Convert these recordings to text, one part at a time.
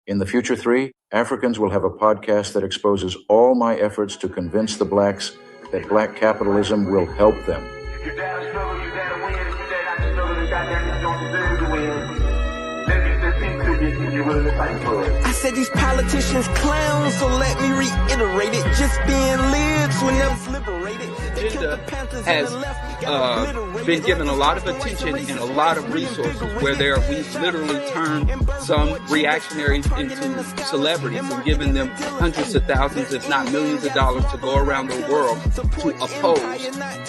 In the future 3, Africans will have a podcast that exposes all my efforts to convince the blacks that black capitalism will help them. I said these politicians clowns, so let me reiterate it. Just being libs will never liberated. Has been given a lot of attention and a lot of resources where we've literally turned some reactionaries into celebrities and given them hundreds of thousands, if not millions of dollars to go around the world to oppose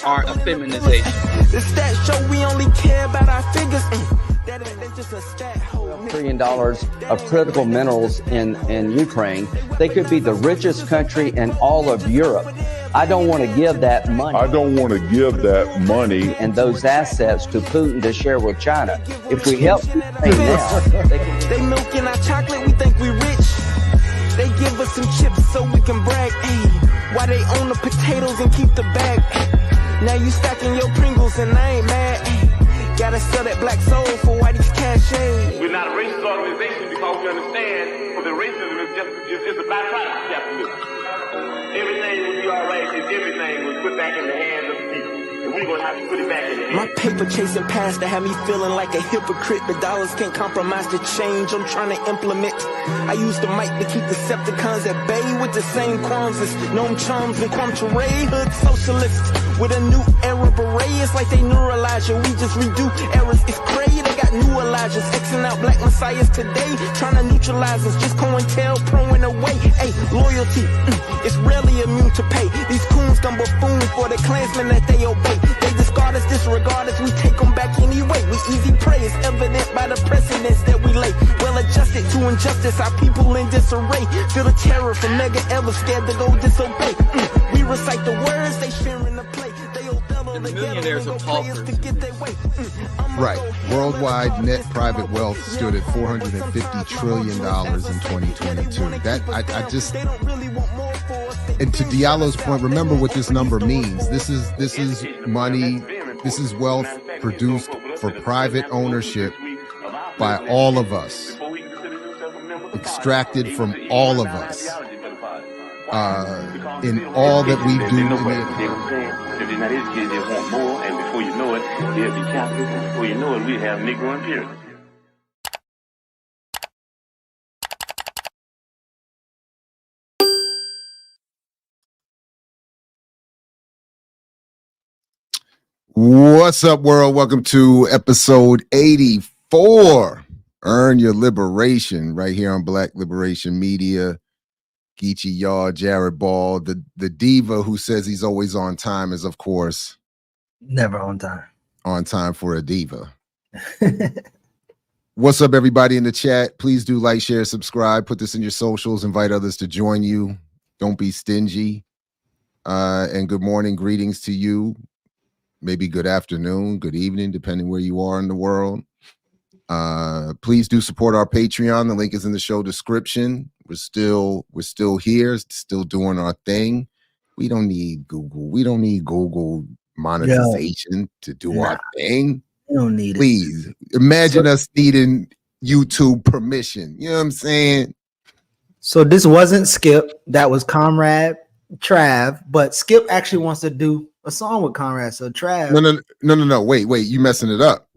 our effeminization. The stats show we only care about our figures. $1 trillion of critical minerals in Ukraine. They could be the richest country in all of Europe. I don't want to give that money. And those assets to Putin to share with China. If we help Ukraine now, they milking our chocolate, we think we rich. They give us some chips so we can brag. Ay, why they own the potatoes and keep the bag? Ay, now you stacking your Pringles and I ain't mad. Ay, gotta sell that black soul for whitey's cachet. We're not a racist organization because we understand that racism is just a byproduct of capitalism. Everything will be all right if everything was put back in the hands of the people. And we're going to have to put it back in the hands. My paper chasing past to have me feeling like a hypocrite. The dollars can't compromise the change I'm trying to implement. I use the mic to keep Decepticons at bay with the same qualms as Noam Chomsky and Kwame Ture, hood socialists. With a new era beret, it's like they neuralize you. We just redo errors, it's crazy. They got new Elijahs, Xing out black messiahs today, trying to neutralize us, just COINTELPRO away. Hey, loyalty, it's rarely immune to pay. These coons come buffoon for the Klansmen that they obey. They discard us, disregard us, we take them back anyway. We easy prey, it's evident by the precedents that we lay. Well adjusted to injustice, our people in disarray. Feel the terror from mega ever scared to go disobey. We recite the words, they sharing the play. And the millionaires are paupers. Right. Worldwide net private wealth stood at $450 trillion in 2022. That I just, and to Diallo's point, remember what this number means. This is money. This is wealth produced for private ownership by all of us, extracted from all of us, in all that we do in the economy. If they're not educated, they want more, and before you know it, they'll be capitalists, and before you know it, we have Negro imperialism. What's up, world? Welcome to episode 84. Earn your liberation right here on Black Liberation Media. Geechee Yaw, Jared Ball, the diva who says he's always on time is, of course, never on time. On time for a diva. What's up, everybody in the chat? Please do like, share, subscribe, put this in your socials, invite others to join you. Don't be stingy. And good morning, greetings to you. Maybe good afternoon, good evening, depending where you are in the world. Please do support our Patreon. The link is in the show description. We're still here, still doing our thing. We don't need Google. We don't need Google monetization to do our thing. We don't need it. Please imagine us needing YouTube permission. You know what I'm saying? So this wasn't Skip. That was Comrade Trav. But Skip actually wants to do a song with Conrad. So Trav. No. Wait. You messing it up.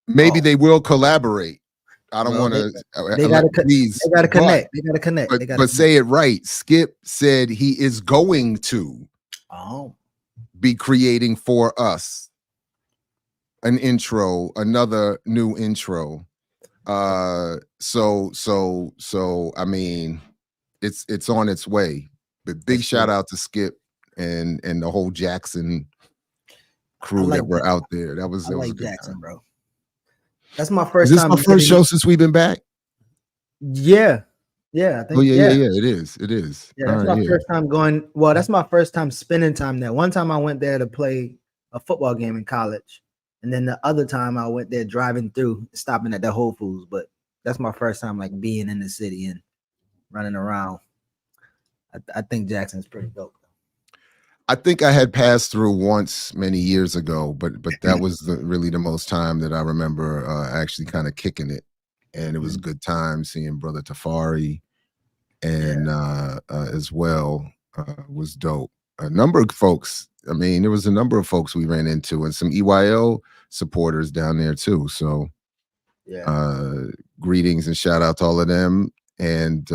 Maybe they will collaborate. I don't want to. They got to connect. They got to connect. But say it right. Skip said he is going to be creating for us an intro, another new intro. So I mean, it's on its way. But big shout out to Skip and the whole Jackson crew that were out there. That was a good Jackson, time. Bro. That's my first time. Is this my first show since we've been back? Yeah. I think, yeah. It is. Yeah, that's my first time going. Well, that's my first time spending time there. One time I went there to play a football game in college. And then the other time I went there driving through, stopping at the Whole Foods. But that's my first time like being in the city and running around. I think Jackson's pretty dope. I think I had passed through once many years ago, but that was really the most time that I remember actually kind of kicking it and it was a good time seeing Brother Tafari, and as well was dope. A number of folks. I mean, there was a number of folks we ran into, and some EYL supporters down there too. So, greetings and shout out to all of them. And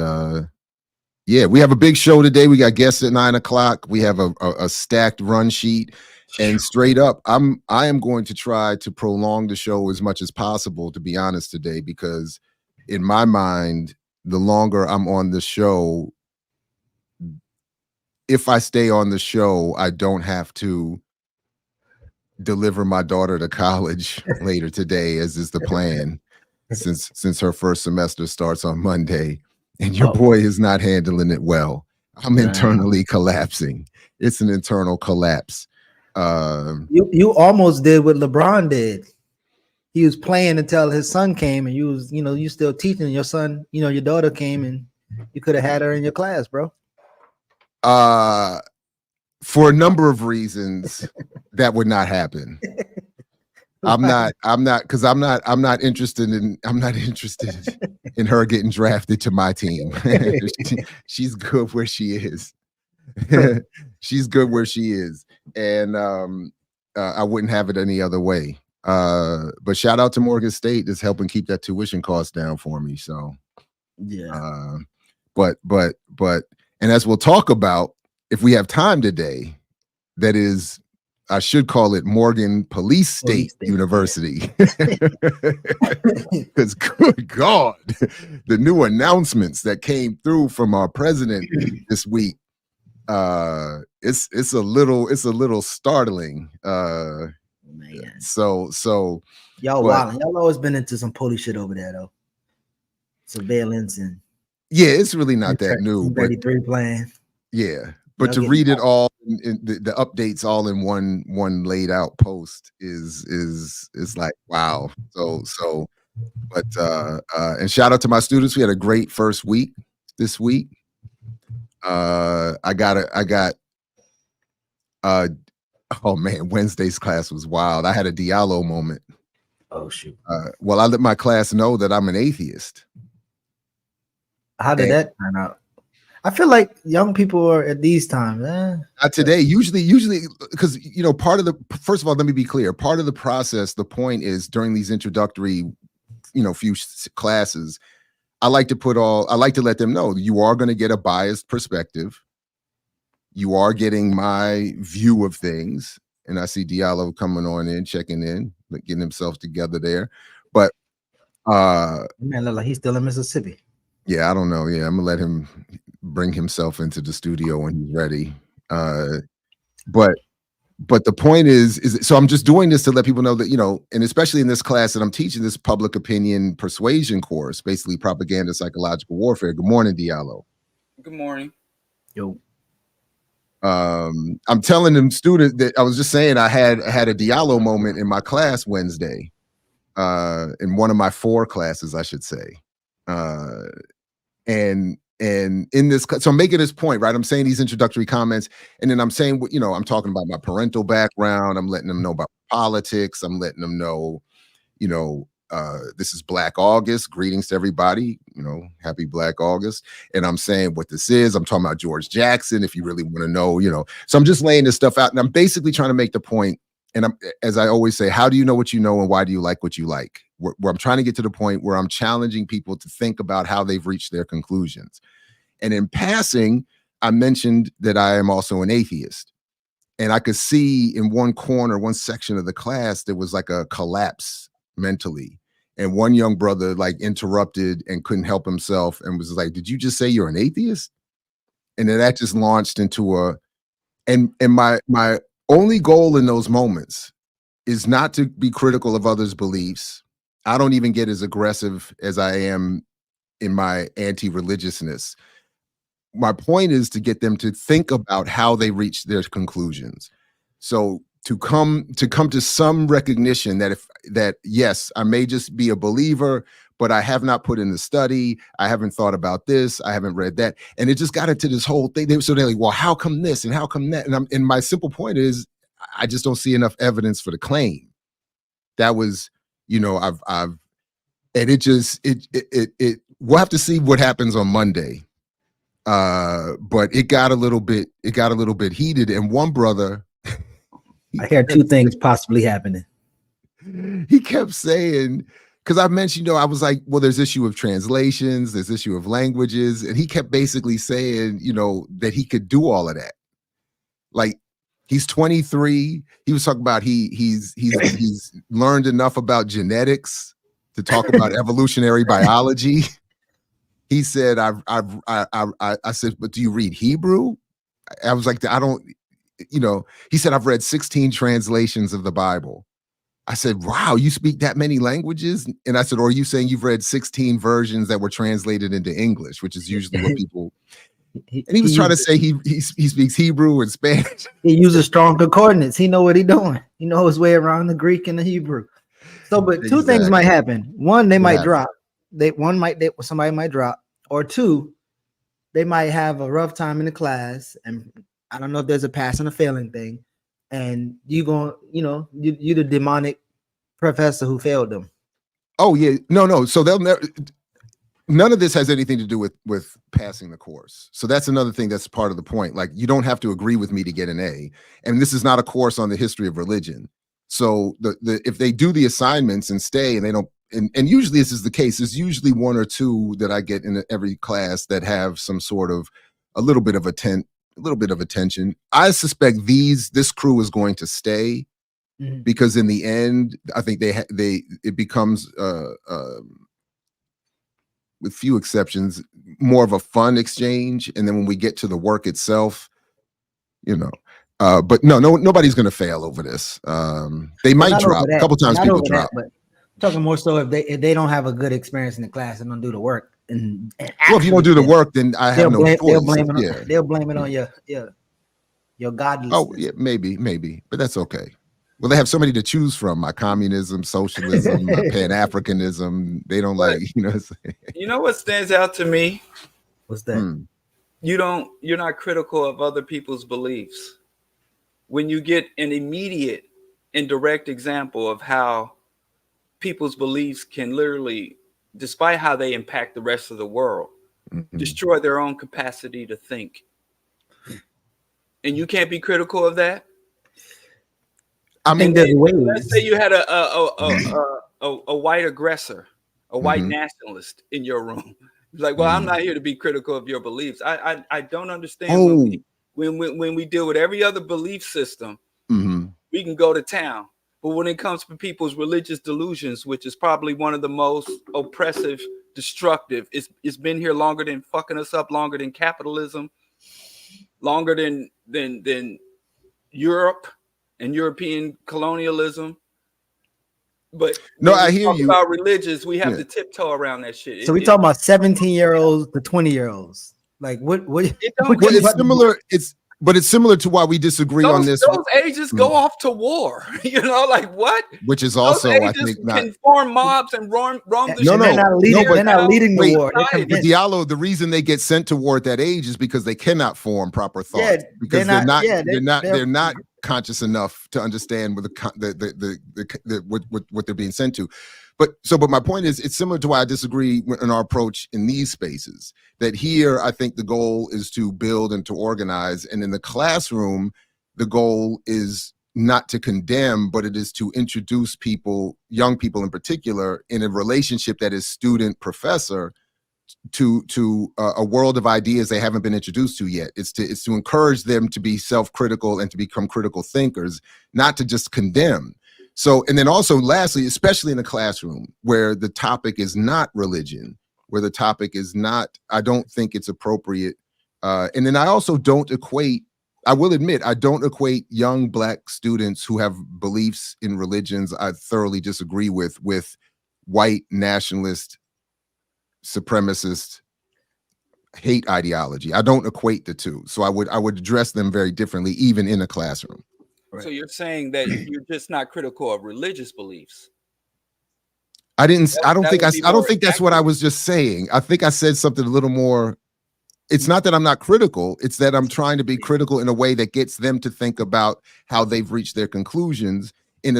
we have a big show today. We got guests at 9 o'clock. We have a stacked run sheet, and straight up, I am going to try to prolong the show as much as possible, to be honest, today, because in my mind, the longer I'm on the show, if I stay on the show, I don't have to deliver my daughter to college later today, as is the plan, since her first semester starts on Monday, and your boy is not handling it well. I'm internally collapsing. It's an internal collapse. You almost did what LeBron did. He was playing until his son came, and you still teaching your son. Your daughter came, and you could have had her in your class, bro. For a number of reasons, that would not happen. I'm not interested in her getting drafted to my team. She's good where she is. She's good where she is. And I wouldn't have it any other way. But shout out to Morgan State that's helping keep that tuition cost down for me. So but and as we'll talk about, if we have time today, that is, I should call it Morgan Police State University. Because good God, the new announcements that came through from our president this week, it's a little startling. So y'all wilding. Y'all always been into some police shit over there though. Surveillance and it's really not that new. 33 plan. Yeah. But to read it all in the updates all in one laid out post is like wow. So but and shout out to my students. We had a great first week this week. I got oh man, Wednesday's class was wild. I had a Diallo moment. Oh shoot. Well, I let my class know that I'm an atheist. How did that turn out? I feel like young people are at these times. Not today. Usually, because part of the, first of all, let me be clear. Part of the process, the point is during these introductory, few classes, I like to let them know you are going to get a biased perspective. You are getting my view of things, and I see Diallo coming on in, checking in, getting himself together there. But man, look like he's still in Mississippi. Yeah, I don't know. Yeah, I'm gonna let him bring himself into the studio when he's ready. But the point is so I'm just doing this to let people know that, and especially in this class that I'm teaching, this public opinion persuasion course, basically propaganda, psychological warfare. Good morning, Diallo. Good morning. Yo. I'm telling them students that I was just saying I had a Diallo moment in my class Wednesday, in one of my 4 classes, I should say. And in this, so I'm making this point, right? I'm saying these introductory comments, and then I'm saying, I'm talking about my parental background. I'm letting them know about politics. I'm letting them know, this is Black August. Greetings to everybody. Happy Black August. And I'm saying what this is. I'm talking about George Jackson, if you really want to know, So I'm just laying this stuff out, and I'm basically trying to make the point. And as I always say, how do you know what you know, and why do you like what you like? Where I'm trying to get to the point where I'm challenging people to think about how they've reached their conclusions. And in passing, I mentioned that I am also an atheist. And I could see in one section of the class, there was like a collapse mentally. And one young brother interrupted and couldn't help himself and was like, "Did you just say you're an atheist?" And then that just launched into and my only goal in those moments is not to be critical of others' beliefs. I don't even get as aggressive as I am in my anti-religiousness. My point is to get them to think about how they reach their conclusions. So to come to some recognition that yes, I may just be a believer, but I have not put in the study. I haven't thought about this. I haven't read that. And it just got into this whole thing. So they're like, well, how come this and how come that? And my simple point is, I just don't see enough evidence for the claim. That was, And we'll have to see what happens on Monday. But it got a little bit heated. And one brother, I hear two things possibly happening. He kept saying, because I mentioned, I was like, well, there's issue of translations, there's issue of languages, and he kept basically saying, that he could do all of that. Like, he's 23. He was talking about he's learned enough about genetics to talk about evolutionary biology. He said, I said, but do you read Hebrew? I was like, I don't, he said, I've read 16 translations of the Bible. I said, wow, you speak that many languages? And I said, or are you saying you've read 16 versions that were translated into English, which is usually what people... And he was trying to say he speaks Hebrew and Spanish. He uses strong concordance. He know what he's doing. He knows his way around the Greek and the Hebrew. So, but two things might happen. One, they might drop. Somebody might drop. Or two, they might have a rough time in the class. And I don't know if there's a passing or failing thing. And you the demonic professor who failed them. Oh yeah, no. So they'll never. None of this has anything to do with passing the course. So that's another thing that's part of the point. Like, you don't have to agree with me to get an A. And this is not a course on the history of religion. So if they do the assignments and stay and they don't, and usually this is the case, there's usually one or two that I get in every class that have some sort of a little bit of attention. I suspect this crew is going to stay because in the end, I think it becomes with few exceptions, more of a fun exchange. And then when we get to the work itself, but nobody's going to fail over this. They might drop a couple times. People drop, but I'm talking more so if they don't have a good experience in the class and don't do the work. And well, if you don't do the work, then I have no choice. They'll blame it on your godlessness. Oh yeah, maybe, but that's okay. Well, they have so many to choose from: my communism, socialism, Pan-Africanism. They don't You know what stands out to me? What's that? You're not critical of other people's beliefs. When you get an immediate and direct example of how people's beliefs can literally, despite how they impact the rest of the world, destroy their own capacity to think. And you can't be critical of that. I mean, let's say you had a white aggressor, a white nationalist in your room. Like, well, I'm not here to be critical of your beliefs. I don't understand when we deal with every other belief system, we can go to town. But when it comes to people's religious delusions, which is probably one of the most oppressive, destructive, it's been here longer than fucking us up, longer than capitalism, longer than Europe and European colonialism. But no, I hear you about religions. We have to tiptoe around that shit. So we talking about 17-year-olds to 20-year-olds. Like what? It's similar. It's similar to why we disagree on this. Those ages go off to war. Like what? Which is also, I think, not can form mobs and roam the No, they're not leading the war. But Diallo, the reason they get sent to war at that age is because they cannot form proper thought. Because they're not conscious enough to understand what they're being sent to. But my point is, it's similar to why I disagree in our approach in these spaces. That here, I think the goal is to build and to organize, and in the classroom, the goal is not to condemn, but it is to introduce people, young people in particular, in a relationship that is student-professor to a world of ideas they haven't been introduced to yet. It's to encourage them to be self-critical and to become critical thinkers, not to just condemn. So, and then also lastly, especially in the classroom where the topic is not religion, where the topic is not, I don't think it's appropriate. And then I also don't equate, I will admit, I don't equate young Black students who have beliefs in religions I thoroughly disagree with white nationalist, supremacist hate ideology. I don't equate the two. So I would address them very differently, even in a classroom. Right. So you're saying that you're just not critical of religious beliefs. I don't think that's what I was just saying. I think I said something a little more. It's not that I'm not critical. It's that I'm trying to be critical in a way that gets them to think about how they've reached their conclusions in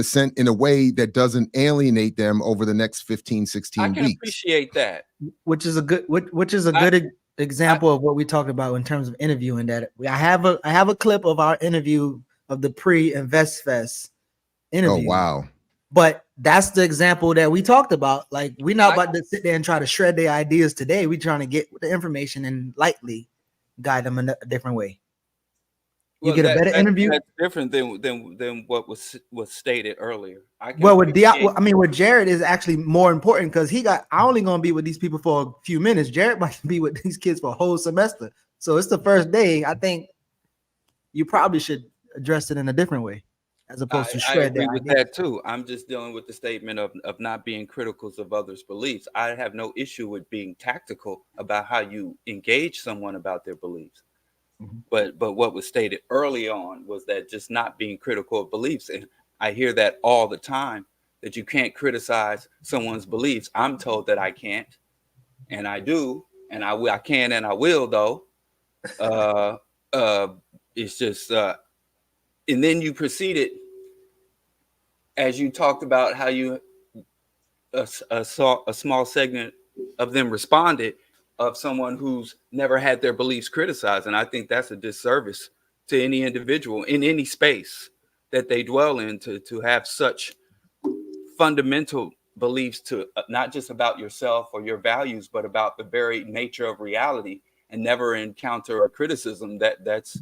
a way that doesn't alienate them over the next 15, 16 I can weeks. appreciate that. Which is a good example of what we talked about in terms of interviewing. That I have a clip of our interview of the pre-InvestFest interview. Oh wow. But that's the example that we talked about. Like, we're not about to sit there and try to shred their ideas today. We're trying to get the information and lightly guide them in a different way. You get a better interview. That's different than what was stated earlier. With Jared is actually more important because I only gonna be with these people for a few minutes. Jared might be with these kids for a whole semester. So it's the first day. I think you probably should address it in a different way, as opposed to shred. I agree with that too. I'm just dealing with the statement of not being critical of others' beliefs. I have no issue with being tactical about how you engage someone about their beliefs. Mm-hmm. But what was stated early on was that just not being critical of beliefs. And I hear that all the time, that you can't criticize someone's beliefs. I'm told that I can't, and I do, and I can and I will though. It's just and then you proceeded, as you talked about how you a small segment of them responded, of someone who's never had their beliefs criticized. And I think that's a disservice to any individual in any space that they dwell in, to have such fundamental beliefs to not just about yourself or your values, but about the very nature of reality, and never encounter a criticism that's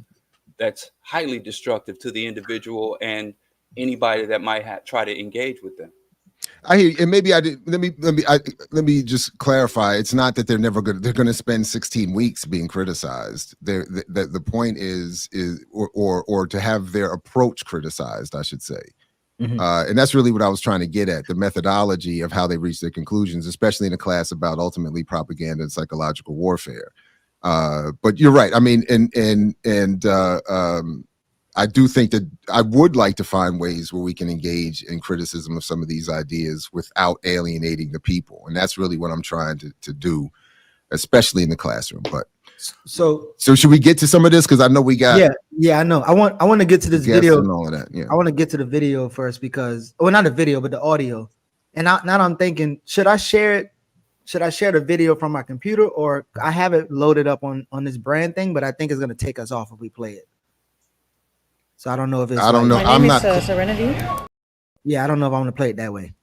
highly destructive to the individual and anybody that might try to engage with them. I hear you. And maybe I did. Let me just clarify. It's not that they're going to spend 16 weeks being criticized. The point is or to have their approach criticized, I should say. Mm-hmm. And that's really what I was trying to get at, the methodology of how they reach their conclusions, especially in a class about ultimately propaganda and psychological warfare. But you're right. I mean, and I do think that I would like to find ways where we can engage in criticism of some of these ideas without alienating the people. And that's really what I'm trying to do, especially in the classroom. But so should we get to some of this? Because I know we got I know. I want to get to this video and all of that. Yeah. I want to get to the video first because not the video, but the audio. And now I'm thinking, should I share it? Should I share the video from my computer, or I have it loaded up on this brand thing, but I think it's gonna take us off if we play it. So I don't know if it's. I don't know. My name is Serenity. Yeah, I don't know if I'm gonna play it that way.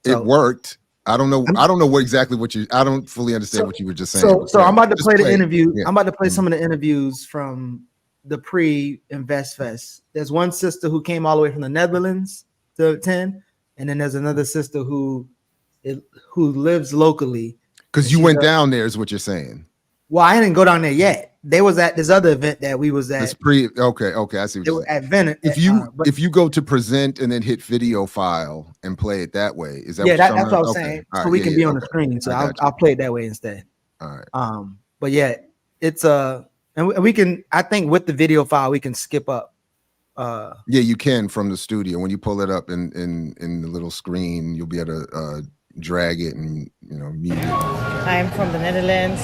So, it worked. I don't know. I don't know exactly what you. I don't fully understand what you were just saying. So I'm about to play the interview. Yeah. I'm about to play some of the interviews from the pre-InvestFest. There's one sister who came all the way from the Netherlands to attend, and then there's another sister who lives locally. Because you went down there, is what you're saying. Well, I didn't go down there yet. They was at this other event that we was at. It's okay, I see what you're saying. At Venice. If you go to present and then hit video file and play it that way, is that that's what I was saying. So we can be on the screen. So I'll play it that way instead. All right. But yeah, it's and we can. I think with the video file we can skip up. Yeah, you can from the studio. When you pull it up in the little screen, you'll be able to drag it and mute it. I'm from the Netherlands,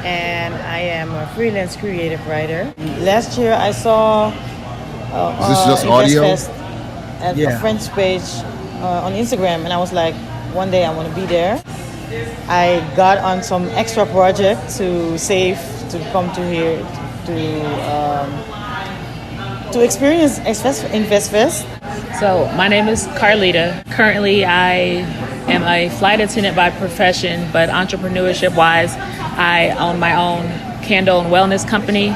and I am a freelance creative writer. Last year I saw is this just audio? At a French page on Instagram, and I was like, one day I want to be there. I got on some extra project to save to come to here to experience InvestFest. So my name is Carlita. Currently I am a flight attendant by profession, but entrepreneurship-wise, I own my own candle and wellness company.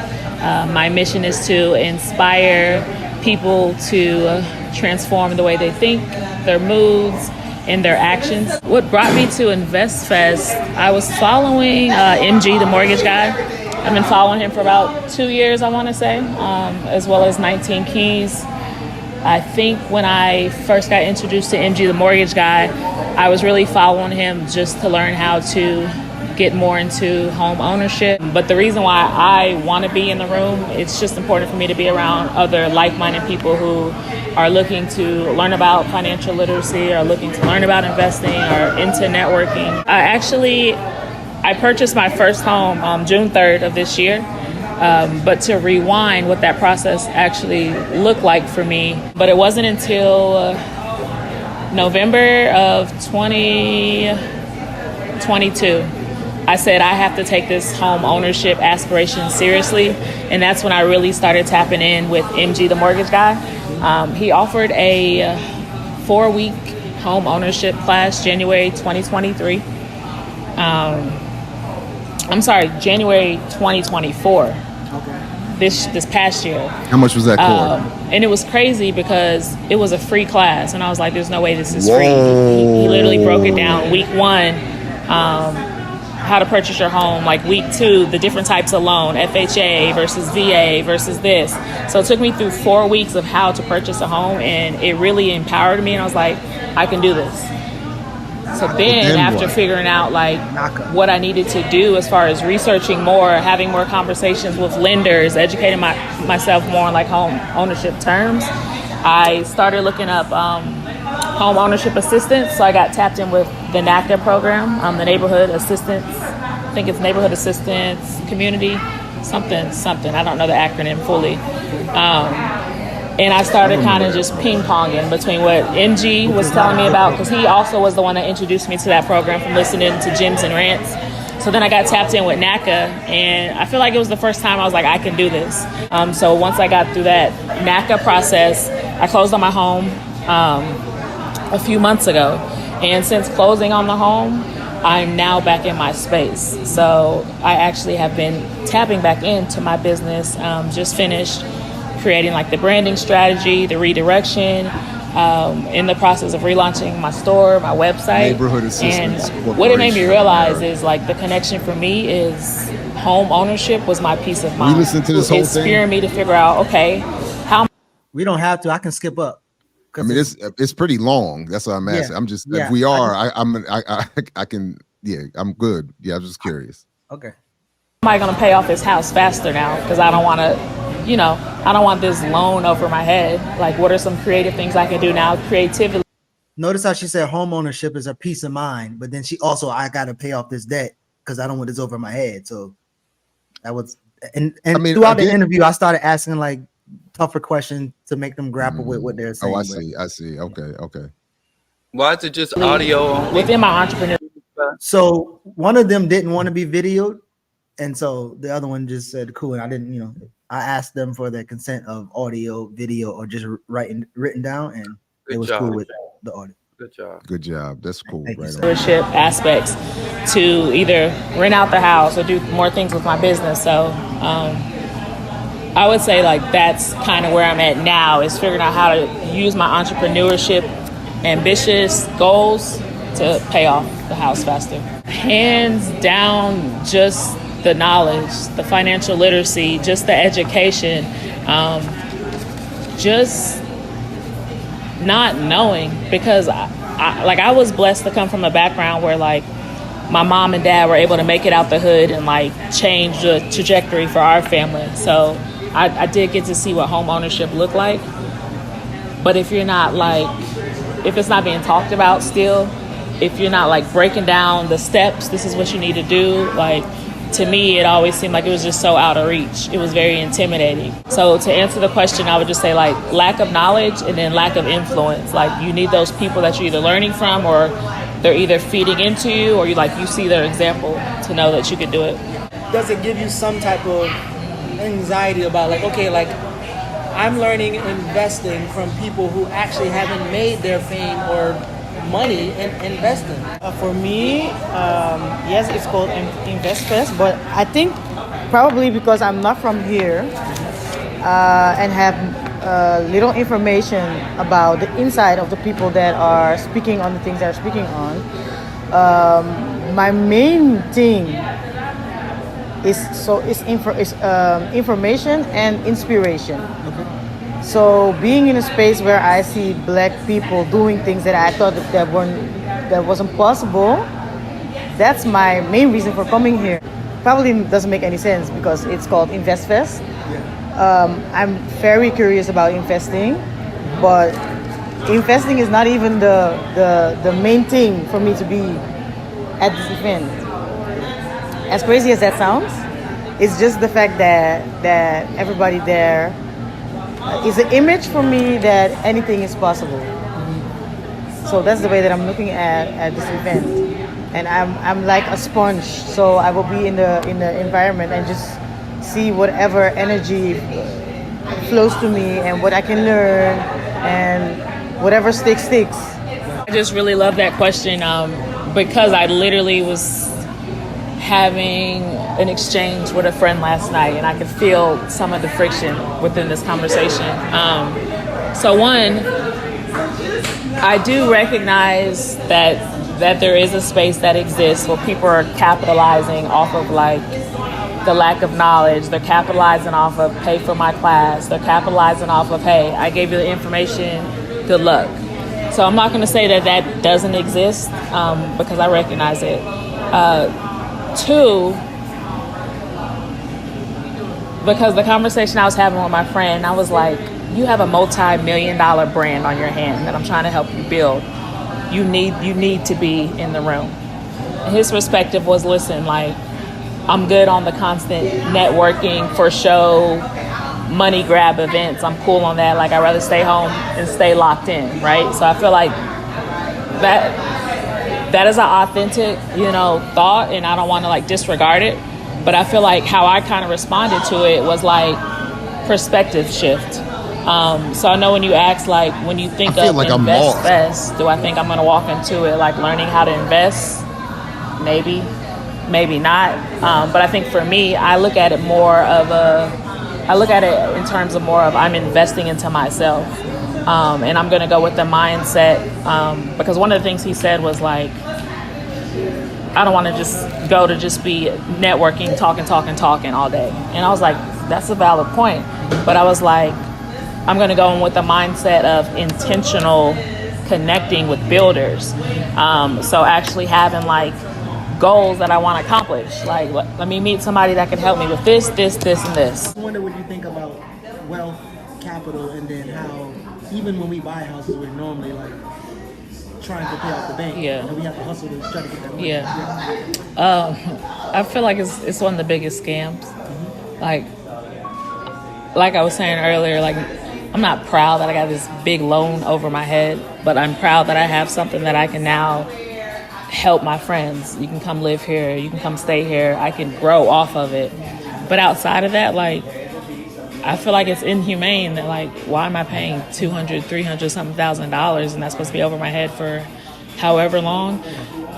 My mission is to inspire people to transform the way they think, their moods, and their actions. What brought me to InvestFest, I was following MG, the mortgage guy. I've been following him for about 2 years, I want to say, as well as 19 Keys. I think when I first got introduced to MG, the mortgage guy, I was really following him just to learn how to get more into home ownership. But the reason why I want to be in the room, it's just important for me to be around other like-minded people who are looking to learn about financial literacy, or looking to learn about investing, or into networking. I purchased my first home June 3rd of this year. But to rewind what that process actually looked like for me, but it wasn't until November of 2022, I said I have to take this home ownership aspiration seriously, and that's when I really started tapping in with MG, the mortgage guy. He offered a 4-week home ownership class, January 2023. January 2024. This past year. How much was that course? And it was crazy because it was a free class, and I was like, "There's no way this is free." He literally broke it down. Week 1, how to purchase your home. Like week 2, the different types of loan, FHA versus VA versus this. So it took me through 4 weeks of how to purchase a home, and it really empowered me. And I was like, I can do this. So then after figuring out like what I needed to do as far as researching more, having more conversations with lenders, educating myself more on like home ownership terms, I started looking up home ownership assistance. So I got tapped in with the NACA program, the neighborhood assistance. I think it's neighborhood assistance community, something. I don't know the acronym fully. And I started kind of just ping-ponging between what MG was telling me about, because he also was the one that introduced me to that program from listening to Gems and Rants. So then I got tapped in with NACA, and I feel like it was the first time I was like, I can do this. So once I got through that NACA process, I closed on my home a few months ago. And since closing on the home, I'm now back in my space. So I actually have been tapping back into my business, just finished creating like the branding strategy, the redirection, in the process of relaunching my store, my website. Neighborhood assistance. And what it made me realize is like the connection for me is home ownership was my peace of mind. We listened to this whole thing. It's inspiring me to figure out, okay, how. We don't have to. I can skip up. I mean, it's pretty long. That's what I'm asking. Yeah, I'm just if we are, I can. Yeah, I'm good. Yeah, I'm just curious. Okay. Am I going to pay off this house faster now? Because I don't want to. I don't want this loan over my head. Like, what are some creative things I can do now? Creativity. Notice how she said home ownership is a peace of mind, but then she also, I got to pay off this debt because I don't want this over my head. So that was, and I mean, throughout the interview, I started asking like tougher questions to make them grapple with what they're saying. Oh, I see. Okay. Why is it just audio within my entrepreneur? So one of them didn't want to be videoed, and so the other one just said, cool. And I didn't, I asked them for their consent of audio, video, or just written down, and it was cool with the audio. Good job. That's cool. Leadership aspects to either rent out the house or do more things with my business. So I would say like that's kind of where I'm at now, is figuring out how to use my entrepreneurship ambitious goals to pay off the house faster. Hands down, just the knowledge, the financial literacy, just the education, just not knowing, because I was blessed to come from a background where like my mom and dad were able to make it out the hood and like change the trajectory for our family. So I did get to see what home ownership looked like. But if you're not like, if it's not being talked about still, if you're not like breaking down the steps, this is what you need to do, like, to me, it always seemed like it was just so out of reach. It was very intimidating. So to answer the question, I would just say like lack of knowledge and then lack of influence. Like you need those people that you're either learning from or they're either feeding into you, or you see their example to know that you can do it. Does it give you some type of anxiety about like, okay, like I'm learning investing from people who actually haven't made their fame or money in investing? For me, yes, it's called InvestFest, but I think probably because I'm not from here and have little information about the inside of the people that are speaking on the things they're speaking on, my main thing is information and inspiration. Okay. So being in a space where I see Black people doing things that I thought that wasn't possible, that's my main reason for coming here. Probably doesn't make any sense because it's called InvestFest. I'm very curious about investing, but investing is not even the main thing for me to be at this event. As crazy as that sounds, It's just the fact that everybody there is an image for me that anything is possible. So that's the way that I'm looking at this event, and I'm like a sponge. So I will be in the environment and just see whatever energy flows to me and what I can learn, and whatever sticks. I just really love that question because I literally was having an exchange with a friend last night, and I could feel some of the friction within this conversation. So one, I do recognize that there is a space that exists where people are capitalizing off of like the lack of knowledge. They're capitalizing off of pay for my class. They're capitalizing off of, hey, I gave you the information, good luck. So I'm not going to say that doesn't exist because I recognize it. Two, because the conversation I was having with my friend, I was like, you have a multi-million-dollar brand on your hand that I'm trying to help you build. You need to be in the room. His perspective was, listen, like, I'm good on the constant networking for show, money grab events. I'm cool on that. Like, I'd rather stay home and stay locked in, right? So I feel like that is an authentic, thought, and I don't want to like disregard it. But I feel like how I kind of responded to it was like perspective shift. So I know when you ask, like, when you think of like InvestFest, do I think I'm going to walk into it like learning how to invest? Maybe not. But I think for me, I look at it in terms of more of I'm investing into myself. And I'm going to go with the mindset because one of the things he said was like, I don't want to just go to just be networking, talking all day. And I was like, that's a valid point. But I was like, I'm going to go in with the mindset of intentional connecting with builders. So actually having like goals that I want to accomplish. Like, let me meet somebody that can help me with this, and this. I wonder what you think about wealth, capital, and then how even when we buy houses, we're normally like trying to pay off the bank. Yeah. And we have to hustle to try to get that money. I feel like it's one of the biggest scams. Mm-hmm. Like I was saying earlier, like, I'm not proud that I got this big loan over my head, but I'm proud that I have something that I can now help my friends. You can come live here. You can come stay here. I can grow off of it. But outside of that, like, I feel like it's inhumane that, like, why am I paying $200,000, $300,000 something and that's supposed to be over my head for however long?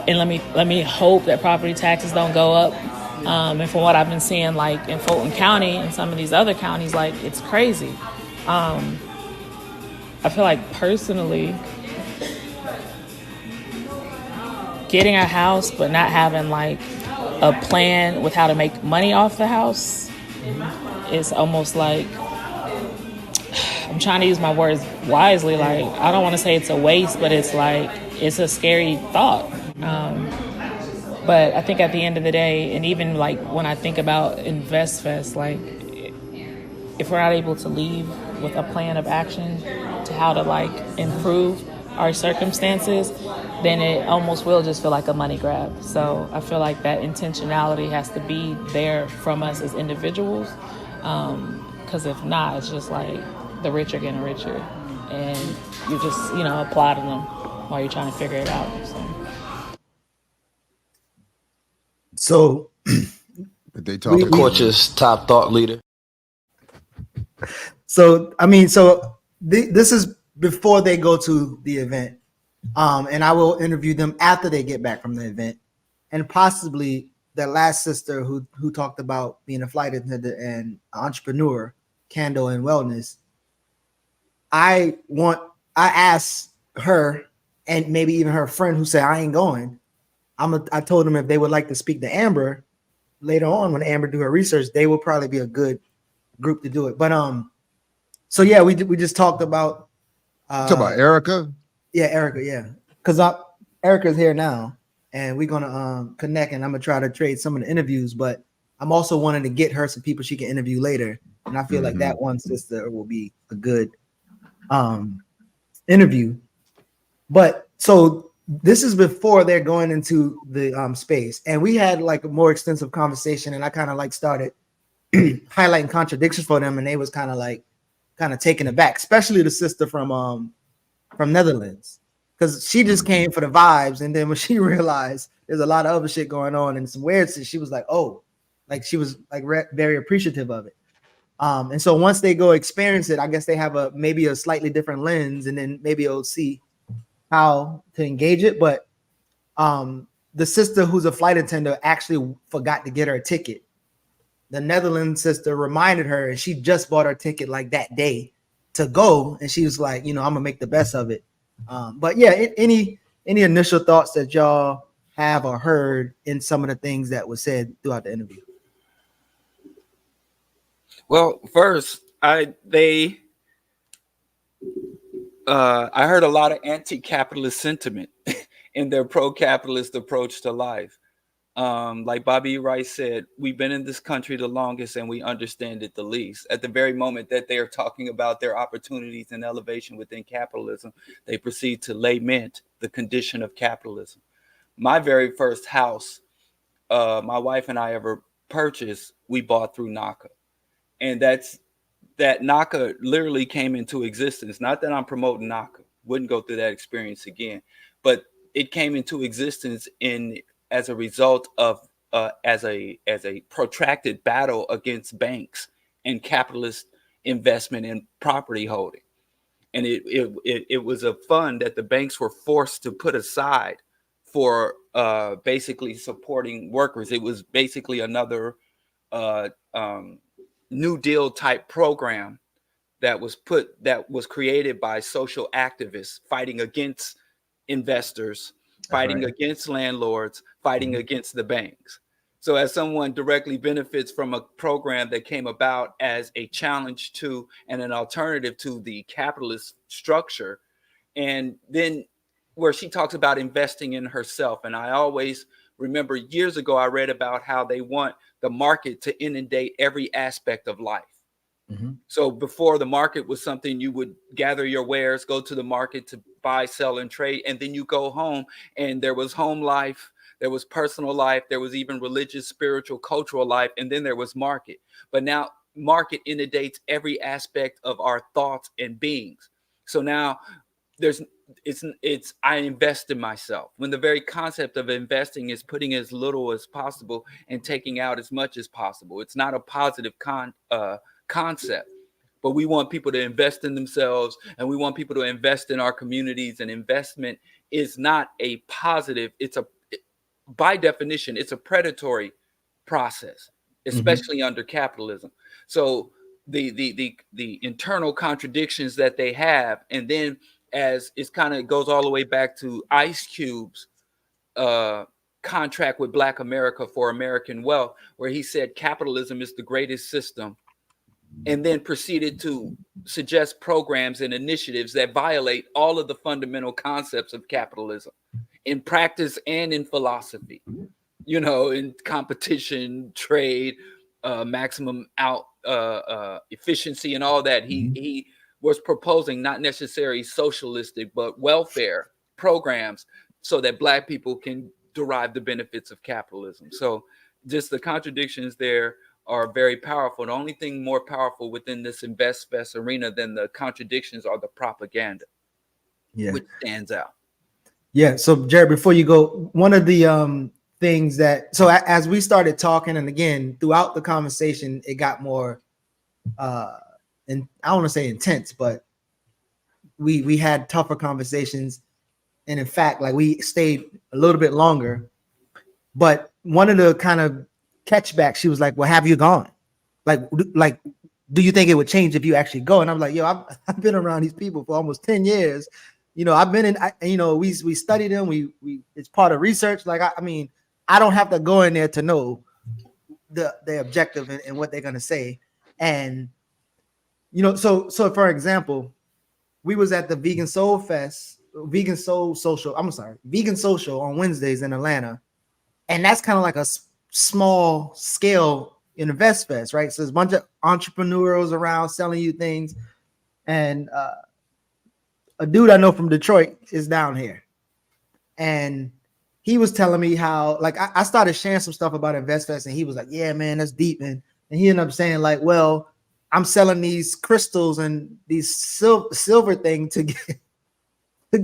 And let me hope that property taxes don't go up. And from what I've been seeing, like in Fulton County and some of these other counties, like, it's crazy. I feel like personally, getting a house but not having like a plan with how to make money off the house is almost like, I'm trying to use my words wisely, like, I don't want to say it's a waste, but it's like, it's a scary thought. But I think at the end of the day, and even like when I think about InvestFest, like, if we're not able to leave with a plan of action to how to like improve our circumstances, then it almost will just feel like a money grab. So I feel like that intentionality has to be there from us as individuals, because if not, it's just like the rich are getting richer and you're just, applauding them while you're trying to figure it out. So they talk the coach's top thought leader. So this is before they go to the event, and I will interview them after they get back from the event, and possibly that last sister who talked about being a flight attendant and entrepreneur, Candle and Wellness. I asked her and maybe even her friend who said I ain't going. I told them if they would like to speak to Amber later on when Amber do her research, they will probably be a good group to do it. But so yeah, we just talked about talk about Erica. Yeah, Erica. Yeah, because Erica's here now, and we're gonna connect, and I'm gonna try to trade some of the interviews. But I'm also wanting to get her some people she can interview later, and I feel like that one sister will be a good interview. But so this is before they're going into the space, and we had like a more extensive conversation, and I kind of like started highlighting contradictions for them, and they was kind of taken aback, especially the sister from Netherlands, because she just came for the vibes, and then when she realized there's a lot of other shit going on and some weird shit, she was like, oh, like she was like very appreciative of it. And so once they go experience it, I guess they have maybe a slightly different lens, and then maybe they'll see how to engage it. But the sister who's a flight attendant actually forgot to get her a ticket. The Netherlands sister reminded her, and she just bought her ticket like that day to go, and she was like, I'm gonna make the best of it. But yeah, any initial thoughts that y'all have or heard in some of the things that was said throughout the interview? Well, first, I heard a lot of anti-capitalist sentiment in their pro-capitalist approach to life. Like Bobby Rice said, we've been in this country the longest and we understand it the least. At the very moment that they are talking about their opportunities and elevation within capitalism, they proceed to lament the condition of capitalism. My very first house, my wife and I ever purchased, we bought through NACA. And that NACA literally came into existence. Not that I'm promoting NACA, wouldn't go through that experience again, but it came into existence as a result of as a protracted battle against banks and capitalist investment in property holding. And it was a fund that the banks were forced to put aside for basically supporting workers. It was basically another New Deal type program that was created by social activists fighting against investors, fighting against landlords, fighting against the banks. So as someone directly benefits from a program that came about as a challenge to and an alternative to the capitalist structure, and then where she talks about investing in herself. And I always remember years ago, I read about how they want the market to inundate every aspect of life. Mm-hmm. So before, the market was something you would gather your wares, go to the market to buy, sell, and trade, and then you go home, and there was home life, there was personal life, there was even religious, spiritual, cultural life, and then there was market. But now market inundates every aspect of our thoughts and beings. So now it's I invest in myself, when the very concept of investing is putting as little as possible and taking out as much as possible. It's not a positive concept, but we want people to invest in themselves, and we want people to invest in our communities. And investment is not a positive. By definition, it's a predatory process, especially under capitalism. So the internal contradictions that they have, and then as it kind of goes all the way back to Ice Cube's contract with Black America for American wealth, where he said capitalism is the greatest system, and then proceeded to suggest programs and initiatives that violate all of the fundamental concepts of capitalism in practice and in philosophy, in competition, trade, maximum efficiency, and all that. He was proposing not necessarily socialistic, but welfare programs so that Black people can derive the benefits of capitalism. So just the contradictions there are very powerful. The only thing more powerful within this InvestFest arena than the contradictions are the propaganda, which stands out. Yeah. So Jared, before you go, one of the things that, so as we started talking, and again, throughout the conversation, it got more, and I don't want to say intense, but we had tougher conversations. And in fact, like, we stayed a little bit longer, but one of the kind of catchbacks, she was like, well, have you gone? Like, do you think it would change if you actually go? And I'm like, yo, I've been around these people for almost 10 years. I've been in, we studied them. We it's part of research. Like, I mean, I don't have to go in there to know the objective and what they're going to say. And, so for example, we was at the Vegan Social on Wednesdays in Atlanta. And that's kind of like a small scale InvestFest, right? So there's a bunch of entrepreneurs around selling you things. And a dude I know from Detroit is down here. And he was telling me how, like, I started sharing some stuff about InvestFest, and he was like, yeah, man, that's deep. And And he ended up saying like, well, I'm selling these crystals and these silver thing to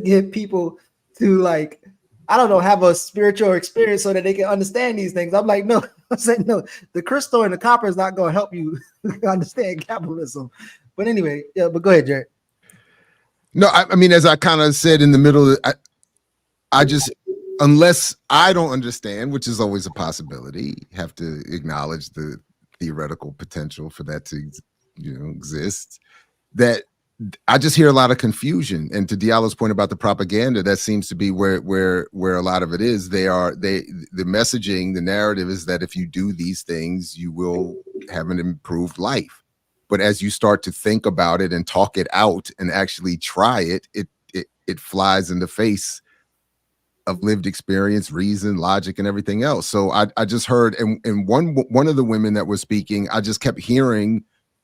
get people to, like, I don't know, have a spiritual experience so that they can understand these things. I'm like, no. I said, no, the crystal and the copper is not going to help you understand capitalism. But anyway, yeah, but go ahead, Jared. No, I mean, as I kind of said in the middle, I just, unless I don't understand, which is always a possibility, have to acknowledge the theoretical potential for that to, exist, that I just hear a lot of confusion. And to Diallo's point about the propaganda, that seems to be where a lot of it is. The messaging, the narrative is that if you do these things, you will have an improved life. But as you start to think about it and talk it out and actually try it, it flies in the face of lived experience, reason, logic, and everything else. So I just heard, and one of the women that was speaking, I just kept hearing,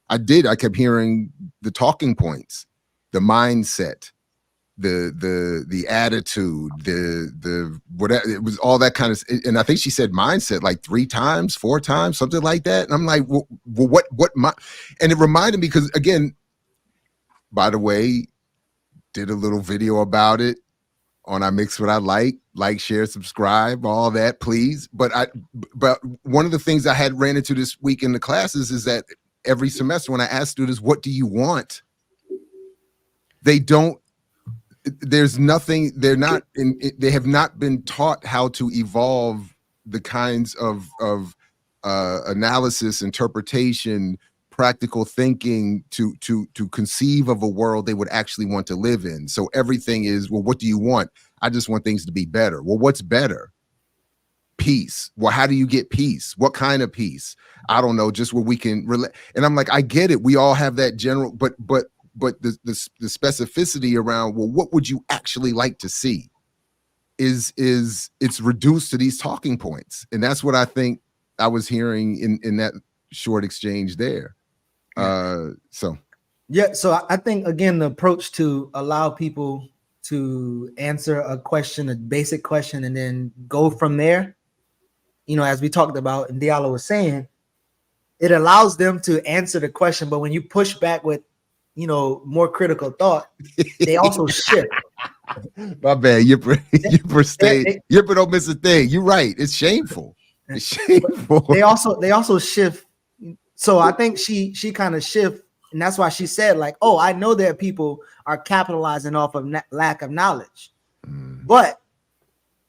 I kept hearing the talking points, the mindset, the attitude, the whatever, it was all that kind of, and I think she said mindset like 3 times, 4 times, something like that. And I'm like, well, and it reminded me, because again, by the way, did a little video about it on I Mix What I like, share, subscribe, all that, please. But one of the things I had ran into this week in the classes is that every semester when I ask students, what do you want? There's nothing, they have not been taught how to evolve the kinds of analysis, interpretation, practical thinking to conceive of a world they would actually want to live in. So everything is, well, what do you want? I just want things to be better. Well, what's better? Peace. Well, how do you get peace? What kind of peace? I don't know, just where we can relate. And I'm like, I get it. We all have that general, but the specificity around, well, what would you actually like to see is it's reduced to these talking points. And that's what I think I was hearing in that short exchange there. So I think, again, the approach to allow people to answer a question, a basic question, and then go from there, as we talked about and Diallo was saying, it allows them to answer the question, but when you push back with more critical thought, they also shift. My bad, you don't miss a thing. You're right. It's shameful. It's shameful. They also shift. So I think she kind of shift, and that's why she said, like, oh, I know that people are capitalizing off of lack of knowledge, but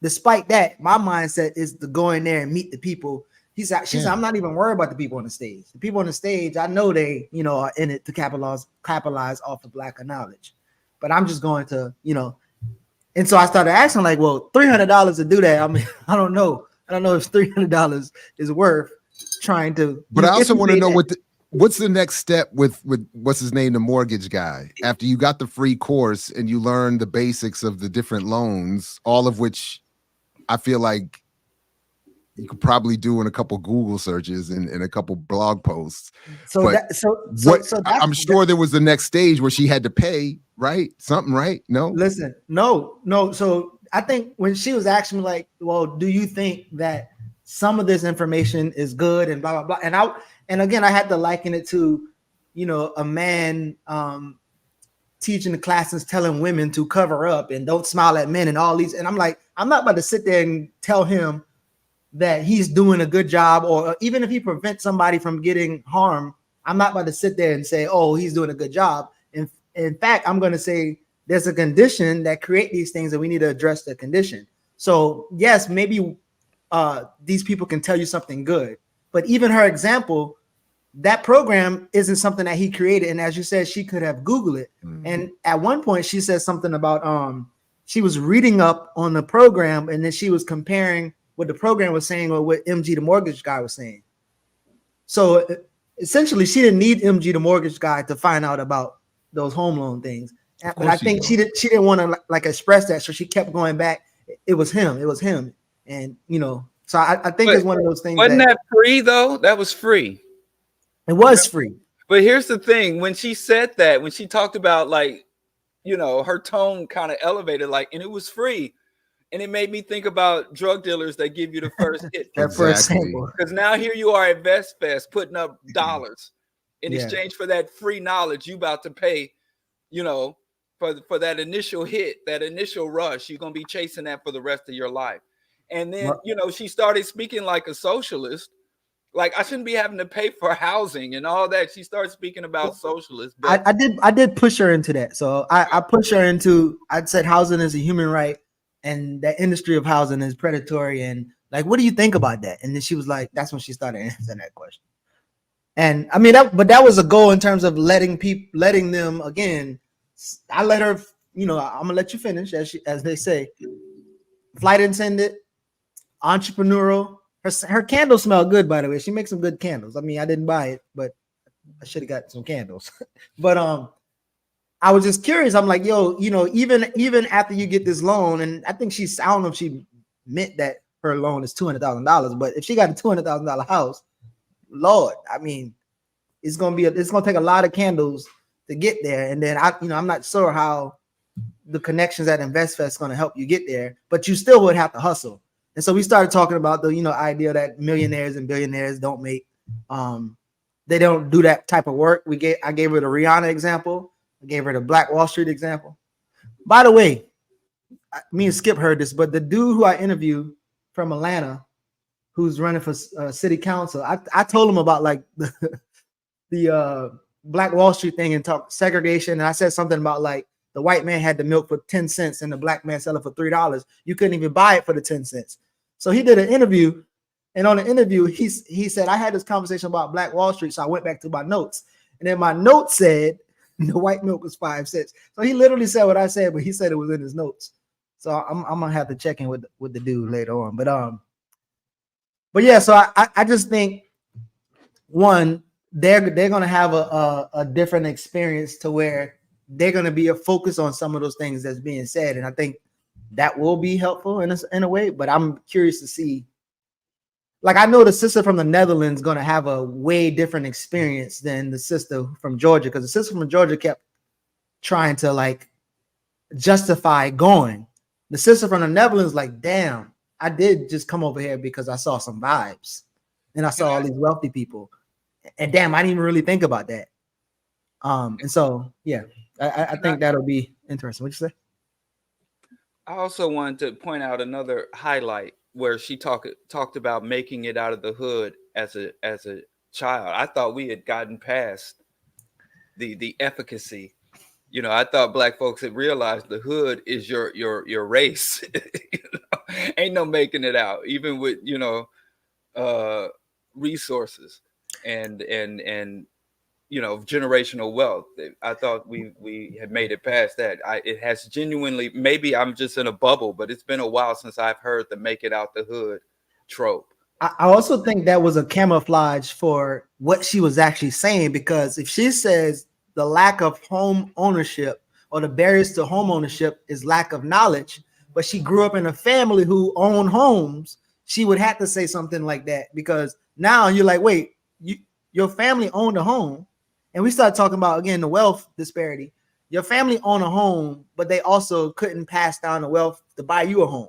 despite that, my mindset is to go in there and meet the people. She said, I'm not even worried about the people on the stage. The people on the stage, I know they, are in it to capitalize off of lack of knowledge, but I'm just going to, And so I started asking, like, well, $300 to do that. I mean, I don't know if $300 is worth trying to. But I also want to know what's the next step with what's his name, the mortgage guy, after you got the free course and you learn the basics of the different loans, all of which I feel like you could probably do in a couple Google searches and a couple blog posts. I'm sure there was the next stage where she had to pay, right? Something, right? No? Listen, no. So I think when she was asking me, like, well, do you think that some of this information is good and blah, blah, blah. And again, I had to liken it to, a man teaching the classes, telling women to cover up and don't smile at men and all these. And I'm like, I'm not about to sit there and tell him that he's doing a good job, or even if he prevents somebody from getting harmed, I'm not about to sit there and say, oh, he's doing a good job. In fact, I'm going to say there's a condition that create these things and we need to address the condition. So yes, maybe these people can tell you something good, but even her example, that program isn't something that he created. And as you said, she could have Googled it. Mm-hmm. And at one point she said something about, she was reading up on the program and then she was comparing what the program was saying or what MG, the mortgage guy, was saying. So essentially she didn't need MG, the mortgage guy, to find out about those home loan things. But I think she didn't want to like express that. So she kept going back. It was him. And, so I think it's one of those things. Wasn't that free though? That was free. It was free. But here's the thing. When she said that, when she talked about, like, her tone kind of elevated, like, and it was free. And it made me think about drug dealers that give you the first hit. That first sample. Because now here you are at InvestFest putting up dollars in exchange for that free knowledge you about to pay, you know, for that initial hit, that initial rush. You're going to be chasing that for the rest of your life. And then, you know, she started speaking like a socialist. Like, I shouldn't be having to pay for housing and all that. She started speaking about socialists. But I did push her into that. So I pushed her into, I said housing is a human right and the industry of housing is predatory. And like, what do you think about that? And then she was like, that's when she started answering that question. And I mean, but that was a goal in terms of letting them, again, I let her, you know, I'm gonna let you finish, as they say, flight attendant, entrepreneurial. Her candles smell good, by the way. She makes some good candles. I mean, I didn't buy it, but I should have got some candles. But I was just curious. I'm like, yo, you know, even after you get this loan, and I think I don't know if she meant that her loan is $200,000, but if she got a $200,000 house, Lord, I mean, it's gonna take a lot of candles to get there. And then I'm not sure how the connections at InvestFest is gonna help you get there, but you still would have to hustle. And so we started talking about the, you know, idea that millionaires and billionaires don't make, they don't do that type of work. I gave her the Rihanna example. I gave her the Black Wall Street example. By the way, me and Skip heard this, but the dude who I interviewed from Atlanta, who's running for city council, I told him about like the Black Wall Street thing and talk segregation. And I said something about like the white man had the milk for 10 cents and the black man sell it for $3. You couldn't even buy it for the 10 cents. So he did an interview. And on the interview, he said, I had this conversation about Black Wall Street. So I went back to my notes. And then my notes said the white milk was 5 cents. So he literally said what I said, but he said it was in his notes. So I'm gonna have to check in with the dude later on. But yeah, so I just think, one, they're gonna have a different experience to where they're gonna be a focus on some of those things that's being said. And I think that will be helpful in a way, but I'm curious to see. Like, I know the sister from the Netherlands going to have a way different experience than the sister from Georgia, because the sister from Georgia kept trying to like justify going. The sister from the Netherlands, like, damn, I did just come over here because I saw some vibes and I saw all these wealthy people, and damn, I didn't even really think about that. And so, yeah, I think that'll be interesting. What'd you say? I also wanted to point out another highlight where she talked about making it out of the hood as a child. I thought we had gotten past the efficacy. You know, I thought black folks had realized the hood is your race. You know? Ain't no making it out, even with, you know, resources and you know, generational wealth. I thought we had made it past that. It has genuinely, maybe I'm just in a bubble, but it's been a while since I've heard the make it out the hood trope. I also think that was a camouflage for what she was actually saying, because if she says the lack of home ownership or the barriers to home ownership is lack of knowledge, but she grew up in a family who owned homes, she would have to say something like that, because now you're like, wait, your family owned a home. And we started talking about, again, the wealth disparity. Your family owned a home, but they also couldn't pass down the wealth to buy you a home.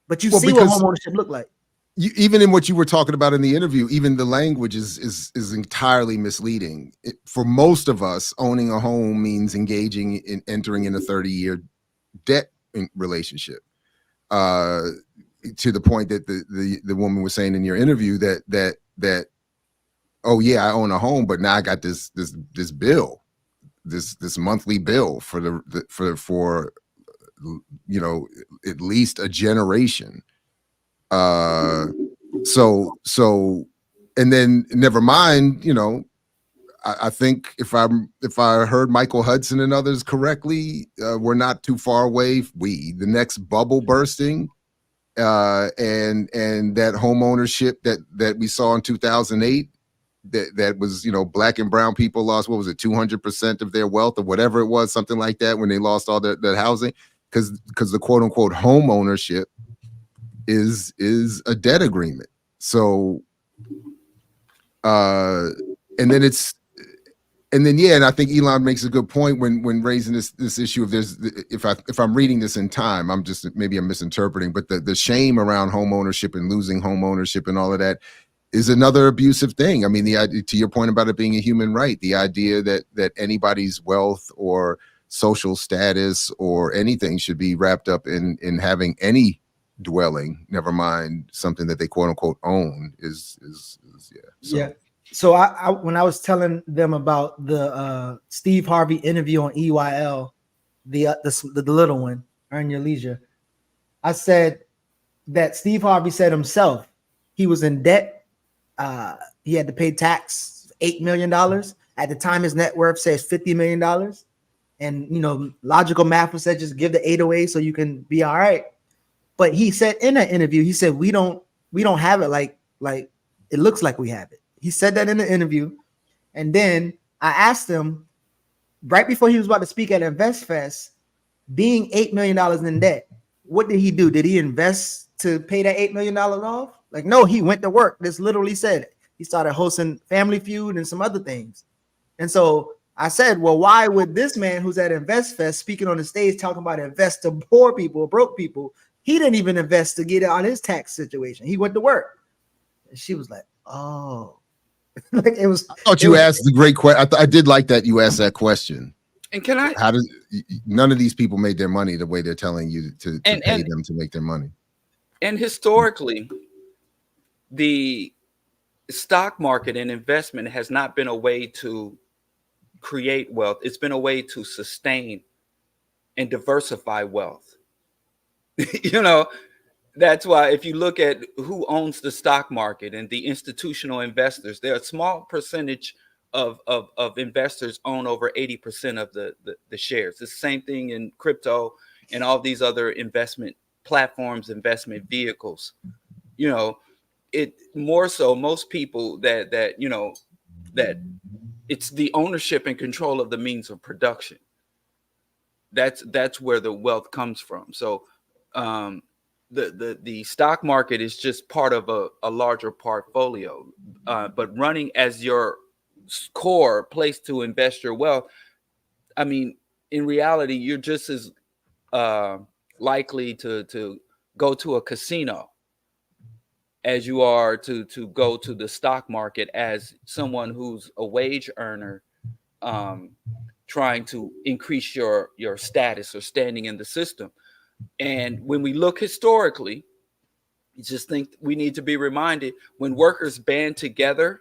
But you see what home ownership look like. Even in what you were talking about in the interview, even the language is entirely misleading. For most of us, owning a home means engaging in entering in a 30-year debt relationship. To the point that the woman was saying in your interview that oh yeah, I own a home, but now I got this bill, this monthly bill for you know, at least a generation. So and then never mind, you know, I think if I heard Michael Hudson and others correctly, we're not too far away. The next bubble bursting, and that home ownership that we saw in 2008. That was, you know, black and brown people lost, what was it, 200% of their wealth or whatever it was, something like that, when they lost all that housing, because the quote unquote home ownership is a debt agreement. So and then it's And then, yeah, and I think Elon makes a good point when raising this issue of if I'm reading this in time, maybe I'm misinterpreting, but the shame around home ownership and losing home ownership and all of that is another abusive thing. I mean, the idea, to your point about it being a human right, the idea that anybody's wealth or social status or anything should be wrapped up in having any dwelling, never mind something that they quote unquote own is yeah. So. Yeah. So I when I was telling them about the Steve Harvey interview on EYL, the little one, Earn Your Leisure, I said that Steve Harvey said himself he was in debt. He had to pay tax $8 million. At the time, his net worth says $50 million. And logical math was said just give the 8 away so you can be all right. But he said in that interview, he said we don't have it like it looks like we have it. He said that in the interview. And then I asked him right before he was about to speak at InvestFest, being $8 million in debt, what did he do? Did he invest to pay that $8 million off? Like, no, he went to work. This literally said it. He started hosting Family Feud and some other things. And so I said, well, why would this man who's at InvestFest speaking on the stage talking about invest to poor people, broke people? He didn't even invest to get out his tax situation. He went to work. And she was like, oh. Like it was. I thought you asked the great question. I did like that you asked that question. And can I? How does none of these people made their money the way they're telling you to pay them to make their money? And historically, the stock market and investment has not been a way to create wealth. It's been a way to sustain and diversify wealth. That's why if you look at who owns the stock market and the institutional investors, there are a small percentage of investors own over 80% of the shares. It's the same thing in crypto and all these other investment platforms, investment vehicles. It more so most people that it's the ownership and control of the means of production. That's where the wealth comes from. So the stock market is just part of a larger portfolio, but running as your core place to invest your wealth, I mean, in reality, you're just as likely to go to a casino as you are to go to the stock market as someone who's a wage earner, trying to increase your status or standing in the system. And when we look historically, I just think we need to be reminded when workers band together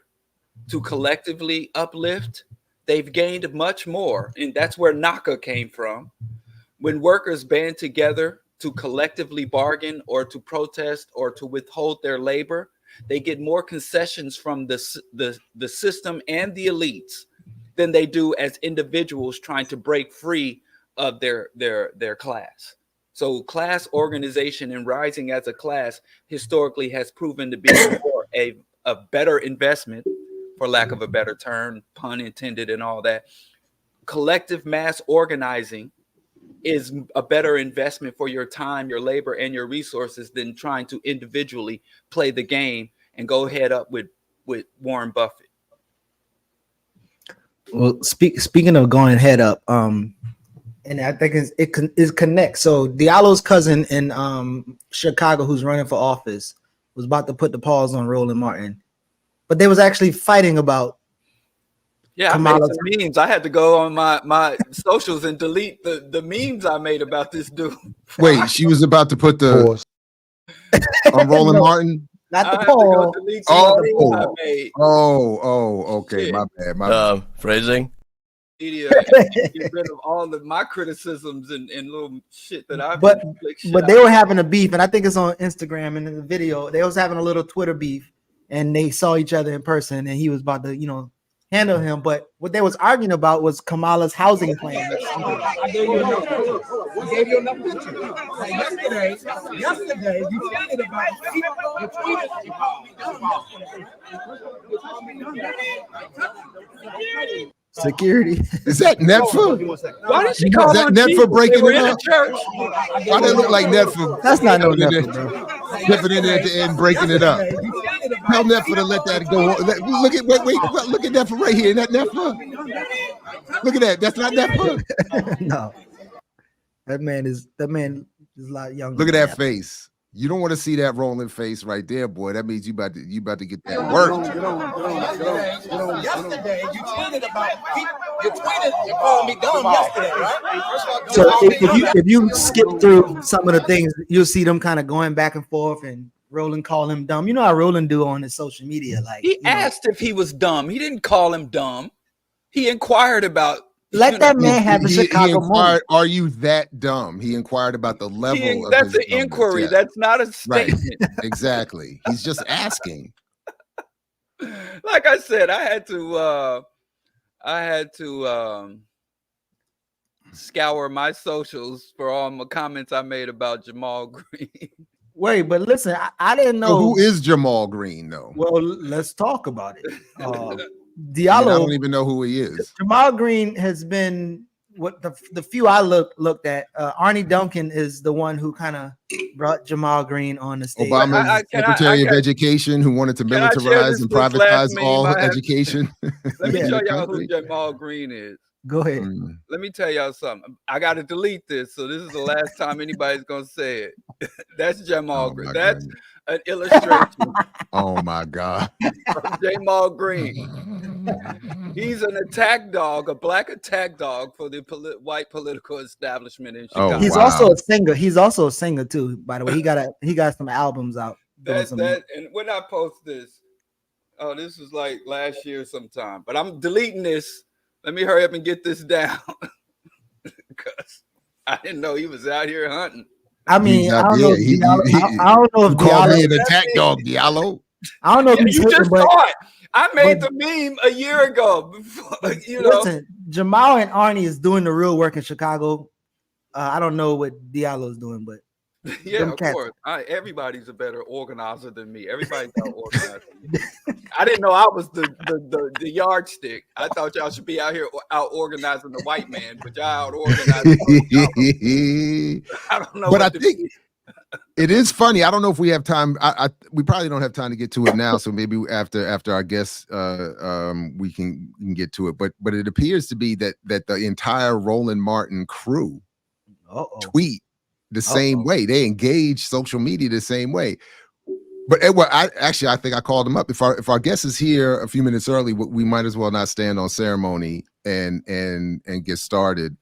to collectively uplift, they've gained much more. And that's where NACA came from. When workers band together to collectively bargain or to protest or to withhold their labor, they get more concessions from the system and the elites than they do as individuals trying to break free of their class. So class organization and rising as a class historically has proven to be more a better investment, for lack of a better term, pun intended and all that. Collective mass organizing is a better investment for your time, your labor, and your resources than trying to individually play the game and go head up with Warren Buffett. Well, speaking of going head up, and I think it connects. So Diallo's cousin in Chicago, who's running for office, was about to put the pause on RolandMartin, but they was actually fighting about. Yeah, I made some memes. I had to go on my socials and delete the memes I made about this dude. Wait, she was about to put the on RolandMartin? Not the poll. Okay. My bad. Phrasing. Media, get rid of all of my criticisms and little shit that I've. But they were having a beef, and I think it's on Instagram. And in the video, they was having a little Twitter beef, and they saw each other in person, and he was about to, handle him. But what they was arguing about was Kamala's housing plan. I gave you enough pictures. Yesterday, you tweeted about it. Security. Is that Netfa? Why did she call that Netfa breaking it up? Why did it look like Netfa? That's not no Netfa, bro. Dipping in there at the end, breaking it up. Tell Nefa to let that go. Look at look at Nefa right here. That Nefa. Look at that. That's not Nefa. No, that man is a lot younger. Look at that face. You don't want to see that rolling face right there, boy. That means you about to get that work. Yesterday, you tweeted and called me dumb yesterday, right? So if you skip through some of the things, you'll see them kind of going back and forth, and Roland call him dumb. You know how Roland do on his social media, like he asked if he was dumb. He didn't call him dumb. He inquired about. Let that man have the Chicago moment. Are you that dumb? He inquired about the level. That's an inquiry. Yeah. That's not a statement. Right. Exactly. He's just asking. Like I said, I had to scour my socials for all my comments I made about Jamal Green. Wait, but listen, I didn't know. So who is Jamal Green, though? Well, let's talk about it. I Diallo, don't even know who he is. Jamal Green has been what the few I looked at. Arnie Duncan is the one who kind of brought Jamal Green on the stage. Obama's Secretary of Education, who wanted to militarize and privatize all education. Let me show y'all who Jamal Green is. Go ahead. Let me tell y'all something. I got to delete this, so this is the last time anybody's gonna say it. That's Jamal Green. That's an illustration. Oh my God. From Jamal Green. He's an attack dog, a black attack dog for the white political establishment in Chicago. He's also a singer. He's also a singer too. By the way, he got some albums out. And when I post this, this was like last year sometime. But I'm deleting this. Let me hurry up and get this down because I didn't know he was out here hunting. I mean, I don't know if Diallo called me an attack dog, Diallo. I don't know if you just saw it. I made the meme a year ago. Before, listen, Jamal and Arnie is doing the real work in Chicago. I don't know what Diallo is doing, but yeah, of course. Everybody's a better organizer than me. Everybody's out organizing. I didn't know I was the yardstick. I thought y'all should be out here out organizing the white man, but y'all out organizing. I don't know. But I think it is funny. I don't know if we have time. We probably don't have time to get to it now. So maybe after our guests, we can get to it. But it appears to be that the entire RolandMartin crew tweet the same way. They engage social media the same way. But I think I called them up. If our guest is here a few minutes early, we might as well not stand on ceremony and get started.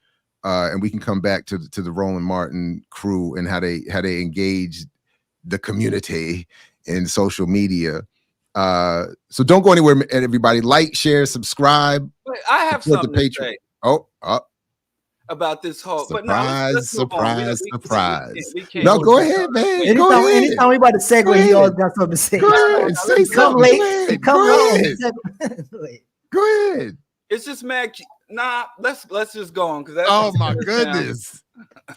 And we can come back to the RolandMartin crew and how they engage the community in social media. So don't go anywhere, everybody. Like, share, subscribe. Wait, I have something to say. About this whole surprise. No, go ahead, man. Anytime we about to segue, he always got something to say. Go ahead, say come something. Late, come late. Go ahead. It's just mad. Nah, let's just go on because oh my goodness.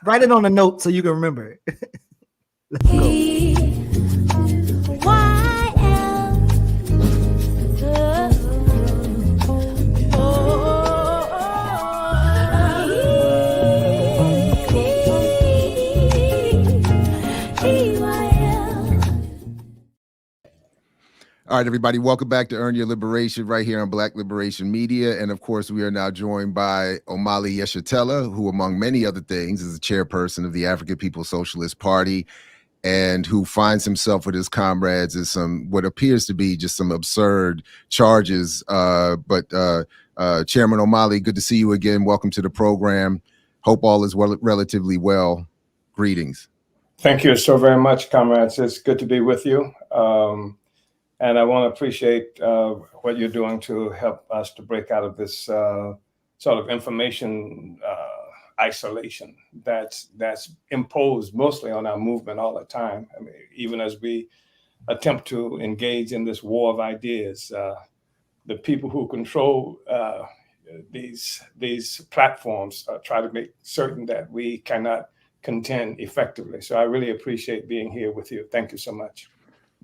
Write it on a note so you can remember it. Let's go. All right, everybody, welcome back to Earn Your Liberation right here on Black Liberation Media. And of course, we are now joined by Omali Yeshitela, who, among many other things, is the chairperson of the African People's Socialist Party, and who finds himself with his comrades in some what appears to be just some absurd charges. But Chairman Omali, good to see you again. Welcome to the program. Hope all is relatively well. Greetings. Thank you so very much, comrades. It's good to be with you. And I want to appreciate what you're doing to help us to break out of this sort of information isolation that's imposed mostly on our movement all the time. I mean, even as we attempt to engage in this war of ideas, the people who control these platforms try to make certain that we cannot contend effectively. So I really appreciate being here with you. Thank you so much.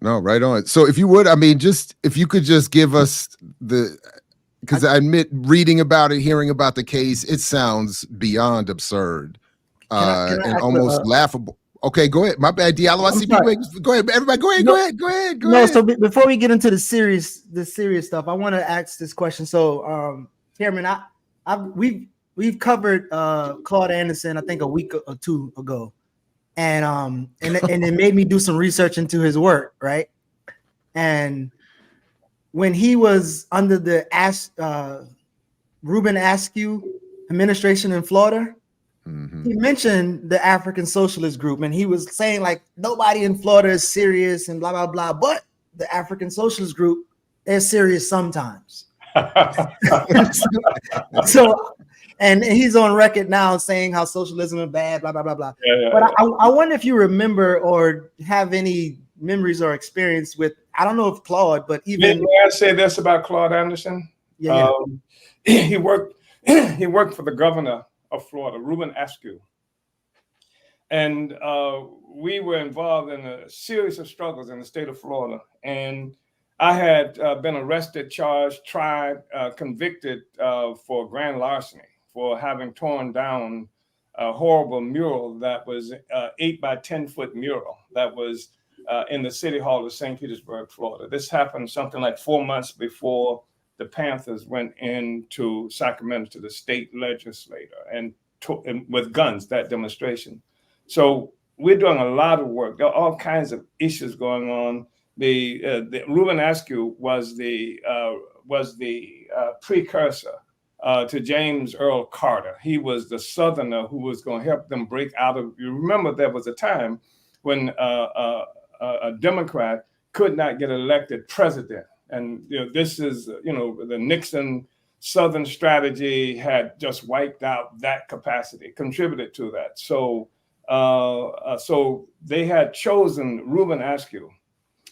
No, right on. So if you would, I mean, if you could just give us because I admit reading about it, hearing about the case, it sounds beyond absurd and almost laughable. Okay, go ahead. My bad, Diallo. I see people. Go ahead, everybody. Go ahead. Go ahead. So before we get into the serious stuff, I want to ask this question. So, Chairman, we've covered Claude Anderson, I think a week or two ago, and it made me do some research into his work, right? And when he was under the Reuben Askew administration in Florida, he mentioned the African Socialist Group, and he was saying like nobody in Florida is serious and blah blah blah, but the African Socialist Group, they're serious sometimes. so and he's on record now saying how socialism is bad, blah blah blah blah. But I wonder if you remember or have any memories or experience with, I don't know if Claude, but even may I say this about Claude Anderson? He worked for the governor of Florida, Reuben Askew. And we were involved in a series of struggles in the state of Florida. And I had been arrested, charged, tried, convicted for grand larceny, for having torn down a horrible mural that was 8 by 10 foot mural that was in the city hall of St. Petersburg, Florida. This happened something like 4 months before the Panthers went into Sacramento to the state legislature and with guns, that demonstration. So we're doing a lot of work. There are all kinds of issues going on. The Reuben Askew was the precursor to James Earl Carter. He was the Southerner who was going to help them break out of. You remember there was a time when a Democrat could not get elected president. And this is, the Nixon Southern strategy had just wiped out that capacity, contributed to that. So, so they had chosen Reuben Askew.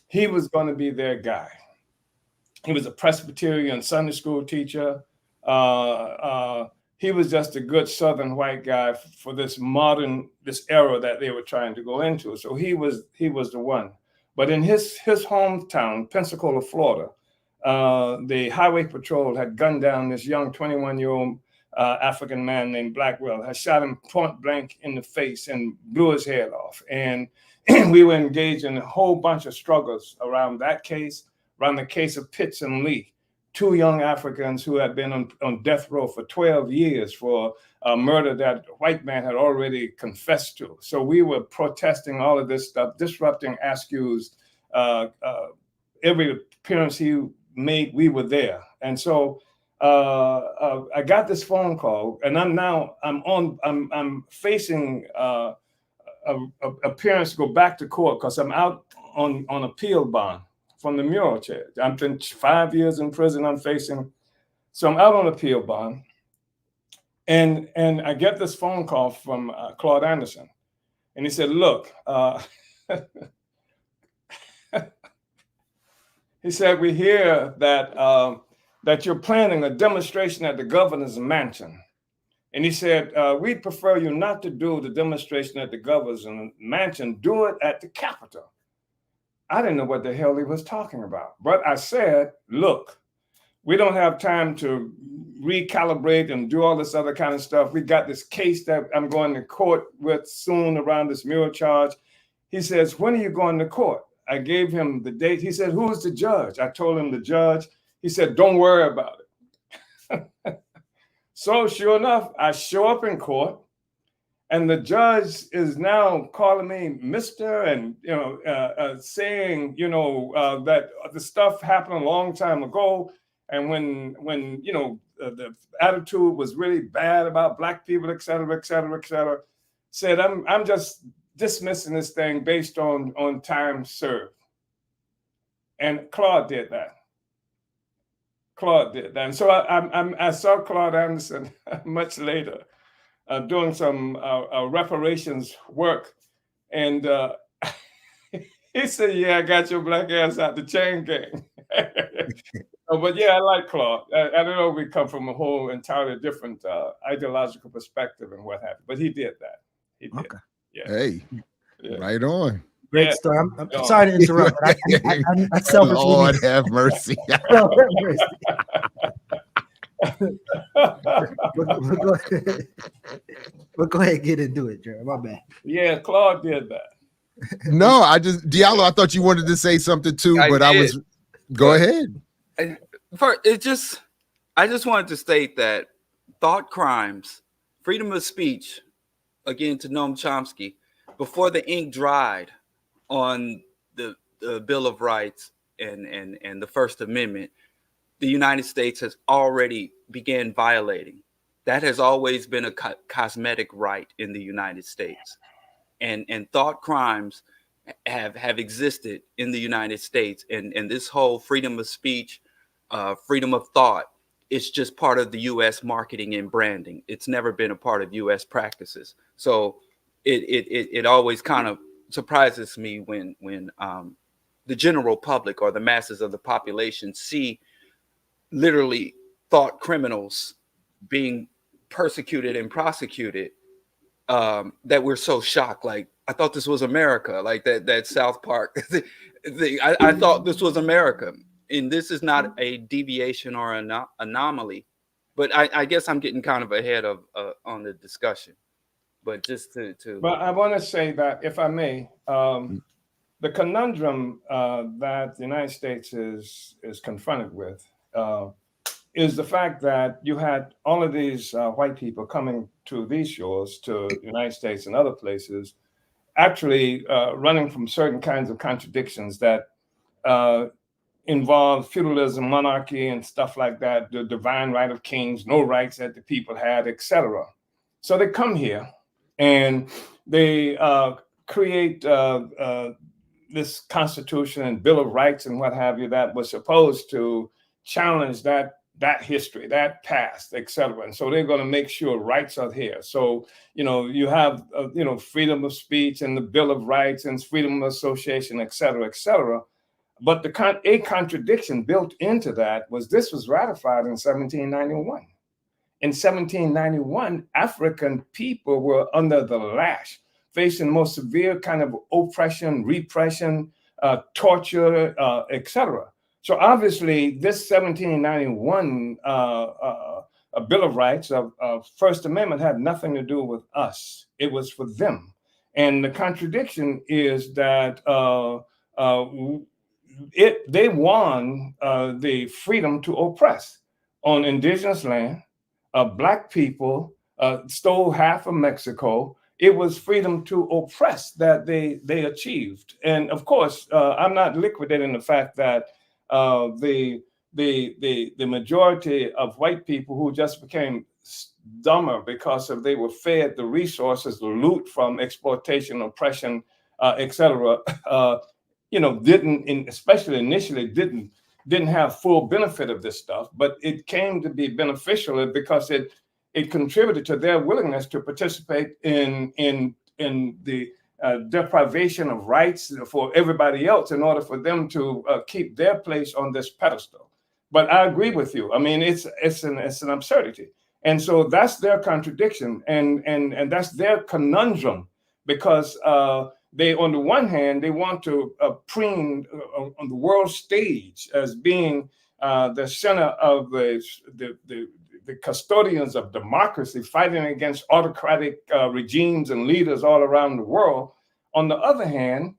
He was going to be their guy. He was a Presbyterian Sunday school teacher. He was just a good Southern white guy for this era that they were trying to go into. So he was the one. But in his hometown, Pensacola, Florida, the highway patrol had gunned down this young 21-year-old African man named Blackwell, had shot him point blank in the face and blew his head off. And we were engaged in a whole bunch of struggles around that case, around the case of Pitts and Lee, two young Africans who had been on death row for 12 years for a murder that a white man had already confessed to. So we were protesting all of this stuff, disrupting Askew's every appearance he made. We were there. And so I got this phone call, and I'm facing appearance to go back to court because I'm out on appeal bond from the mural charge. I've been 5 years in prison. I'm facing, so I'm out on appeal bond, and I get this phone call from Claude Anderson, and he said, "Look," he said, "we hear that you're planning a demonstration at the governor's mansion." And he said, "We'd prefer you not to do the demonstration at the governor's mansion, do it at the Capitol." I didn't know what the hell he was talking about. But I said, "Look, we don't have time to recalibrate and do all this other kind of stuff. We got this case that I'm going to court with soon around this mural charge." He says, "When are you going to court?" I gave him the date. He said, "Who's the judge?" I told him the judge. He said, "Don't worry about it." So sure enough, I show up in court, and the judge is now calling me Mr. and saying that the stuff happened a long time ago, and when the attitude was really bad about Black people, et cetera, et cetera, et cetera. Said I'm just dismissing this thing based on time served. And Claude did that. And so I saw Claude Anderson much later doing some reparations work. And he said, "Yeah, I got your black ass out the chain gang." But yeah, I like Claude. I don't know, we come from a whole entirely different ideological perspective and what have you. But he did that. He did. Okay. Yeah. Hey, yeah. Right on. Great story. I'm sorry to interrupt. But I selfishly. Lord have mercy. But go ahead and get into it, Jared. My bad. Yeah, Claude did that. No, Diallo, I thought you wanted to say something too, but go ahead. I just wanted to state that thought crimes, freedom of speech, again to Noam Chomsky, before the ink dried on the Bill of Rights and the First Amendment, the United States has already began violating. That has always been a cosmetic right in the United States. And thought crimes have existed in the United States. And this whole freedom of speech, freedom of thought, it's just part of the U.S. marketing and branding. It's never been a part of U.S. practices. So it always kind of surprises me when the general public or the masses of the population see literally thought criminals being persecuted and prosecuted, that we're so shocked. Like, I thought this was America, like that South Park. I thought this was America. And this is not a deviation or an anomaly. But I guess I'm getting kind of ahead of on the discussion. But just to But I want to say that, if I may, the conundrum that the United States is confronted with is the fact that you had all of these white people coming to these shores, to the United States and other places, actually running from certain kinds of contradictions that involve feudalism, monarchy, and stuff like that, the divine right of kings, no rights that the people had, etc. So they come here and they create this Constitution and Bill of Rights and what have you that was supposed to challenge that history, that past, etc. And so they're going to make sure rights are here. So, you have, freedom of speech and the Bill of Rights and freedom of association, etc., etc. But a contradiction built into that was this was ratified in 1791. In 1791, African people were under the lash, facing most severe kind of oppression, repression, torture, etc. So obviously, this 1791 Bill of Rights, First Amendment, had nothing to do with us. It was for them. And the contradiction is that they won the freedom to oppress on indigenous land. Black people stole half of Mexico. It was freedom to oppress that they achieved. And of course, I'm not liquidating the fact that the majority of white people who just became dumber because they were fed the resources, the loot from exploitation, oppression, etc. Especially initially, didn't have full benefit of this stuff, but it came to be beneficial because it contributed to their willingness to participate in the deprivation of rights for everybody else in order for them to keep their place on this pedestal. But I agree with you. I mean, it's an absurdity, and so that's their contradiction, and that's their conundrum, because they, on the one hand, they want to preen on the world stage as being the center of the custodians of democracy, fighting against autocratic regimes and leaders all around the world. On the other hand,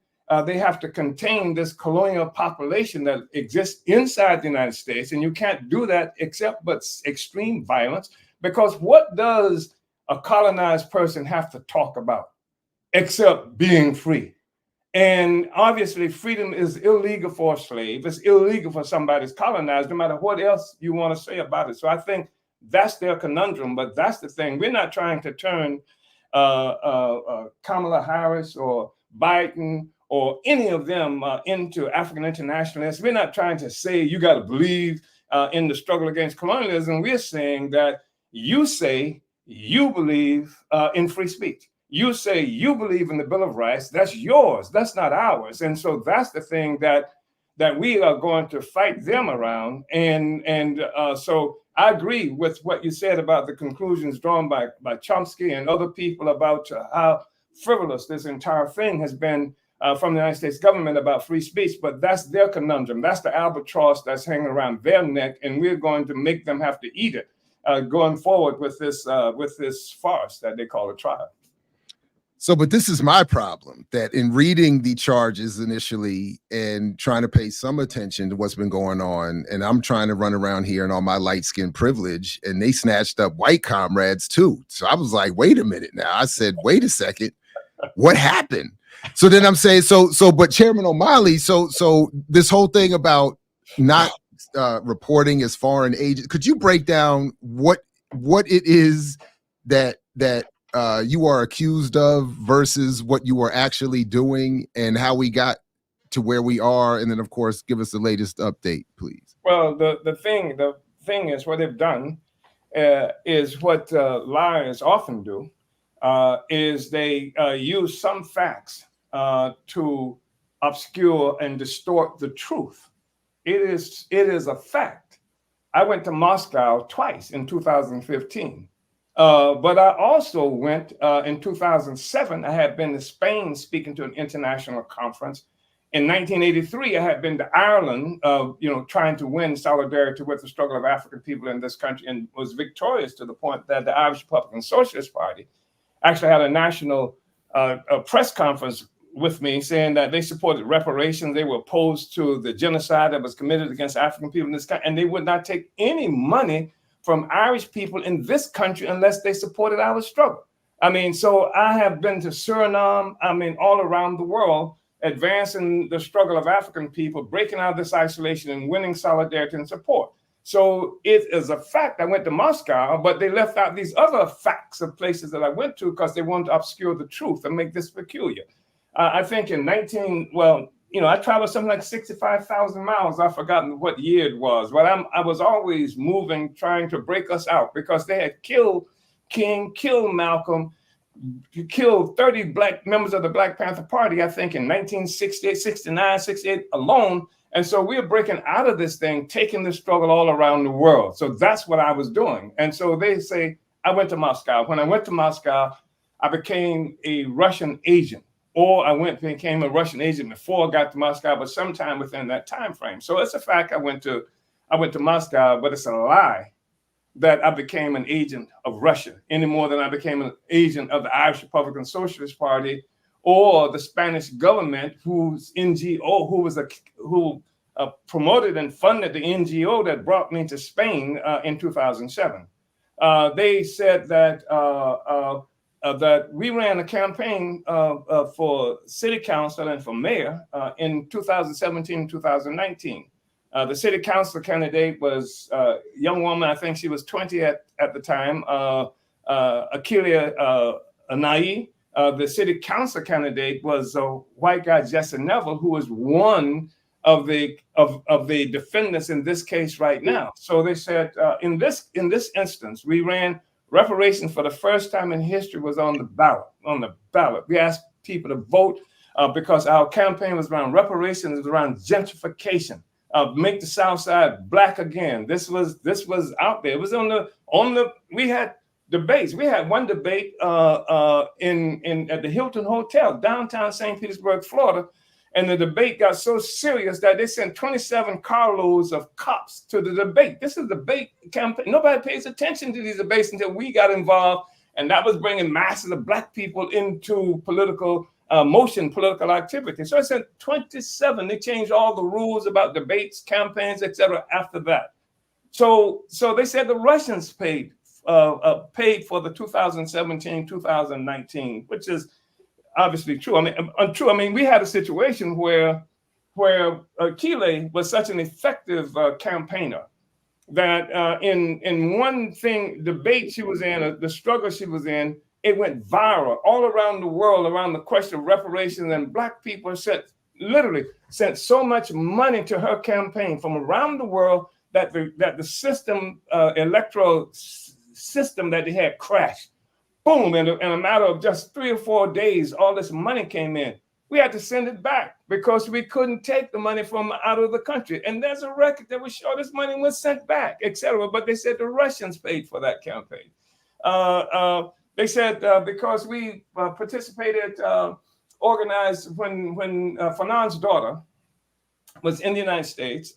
they have to contain this colonial population that exists inside the United States, and you can't do that except but extreme violence, because what does a colonized person have to talk about except being free? And obviously, freedom is illegal for a slave. It's illegal for somebody who's colonized, no matter what else you want to say about it. So I think that's their conundrum, but that's the thing. We're not trying to turn KamalaHarris or Biden or any of them into African internationalists. We're not trying to say you got to believe in the struggle against colonialism. We're saying that you say you believe in free speech. You say you believe in the Bill of Rights. That's yours. That's not ours. And so that's the thing that we are going to fight them around. And so I agree with what you said about the conclusions drawn by Chomsky and other people about how frivolous this entire thing has been from the United States government about free speech. But that's their conundrum. That's the albatross that's hanging around their neck, and we're going to make them have to eat it. going forward with this farce that they call a trial. So, but this is my problem, that in reading the charges initially and trying to pay some attention to what's been going on, and I'm trying to run around here and all my light skin privilege, and they snatched up white comrades too. So I was like, wait a minute now. I said, wait a second, what happened? So then I'm saying, but Chairman Omali, so this whole thing about not reporting as foreign agents, could you break down what it is that you are accused of versus what you are actually doing, and how we got to where we are, and then of course give us the latest update, please? Well, the thing is, what they've done is what liars often do, is they use some facts to obscure and distort the truth. It is a fact. I went to Moscow twice in 2015. But I also went in 2007. I had been to Spain speaking to an international conference. In 1983, I had been to Ireland, trying to win solidarity with the struggle of African people in this country, and was victorious to the point that the Irish Republican Socialist Party actually had a national press conference with me saying that they supported reparations. They were opposed to the genocide that was committed against African people in this country, and they would not take any money from Irish people in this country unless they supported our struggle. I mean, so I have been to Suriname, all around the world, advancing the struggle of African people, breaking out of this isolation and winning solidarity and support. So it is a fact. I went to Moscow, but they left out these other facts of places that I went to because they wanted to obscure the truth and make this peculiar. I think in I traveled something like 65,000 miles. I've forgotten what year it was, but I was always moving, trying to break us out because they had killed King, killed Malcolm, killed 30 black members of the Black Panther Party, I think in 1968, 69, 68 alone. And so we were breaking out of this thing, taking the struggle all around the world. So that's what I was doing. And so they say, I went to Moscow. When I went to Moscow, I became a Russian agent. Or I became a Russian agent before I got to Moscow, but sometime within that time frame. So it's a fact I went to Moscow, but it's a lie that I became an agent of Russia any more than I became an agent of the Irish Republican Socialist Party or the Spanish government, whose NGO, who promoted and funded the NGO that brought me to Spain in 2007. They said that that we ran a campaign for city council and for mayor in 2017, 2019. The city council candidate was a young woman, I think she was 20 at the time, Akilia Anayi. The city council candidate was a white guy, Jesse Neville, who was one of the defendants in this case right now. So they said in this instance, we ran reparations for the first time in history was on the ballot. We asked people to vote because our campaign was around reparations, it was around gentrification, make the South Side black again. This was out there. It was we had debates. We had one debate at the Hilton Hotel, downtown St. Petersburg, Florida. And the debate got so serious that they sent 27 carloads of cops to the debate. This is a debate campaign. Nobody pays attention to these debates until we got involved. And that was bringing masses of black people into political political activity. So I sent 27. They changed all the rules about debates, campaigns, etc. after that. So they said the Russians paid for the 2017, 2019, which is obviously true. Untrue. We had a situation where Keeley was such an effective campaigner that in one debate she was in, the struggle she was in, it went viral all around the world around the question of reparations, and black people literally sent so much money to her campaign from around the world that the system, electoral system that they had crashed. Boom, in a matter of just 3 or 4 days, all this money came in. We had to send it back because we couldn't take the money from out of the country. And there's a record that would show this money was sent back, etc. But they said the Russians paid for that campaign. They said because we participated, organized when Fanon's daughter was in the United States,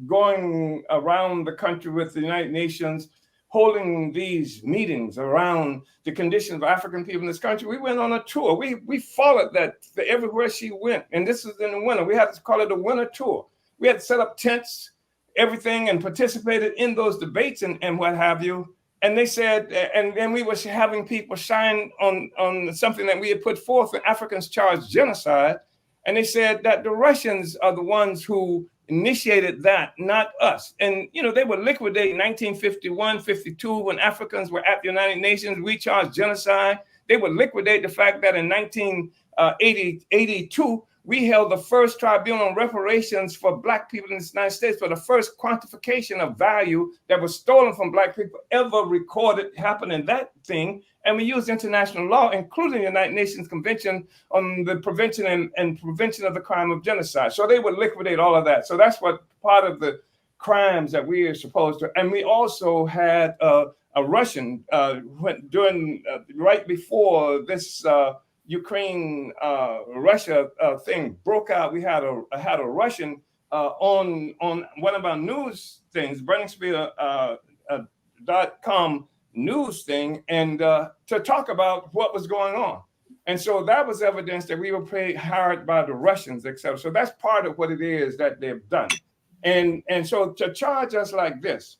going around the country with the United Nations, holding these meetings around the conditions of African people in this country. We went on a tour. We followed that everywhere she went. And this was in the winter. We had to call it a winter tour. We had to set up tents, everything, and participated in those debates and what have you. And they said, and then we were having people shine on something that we had put forth when Africans charged genocide. And they said that the Russians are the ones who initiated that, not us. And, you know, they would liquidate 1951, 52, when Africans were at the United Nations, we charged genocide. They would liquidate the fact that in 1982, we held the first tribunal on reparations for Black people in the United States, for the first quantification of value that was stolen from Black people ever recorded happened in that thing. And we used international law, including the United Nations Convention on the Prevention and Prevention of the Crime of Genocide. So they would liquidate all of that. So that's what part of the crimes that we are supposed to. And we also had a Russian during right before this Ukraine Russia thing broke out. We had a Russian on one of our news things, Burningspear.com news thing, and to talk about what was going on. And so that was evidence that we were hired by the Russians, etc. So that's part of what it is that they've done. And so to charge us like this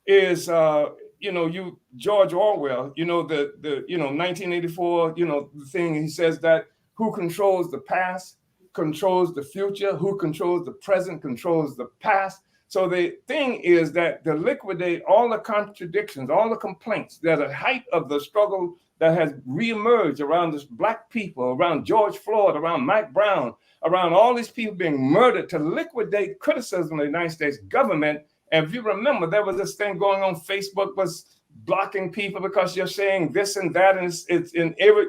is George Orwell, the 1984, the thing, he says that who controls the past controls the future, who controls the present controls the past. So the thing is that to liquidate all the contradictions, all the complaints, that at the height of the struggle that has reemerged around this Black people, around George Floyd, around Mike Brown, around all these people being murdered, to liquidate criticism of the United States government. And if you remember, there was this thing going on. Facebook was blocking people because you're saying this and that, and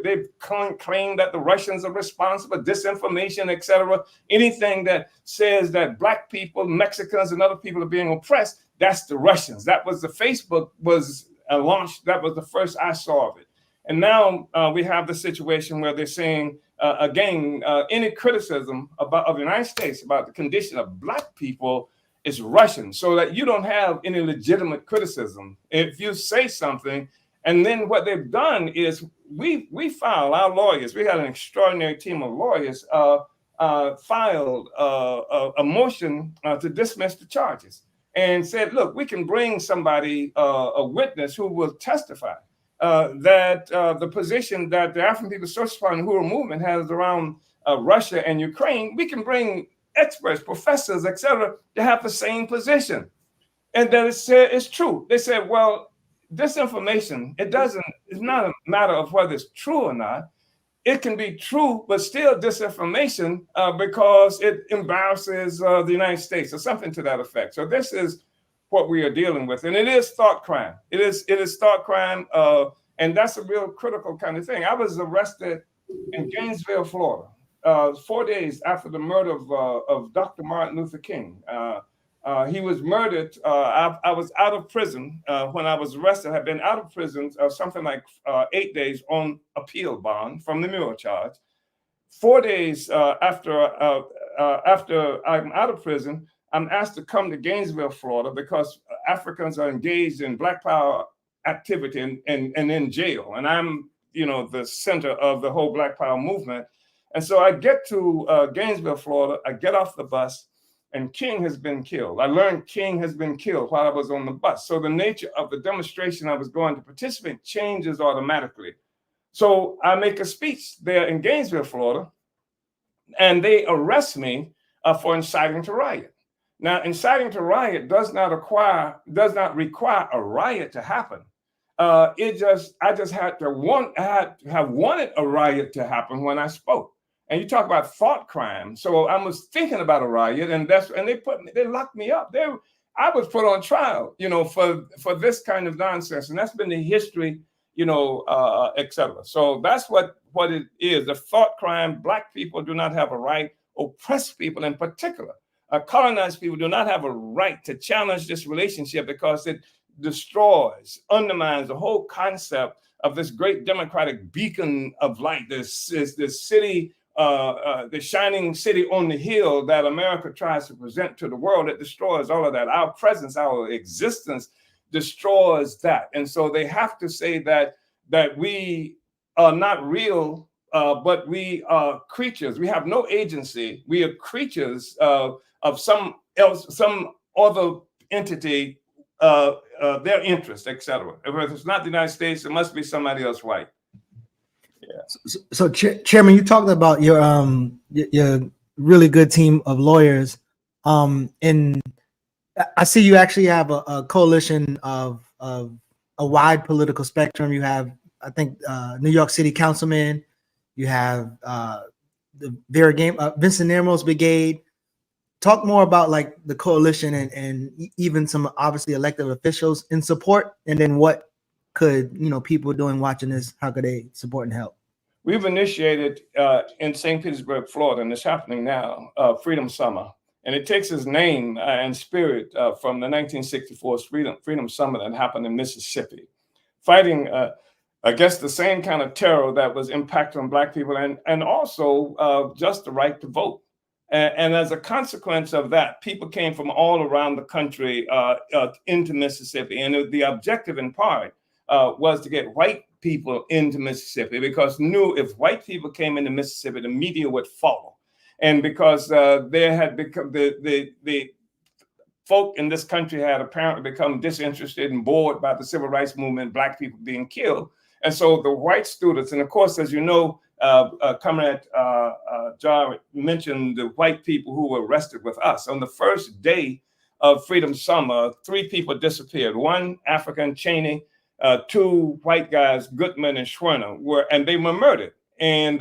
they've claimed that the Russians are responsible, disinformation, etc. Anything that says that Black people, Mexicans, and other people are being oppressed, that's the Russians. That was the Facebook was launched. That was the first I saw of it. And now we have the situation where they're saying any criticism of the United States about the condition of Black people is Russian, so that you don't have any legitimate criticism if you say something. And then what they've done is we filed, our lawyers, we had an extraordinary team of lawyers, filed a motion to dismiss the charges and said, look, we can bring somebody, a witness who will testify that the position that the African People's Social Party and UhuruMovement has around Russia and Ukraine, we can bring experts, professors, etc., to have the same position, and that it's true. They said, well, disinformation, it's not a matter of whether it's true or not. It can be true, but still disinformation because it embarrasses the United States or something to that effect. So this is what we are dealing with, and it is thought crime. It is thought crime, and that's a real critical kind of thing. I was arrested in Gainesville, Florida. 4 days after the murder of Dr. Martin Luther King. He was murdered. I was out of prison when I was arrested. I had been out of prison something like 8 days on appeal bond from the murder charge. 4 days after I'm out of prison, I'm asked to come to Gainesville, Florida, because Africans are engaged in Black Power activity and in jail. And I'm, the center of the whole Black Power movement. And so I get to Gainesville, Florida. I get off the bus, and King has been killed. I learned King has been killed while I was on the bus. So the nature of the demonstration I was going to participate changes automatically. So I make a speech there in Gainesville, Florida, and they arrest me for inciting to riot. Now, inciting to riot does not require a riot to happen. I just had to have wanted a riot to happen when I spoke. And you talk about thought crime. So I was thinking about a riot, and they locked me up. I was put on trial, for this kind of nonsense, and that's been the history, et cetera. So that's what it is. The thought crime. Black people do not have a right. Oppressed people, in particular, colonized people, do not have a right to challenge this relationship, because it destroys, undermines the whole concept of this great democratic beacon of light. This is this city. The shining city on the hill that America tries to present to the world. It destroys all of that. Our presence, our existence destroys that. And so they have to say that we are not real, but we are creatures. We have no agency. We are creatures of some other entity, their interest, etc. If it's not the United States, it must be somebody else white. Yeah. So Chairman, you talked about your really good team of lawyers, and I see you actually have a coalition of a wide political spectrum. You have, I think, New York City councilman. You have the Vincent Nemo's brigade. Talk more about like the coalition and even some obviously elected officials in support, and then what could people doing watching this, how could they support and help? We've initiated in St. Petersburg, Florida, and it's happening now, Freedom Summer. And it takes its name and spirit from the 1964 Freedom Summer that happened in Mississippi, fighting against the same kind of terror that was impacting Black people and also just the right to vote. And as a consequence of that, people came from all around the country into Mississippi. And the objective in part was to get white people into Mississippi, because knew if white people came into Mississippi, the media would follow. And because there had become the folk in this country had apparently become disinterested and bored by the civil rights movement, Black people being killed. And so the white students, and of course, as you know, Comrade John mentioned the white people who were arrested with us. On the first day of Freedom Summer, 3 people disappeared. 1 African, Cheney, 2 white guys, Goodman and Schwerner, and they were murdered. And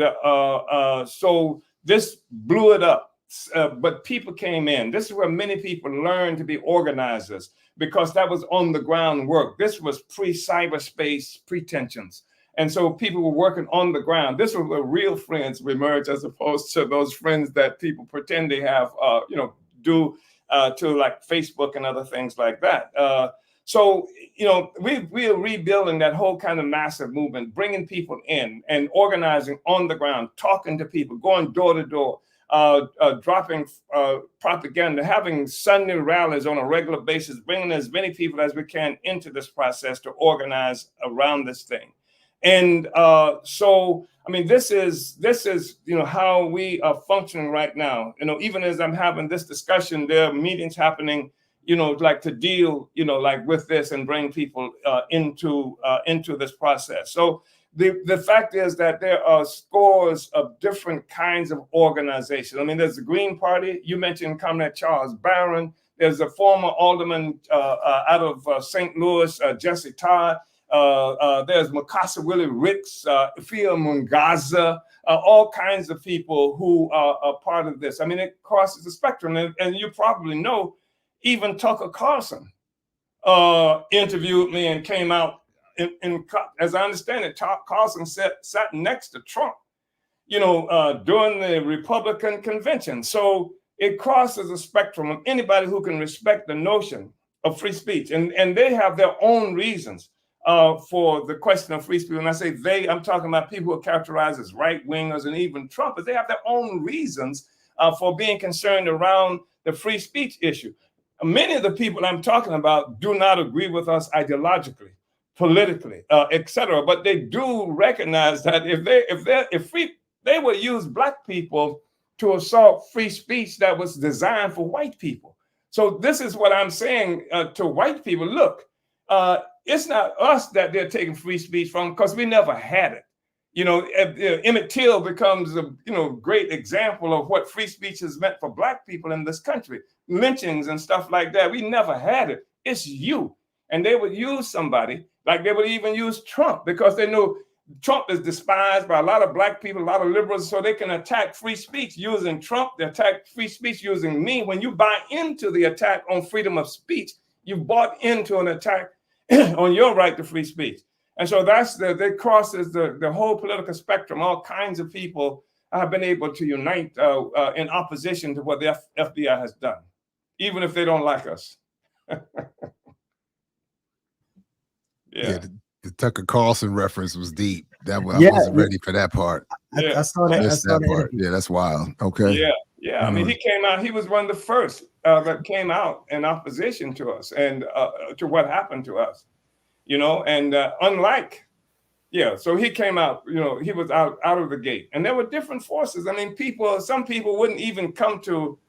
so this blew it up. But people came in. This is where many people learned to be organizers, because that was on the ground work. This was pre-cyberspace pretensions. And so people were working on the ground. This was where real friends emerged, as opposed to those friends that people pretend they have, to like Facebook and other things like that. So, we are rebuilding that whole kind of massive movement, bringing people in and organizing on the ground, talking to people, going door to door, dropping propaganda, having Sunday rallies on a regular basis, bringing as many people as we can into this process to organize around this thing. And so, I mean, this is how we are functioning right now. Even as I'm having this discussion, there are meetings happening, like to deal, like with this and bring people into this process. So the fact is that there are scores of different kinds of organizations. I mean, there's the Green Party. You mentioned Comrade Charles Barron. There's a former alderman out of St. Louis, Jesse Todd. There's Mukasa Willie Ricks, Fia Mungaza, all kinds of people who are part of this. I mean, it crosses the spectrum. And you probably know, even Tucker Carlson interviewed me and came out. As I understand it, Carlson sat next to Trump, during the Republican convention. So it crosses a spectrum of anybody who can respect the notion of free speech. And they have their own reasons for the question of free speech. When I say they, I'm talking about people who are characterized as right-wingers and even Trumpers. They have their own reasons for being concerned around the free speech issue. Many of the people I'm talking about do not agree with us ideologically, politically, etc. But they do recognize that if they would use Black people to assault free speech that was designed for white people. So this is what I'm saying to white people. Look, it's not us that they're taking free speech from, because we never had it. Emmett Till becomes a great example of what free speech has meant for Black people in this country. Lynchings and stuff like that. We never had it. It's you. And they would use somebody, like they would even use Trump, because they know Trump is despised by a lot of Black people, a lot of liberals, so they can attack free speech using Trump. They attack free speech using me. When you buy into the attack on freedom of speech, you bought into an attack on your right to free speech. And so that crosses the whole political spectrum. All kinds of people have been able to unite in opposition to what the FBI has done, even if they don't like us. Yeah, the Tucker Carlson reference was deep. I wasn't ready for that part. I saw that. Part. Yeah, that's wild. Okay. Yeah. I mean, he came out. He was one of the first that came out in opposition to us and to what happened to us, you know, and unlike, so he came out, you know, he was out of the gate. And there were different forces. I mean, some people wouldn't even come to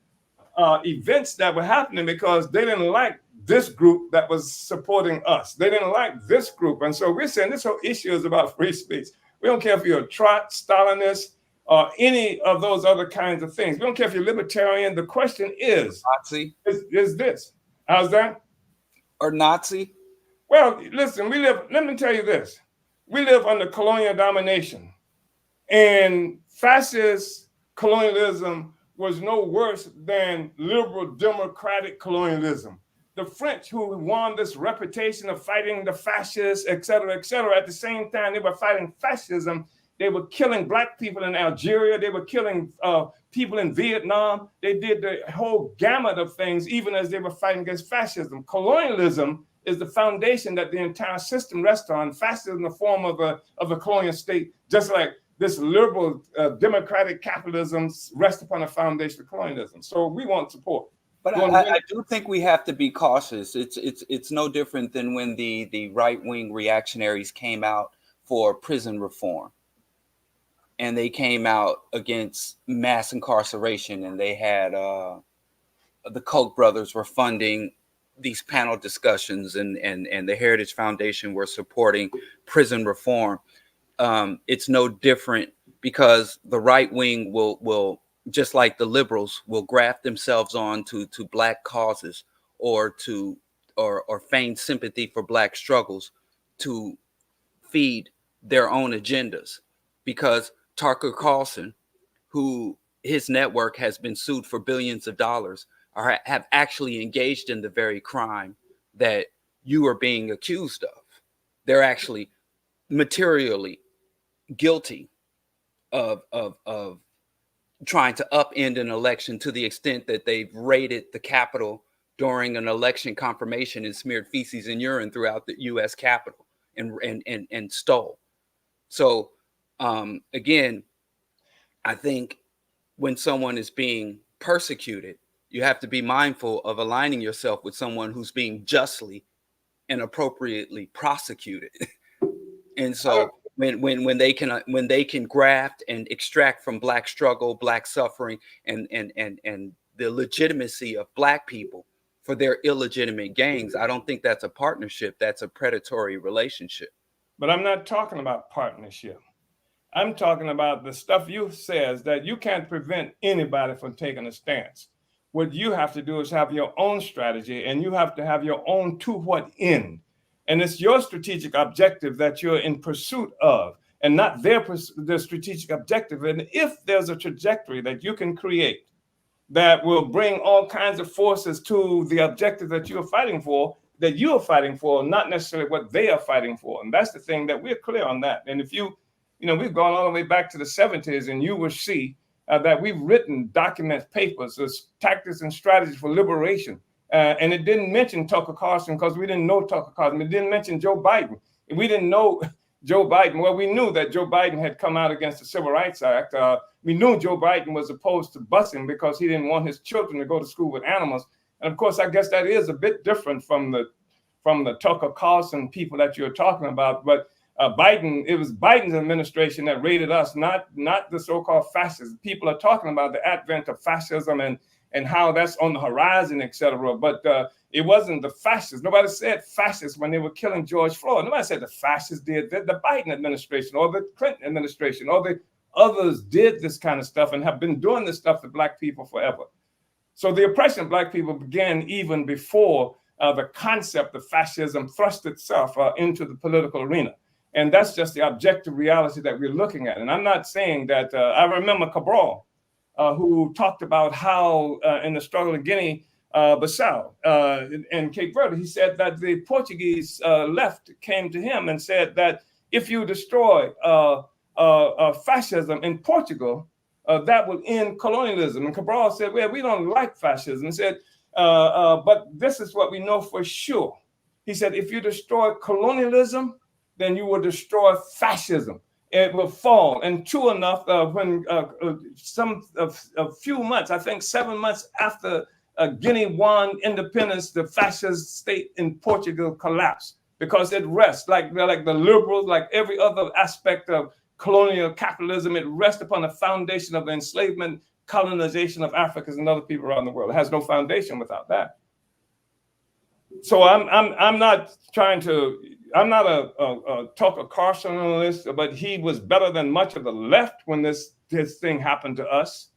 events that were happening because they didn't like this group that was supporting us. They didn't like this group. And so we're saying this whole issue is about free speech. We don't care if you're a Trot, Stalinist, or any of those other kinds of things. We don't care if you're libertarian. The question is, Nazi? Is this. How's that? Or Nazi? Well, listen, let me tell you this. We live under colonial domination, and fascist colonialism was no worse than liberal democratic colonialism. The French, who won this reputation of fighting the fascists, et cetera, at the same time they were fighting fascism, they were killing Black people in Algeria, they were killing people in Vietnam. They did the whole gamut of things, even as they were fighting against fascism. Colonialism is the foundation that the entire system rests on. Fascism in the form of a colonial state, just like this liberal democratic capitalism rests upon a foundation of colonialism. So we want support. But I do think we have to be cautious. It's no different than when the right-wing reactionaries came out for prison reform. And they came out against mass incarceration, and they had the Koch brothers were funding these panel discussions, and the Heritage Foundation were supporting prison reform. It's no different because the right wing will just like the liberals will graft themselves on to Black causes or feign sympathy for Black struggles to feed their own agendas. Because Tucker Carlson, who his network has been sued for billions of dollars, have actually engaged in the very crime that you are being accused of. They're actually materially guilty of trying to upend an election to the extent that they've raided the Capitol during an election confirmation and smeared feces and urine throughout the U.S. Capitol and stole. So again, I think when someone is being persecuted, you have to be mindful of aligning yourself with someone who's being justly and appropriately prosecuted. And so when they can graft and extract from Black struggle, Black suffering, and the legitimacy of Black people for their illegitimate gains, I don't think that's a partnership. That's a predatory relationship. But I'm not talking about partnership. I'm talking about the stuff you says that you can't prevent anybody from taking a stance. What you have to do is have your own strategy, and you have to have your own to what end. And it's your strategic objective that you're in pursuit of, and not their strategic objective. And if there's a trajectory that you can create that will bring all kinds of forces to the objective that you're fighting for, not necessarily what they are fighting for. And that's the thing that we're clear on that. And if we've gone all the way back to the 70s, and you will see that we've written documents, papers, tactics and strategies for liberation. And it didn't mention Tucker Carlson because we didn't know Tucker Carlson. It didn't mention Joe Biden. We didn't know Joe Biden. Well, we knew that Joe Biden had come out against the Civil Rights Act. We knew Joe Biden was opposed to busing because he didn't want his children to go to school with animals. And of course, I guess that is a bit different from the Tucker Carlson people that you're talking about. But it was Biden's administration that raided us, not the so-called fascists. People are talking about the advent of fascism and how that's on the horizon, et cetera. But it wasn't the fascists. Nobody said fascists when they were killing George Floyd. Nobody said the fascists did that. The Biden administration or the Clinton administration or the others did this kind of stuff and have been doing this stuff to Black people forever. So the oppression of Black people began even before the concept of fascism thrust itself into the political arena. And that's just the objective reality that we're looking at. And I'm not saying that, I remember Cabral, who talked about how in the struggle in Guinea-Bissau and Cape Verde, he said that the Portuguese left came to him and said that if you destroy fascism in Portugal, that will end colonialism. And Cabral said, well, we don't like fascism. He said, but this is what we know for sure. He said, if you destroy colonialism, then you will destroy fascism. It will fall. And true enough, when a few months, I think 7 months after Guinea won independence, the fascist state in Portugal collapsed because it rests like the liberals, like every other aspect of colonial capitalism. It rests upon the foundation of the enslavement, colonization of Africans and other people around the world. It has no foundation without that. So I'm not trying to. I'm not a Tucker Carlson analyst, but he was better than much of the left when this thing happened to us.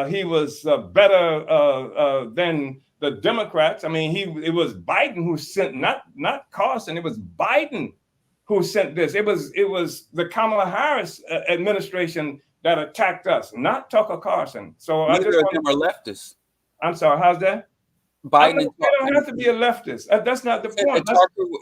He was better than the Democrats. I mean, it was Biden who sent, not Carlson. It was Biden who sent this. It was the KamalaHarris administration that attacked us, not Tucker Carlson. So I just want to are leftists. I'm sorry. How's that? Biden. You don't have to be a leftist. That's not the point.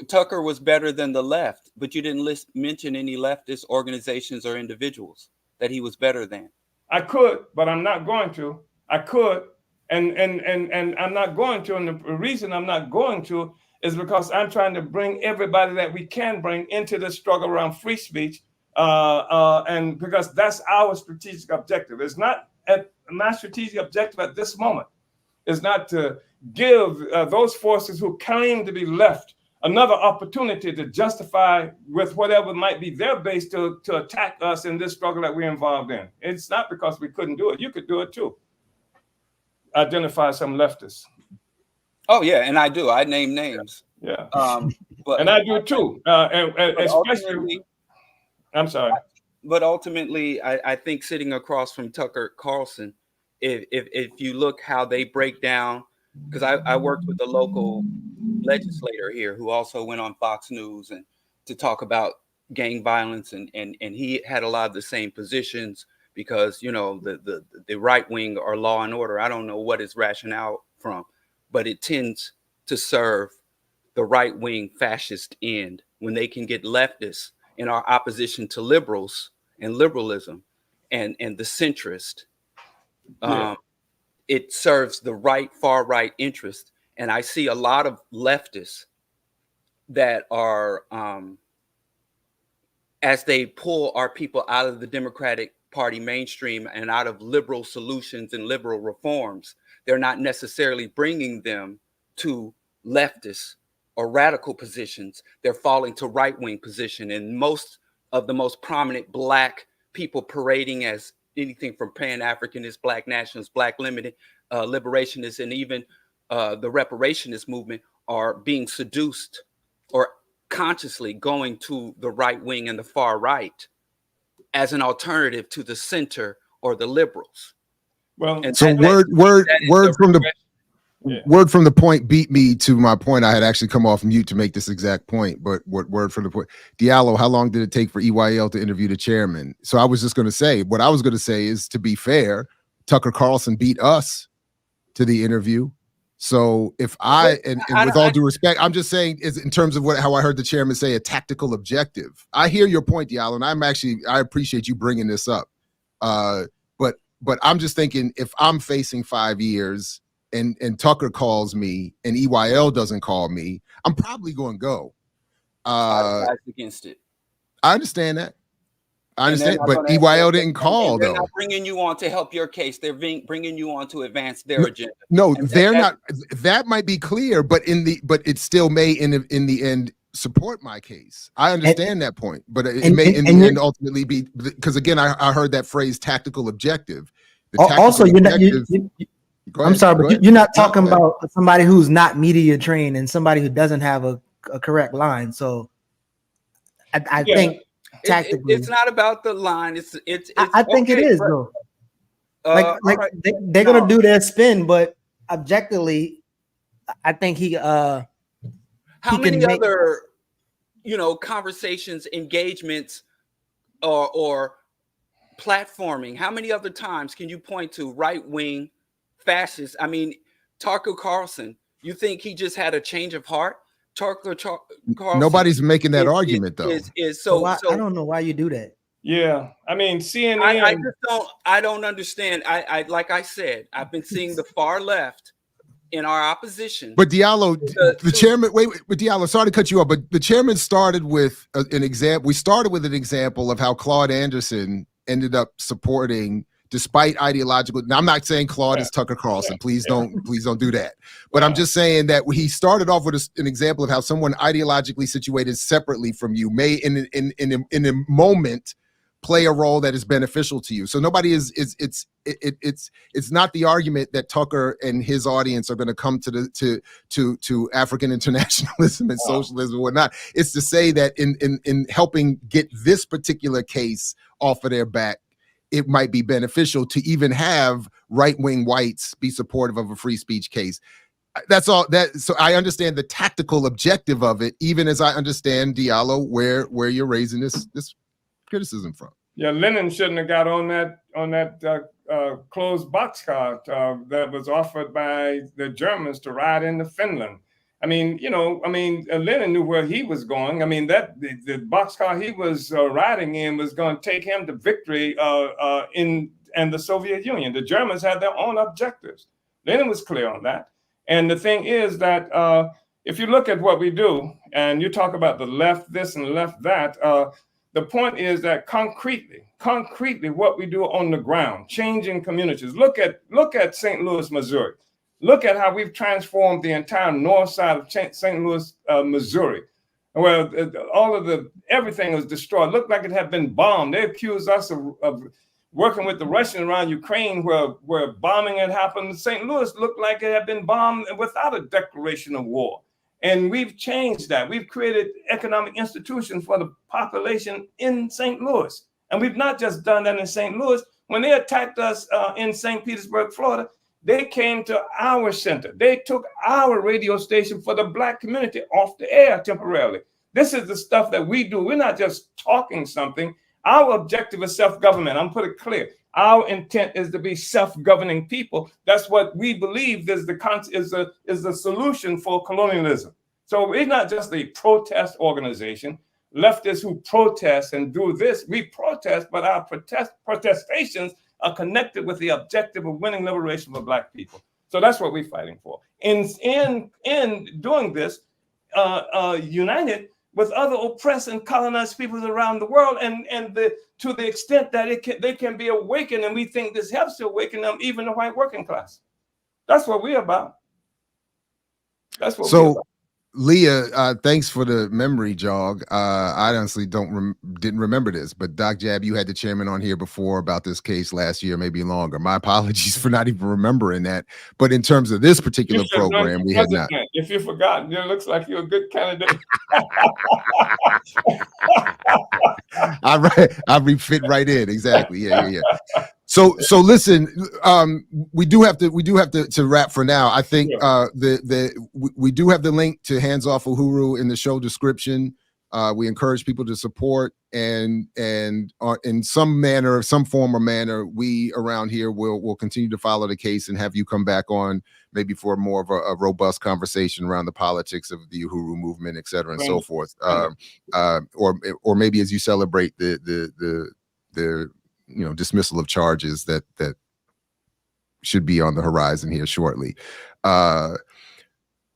Tucker was better than the left, but you didn't mention any leftist organizations or individuals that he was better than. I could, but I'm not going to. I could, and I'm not going to. And the reason I'm not going to is because I'm trying to bring everybody that we can bring into the struggle around free speech, and because that's our strategic objective. It's not my strategic objective at this moment is not to give those forces who claim to be left another opportunity to justify with whatever might be their base to attack us in this struggle that we're involved in. It's not because we couldn't do it. You could do it too. Identify some leftists. Oh yeah, and I do. I name names. Yeah. But and I do too. And especially, I'm sorry. But ultimately, I think sitting across from Tucker Carlson, if you look how they break down, because I worked with a local legislator here who also went on Fox News and to talk about gang violence, and he had a lot of the same positions because, you know, the right wing or law and order, I don't know what his rationale from, but it tends to serve the right wing fascist end when they can get leftists in our opposition to liberals and liberalism and the centrist. It serves the far right interest. And I see a lot of leftists that are, as they pull our people out of the Democratic Party mainstream and out of liberal solutions and liberal reforms, they're not necessarily bringing them to leftist or radical positions. They're falling to right-wing position. And most of the most prominent Black people parading as anything from Pan-Africanists, Black nationalists, Black liberationists, and even the reparationist movement are being seduced or consciously going to the right wing and the far right as an alternative to the center or the liberals. Well, and so word from the point beat me to my point. I had actually come off mute to make this exact point, but what word from the point? Diallo, how long did it take for EYL to interview the chairman? So I was just going to say, what I was going to say is, to be fair, Tucker Carlson beat us to the interview. So if and with all due respect, I'm just saying, is in terms of how I heard the chairman say a tactical objective. I hear your point, Diallo, and I appreciate you bringing this up. But I'm just thinking, if I'm facing 5 years and Tucker calls me and EYL doesn't call me, I'm probably going to go. Against it. I understand that. I understand, but EYL didn't call, they're though. Not bringing you on to help your case. They're bringing you on to advance their agenda. No, they're not. That might be clear, but it still may in the end support my case. I understand that point, but it may in the end ultimately be, because again, I heard that phrase tactical objective. Also, I'm sorry, but you're not talking about somebody who's not media trained and somebody who doesn't have a correct line. So I think. Tactically, it's not about the line. I think it is, though. They're gonna do their spin, but objectively, I think how many other conversations, engagements, or platforming? How many other times can you point to right wing fascists? I mean, Tucker Carlson. You think he just had a change of heart? Carlson, nobody's making that argument, though. I don't know why you do that. Yeah, I mean, CNN. I just don't understand. I like I said, I've been seeing the far left in our opposition. But Diallo, the chairman. Wait, Diallo. Sorry to cut you off, but the chairman started with an example. We started with an example of how Claude Anderson ended up supporting despite ideological. Now, I'm not saying Claude is Tucker Carlson. Please don't do that. But I'm just saying that he started off with an example of how someone ideologically situated separately from you may, in a moment, play a role that is beneficial to you. So nobody it's not the argument that Tucker and his audience are going to come to African internationalism and socialism or whatnot. It's to say that in helping get this particular case off of their back, it might be beneficial to even have right-wing whites be supportive of a free speech case. That's all. So I understand the tactical objective of it, even as I understand, Diallo, where you're raising this criticism from. Yeah, Lenin shouldn't have got on that closed boxcar that was offered by the Germans to ride into Finland. I mean, Lenin knew where he was going. I mean, the boxcar he was riding in was going to take him to victory in the Soviet Union. The Germans had their own objectives. Lenin was clear on that. And the thing is that if you look at what we do, and you talk about the left this and the left that, the point is that concretely, what we do on the ground, changing communities. Look at St. Louis, Missouri. Look at how we've transformed the entire north side of St. Louis, Missouri. Well, everything was destroyed. Looked like it had been bombed. They accused us of working with the Russians around Ukraine, where bombing had happened. St. Louis looked like it had been bombed without a declaration of war. And we've changed that. We've created economic institutions for the population in St. Louis. And we've not just done that in St. Louis. When they attacked us in St. Petersburg, Florida, they came to our center. They took our radio station for the Black community off the air temporarily. This is the stuff that we do. We're not just talking something. Our objective is self-government. I'm put it clear. Our intent is to be self-governing people. That's what we believe is the solution for colonialism. So it's not just a protest organization. Leftists who protest and do this, we protest, but our protestations are connected with the objective of winning liberation for Black people. So that's what we're fighting for. In doing this, united with other oppressed and colonized peoples around the world, to the extent that they can be awakened, and we think this helps to awaken them, even the white working class. That's what we're about. That's what we're about. Leah, thanks for the memory jog. I honestly didn't remember this, but Doc Jab, you had the chairman on here before about this case last year, maybe longer. My apologies for not even remembering that. But in terms of this particular program, we had not. If you forgot, it looks like you're a good candidate. I fit right in. Exactly. Yeah. So listen, we do have to wrap for now. I think we do have the link to Hands Off Uhuru in the show description. We encourage people to support and in some manner, some form or manner, we around here will continue to follow the case and have you come back on maybe for more of a robust conversation around the politics of the Uhuru movement, et cetera, and so forth. Or maybe as you celebrate the dismissal of charges that should be on the horizon here shortly.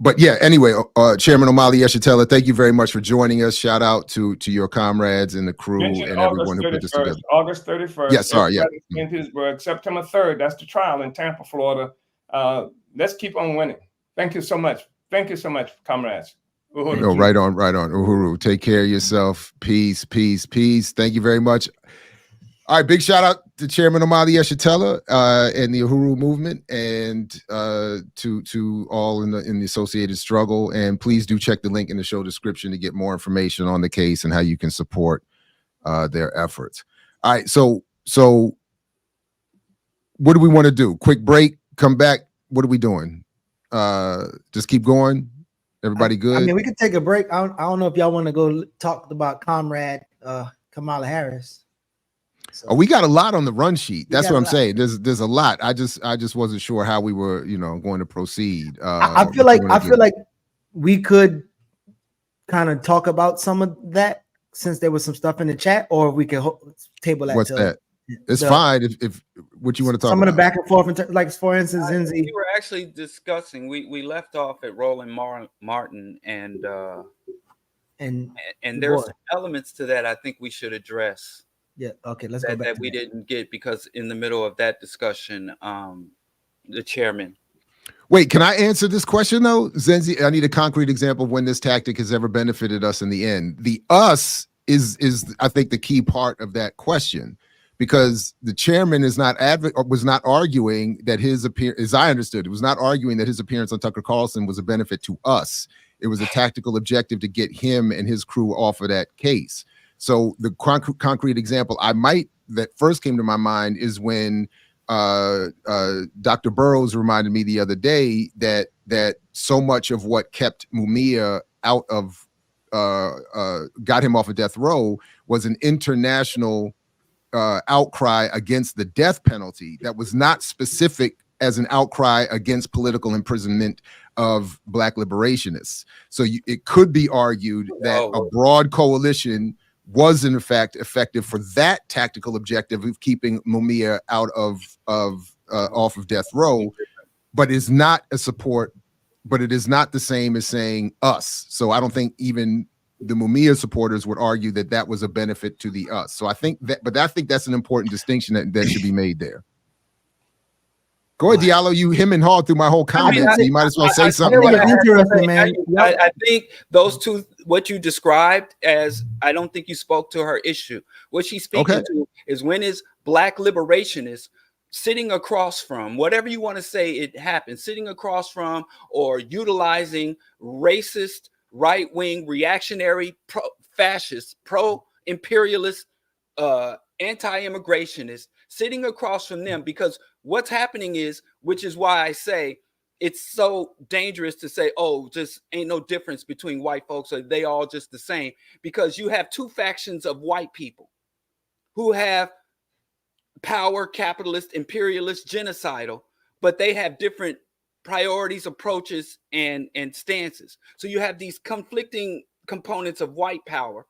But yeah, anyway, Chairman Omali Yeshitela, thank you very much for joining us. Shout out to your comrades and the crew and everyone who put this together. August 31st. Yeah, sorry, yeah. In Petersburg, September 3rd, that's the trial in Tampa, Florida. Let's keep on winning. Thank you so much. Thank you so much, comrades. Uhuru. No, right on. Uhuru, take care of yourself. Peace. Thank you very much. All right, big shout out to Chairman Omali Yeshitela and the Uhuru movement, and to all in the associated struggle. And please do check the link in the show description to get more information on the case and how you can support their efforts. All right, so what do we want to do? Quick break, come back. What are we doing? Just keep going. Everybody good? I mean, we could take a break. I don't know if y'all want to go talk about Comrade KamalaHarris. So, we got a lot on the run sheet. That's what I'm saying. There's a lot. I just wasn't sure how we were, going to proceed. I feel like we could kind of talk about some of that since there was some stuff in the chat, or we could table that. What's that? It's fine if what you want to talk about. Some of the back and forth, like for instance, Zinzi. We were actually discussing. We left off at RolandMartin and there's some elements to that I think we should address. Yeah. Okay. Let's go back that to we didn't get because in the middle of that discussion, the chairman. Wait, can I answer this question though? Zenzi, I need a concrete example of when this tactic has ever benefited us in the end. The us is I think the key part of that question, because the chairman was not arguing that his appearance, as I understood, it was not arguing that his appearance on Tucker Carlson was a benefit to us. It was a tactical objective to get him and his crew off of that case. So the concrete example that first came to my mind is when Dr. Burroughs reminded me the other day that so much of what kept Mumia out of got him off of death row was an international outcry against the death penalty that was not specific as an outcry against political imprisonment of Black liberationists. So it could be argued that a broad coalition was in fact effective for that tactical objective of keeping Mumia out of off of death row, but is not a support. But it is not the same as saying us. So I don't think even the Mumia supporters would argue that that was a benefit to the us. So I think that's an important distinction that should be made there. Go ahead, Diallo. You him and haw through my whole comment. So you might as well say something. I think those two, what you described as, I don't think you spoke to her issue. What she's speaking to is when is Black liberationists sitting across from, whatever you want to say it happened, sitting across from or utilizing racist, right-wing, reactionary, pro-fascist, pro-imperialist, anti-immigrationists, sitting across from them, because what's happening is, which is why I say it's so dangerous to say, oh, just ain't no difference between white folks, or they all just the same, because you have two factions of white people who have power, capitalist, imperialist, genocidal, but they have different priorities, approaches, and stances. So you have these conflicting components of white power.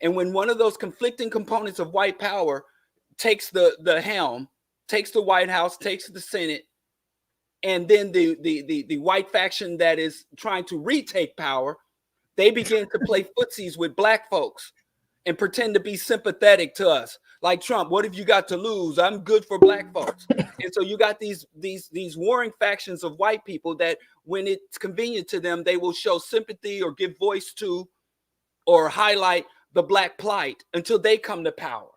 And when one of those conflicting components of white power takes the helm, takes the White House, takes the Senate, and then the white faction that is trying to retake power, they begin to play footsies with Black folks and pretend to be sympathetic to us. Like Trump, what have you got to lose? I'm good for Black folks. And so you got these warring factions of white people that when it's convenient to them, they will show sympathy or give voice to or highlight the Black plight until they come to power.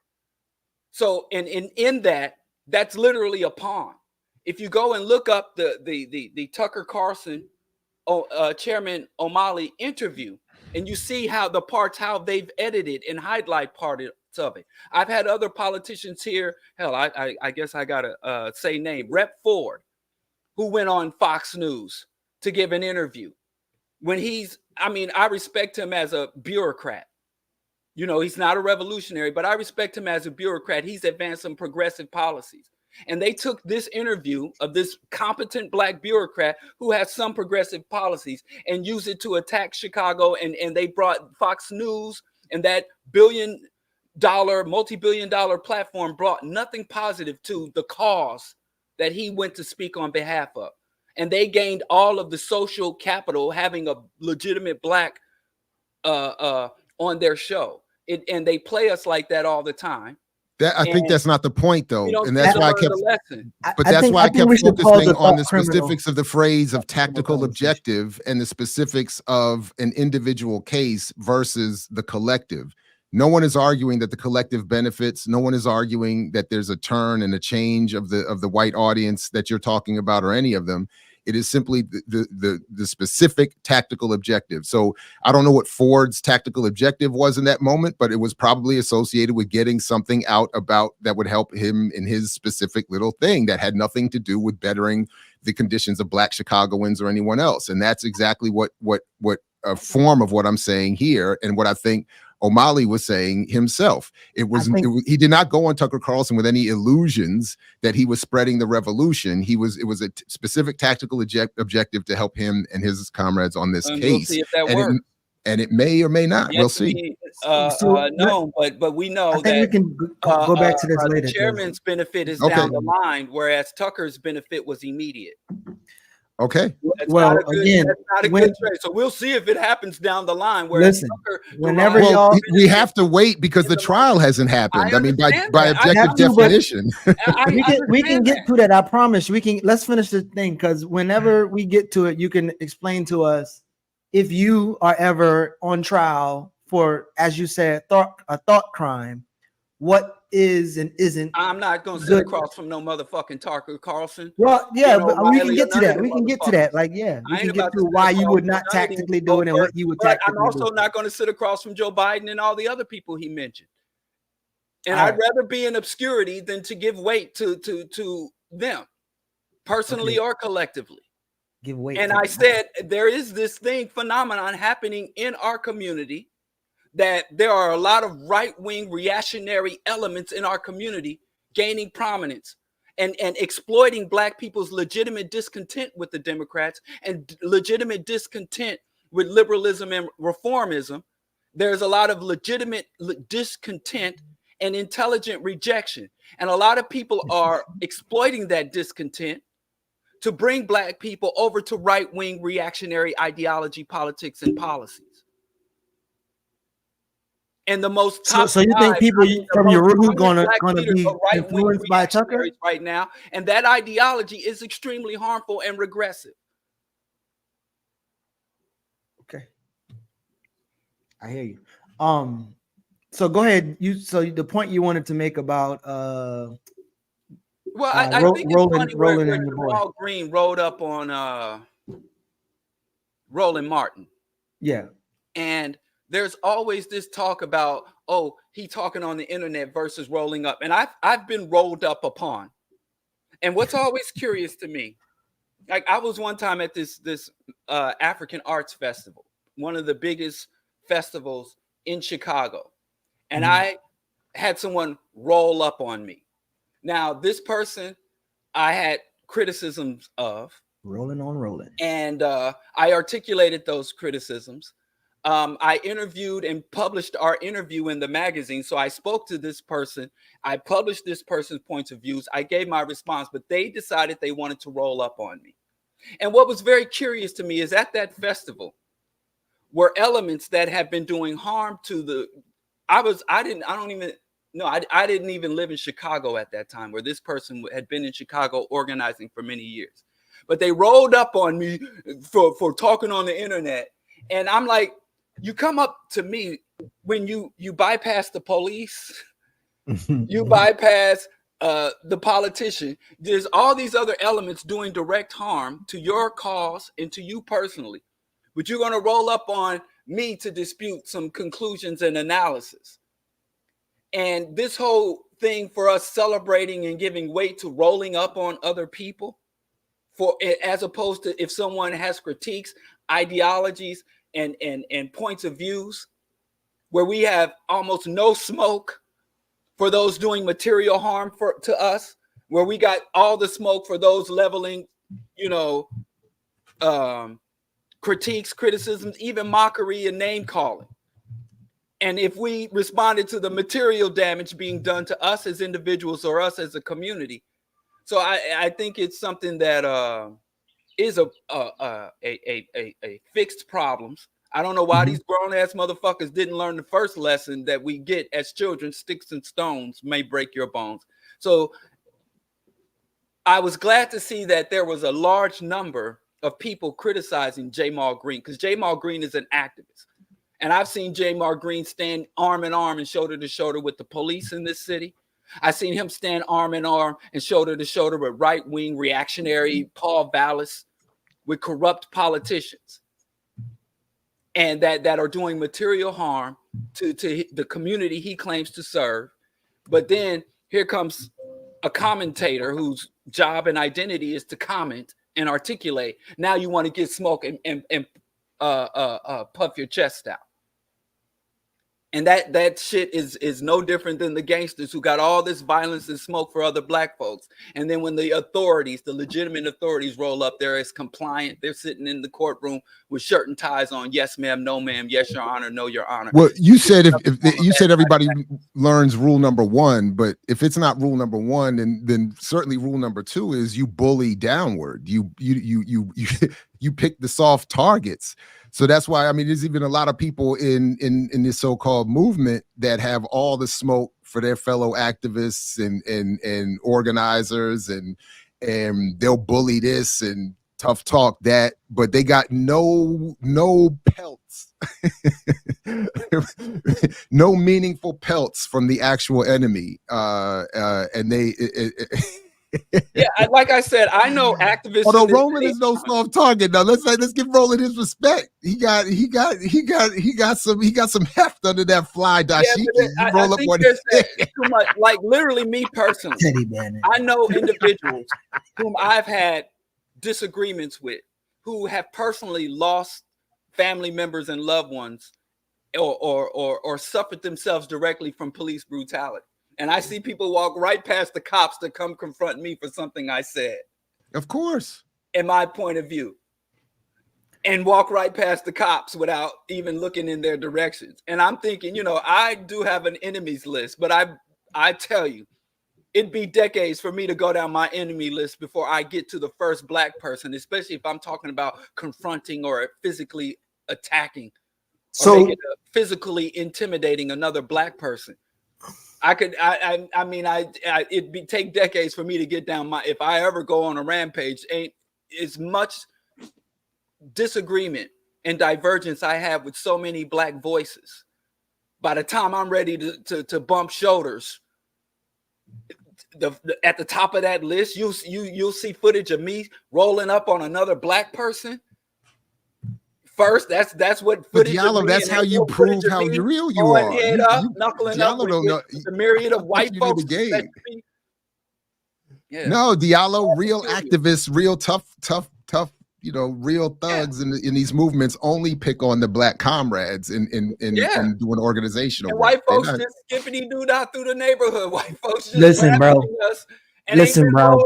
So in that's literally a pawn. If you go and look up the Tucker Carlson Chairman Omali interview, and you see how they've edited and highlight parts of it. I've had other politicians here. Hell, I guess I gotta say name Rep. Ford, who went on Fox News to give an interview. When I respect him as a bureaucrat. You know, he's not a revolutionary, but I respect him as a bureaucrat. He's advanced some progressive policies. And they took this interview of this competent Black bureaucrat who has some progressive policies and used it to attack Chicago. And they brought Fox News, and that multi-billion-dollar platform brought nothing positive to the cause that he went to speak on behalf of. And they gained all of the social capital having a legitimate Black on their show. And they play us like that all the time. I think that's not the point, though, and that's why I kept. But that's why I kept focusing on the specifics of the phrase of tactical objective and the specifics of an individual case versus the collective. No one is arguing that the collective benefits. No one is arguing that there's a turn and a change of the white audience that you're talking about, or any of them. It is simply the specific tactical objective. So I don't know what Ford's tactical objective was in that moment, but it was probably associated with getting something out about that would help him in his specific little thing that had nothing to do with bettering the conditions of Black Chicagoans or anyone else. And that's exactly what a form of what I'm saying here, and what I think Omali was saying himself. He did not go on Tucker Carlson with any illusions that he was spreading the revolution. It was a specific tactical objective to help him and his comrades on this case. We'll see if that works. And it may or may not. We'll see. No, but we know that we can go back to this later. The chairman's benefit is down the line, whereas Tucker's benefit was immediate. Okay. That's Well, not a good, again, that's not a good trade. So we'll see if it happens down the line. Where listen, whenever y'all, we have to wait because the trial hasn't happened. I mean, by objective definition. we can get to that. I promise. Let's finish the thing, because whenever we get to it, you can explain to us if you are ever on trial for, as you said, a thought crime, what is and isn't. I'm not going to sit across from no motherfucking Tucker Carlson. Well, yeah, but we can get to that. We can get to that. Like, yeah, we can get to why you would not tactically do it and what you would tactically do. I'm also not going to sit across from Joe Biden and all the other people he mentioned. And I'd rather be in obscurity than to give weight to them, personally or collectively. Give weight. And I said there is this phenomenon happening in our community, that there are a lot of right-wing reactionary elements in our community gaining prominence and exploiting Black people's legitimate discontent with the Democrats and legitimate discontent with liberalism and reformism. There's a lot of legitimate discontent and intelligent rejection. And a lot of people are exploiting that discontent to bring Black people over to right-wing reactionary ideology, politics, and policies. And the most top so you think people from Uhuru gonna be influenced by Tucker right now, and that ideology is extremely harmful and regressive. Okay, I hear you. So go ahead. So the point you wanted to make about I think it's funny where Jamal Green rolled up on RolandMartin. Yeah, and there's always this talk about, oh, he talking on the internet versus rolling up. And I've been rolled up upon. And what's always curious to me, like I was one time at this African Arts Festival, one of the biggest festivals in Chicago. And I had someone roll up on me. Now, this person I had criticisms of. Rolling. And I articulated those criticisms. I interviewed and published our interview in the magazine. So I spoke to this person. I published this person's points of views. I gave my response, but they decided they wanted to roll up on me. And what was very curious to me is at that festival were elements that have been doing harm to I didn't even live in Chicago at that time, where this person had been in Chicago organizing for many years. But they rolled up on me for talking on the internet. And I'm like, you come up to me when you bypass the police, you bypass the politician. There's all these other elements doing direct harm to your cause and to you personally. But you're going to roll up on me to dispute some conclusions and analysis. And this whole thing for us celebrating and giving weight to rolling up on other people, as opposed to if someone has critiques, ideologies, and points of views, where we have almost no smoke for those doing material harm to us, where we got all the smoke for those leveling, critiques, criticisms, even mockery and name calling. And if we responded to the material damage being done to us as individuals or us as a community. So I think it's something that is a fixed problems. I don't know why these grown ass motherfuckers didn't learn the first lesson that we get as children: sticks and stones may break your bones. So I was glad to see that there was a large number of people criticizing Jamal Green, because Jamal Green is an activist. And I've seen Jamal Green stand arm in arm and shoulder to shoulder with the police in this city. I've seen him stand arm in arm and shoulder to shoulder with right-wing reactionary Paul Vallis, with corrupt politicians, and that are doing material harm to the community he claims to serve. But then here comes a commentator whose job and identity is to comment and articulate. Now you want to get smoke and puff your chest out. And that shit is no different than the gangsters who got all this violence and smoke for other black folks. And then when the authorities, the legitimate authorities roll up, they're as compliant. They're sitting in the courtroom with shirt and ties on. Yes, ma'am. No, ma'am. Yes, your honor. No, your honor. Well, you said if you said everybody learns rule number 1, but if it's not rule number 1, then certainly rule number 2 is you bully downward. You pick the soft targets. So that's why, I mean, there's even a lot of people in this so-called movement that have all the smoke for their fellow activists and organizers, and they'll bully this and tough talk that, but they got no pelts, no meaningful pelts from the actual enemy, and they. Yeah, like I said, I know activists. Although Roland is no soft target. Now let's give Roland his respect. He got some heft under that fly dashiki. Yeah, I think there's too much. Like literally, me personally, I know individuals whom I've had disagreements with, who have personally lost family members and loved ones, or suffered themselves directly from police brutality. And I see people walk right past the cops to come confront me for something I said. Of course. In my point of view. And walk right past the cops without even looking in their directions. And I'm thinking, I do have an enemies list, but I tell you, it'd be decades for me to go down my enemy list before I get to the first black person, especially if I'm talking about confronting or physically attacking, or physically intimidating another black person. It'd take decades for me to get down if I ever go on a rampage, ain't as much disagreement and divergence I have with so many black voices. By the time I'm ready to bump shoulders, at the top of that list, you'll see footage of me rolling up on another black person. First, that's what footage. But Diallo, that's how you prove how real you are. Head up, knuckling up with the myriad of white folks. Yeah. No, Diallo, real activists, real tough, real thugs in these movements only pick on the black comrades and doing organizational. And white folks just skippity doo dah through the neighborhood. White folks just listen, bro. Listen, bro.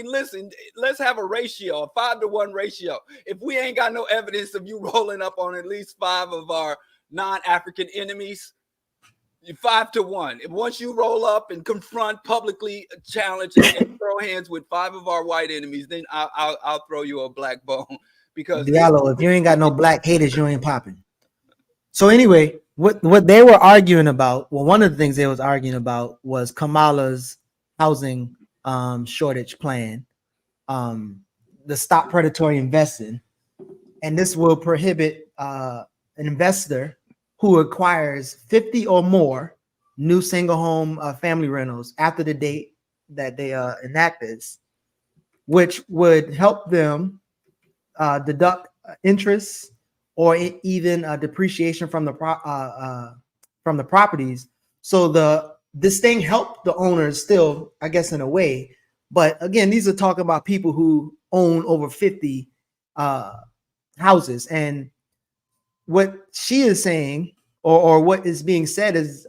Listen, let's have a ratio, a 5-to-1 ratio. If we ain't got no evidence of you rolling up on at least 5 of our non-African enemies, 5-to-1. If once you roll up and confront, publicly challenge, and throw hands with 5 of our white enemies, then I'll throw you a black bone. Because Diallo, if you ain't got no black haters, you ain't popping. So anyway, what they were arguing about, well, one of the things they was arguing about was Kamala's housing shortage plan, the stop predatory investing, and this will prohibit an investor who acquires 50 or more new single home family rentals after the date that they enact this, which would help them deduct interest or even depreciation from the properties. So this thing helped the owners still, I guess, in a way. But again, these are talking about people who own over 50 houses. And what she is saying, or what is being said, is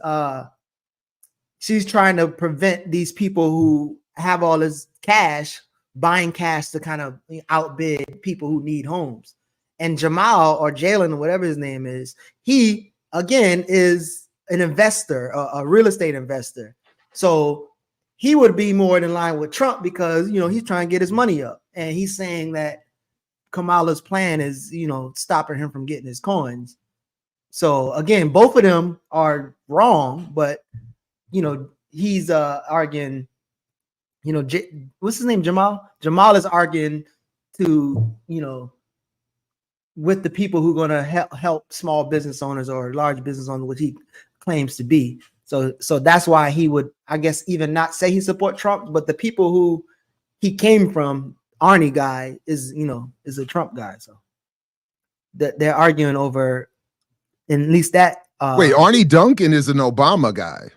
she's trying to prevent these people who have all this cash, buying cash to kind of outbid people who need homes. And Jamal, or Jalen, or whatever his name is, he, again, is an investor, a real estate investor. So he would be more in line with Trump because, he's trying to get his money up. And he's saying that Kamala's plan is, stopping him from getting his coins. So again, both of them are wrong, but, he's arguing, what's his name? Jamal? Jamal is arguing to, with the people who are going to help small business owners or large business owners, which he claims to be. So that's why he would, I guess, even not say he support Trump, but the people who he came from, Arnie guy, is a Trump guy. So they're arguing over, at least that. Wait, Arnie Duncan is an Obama guy.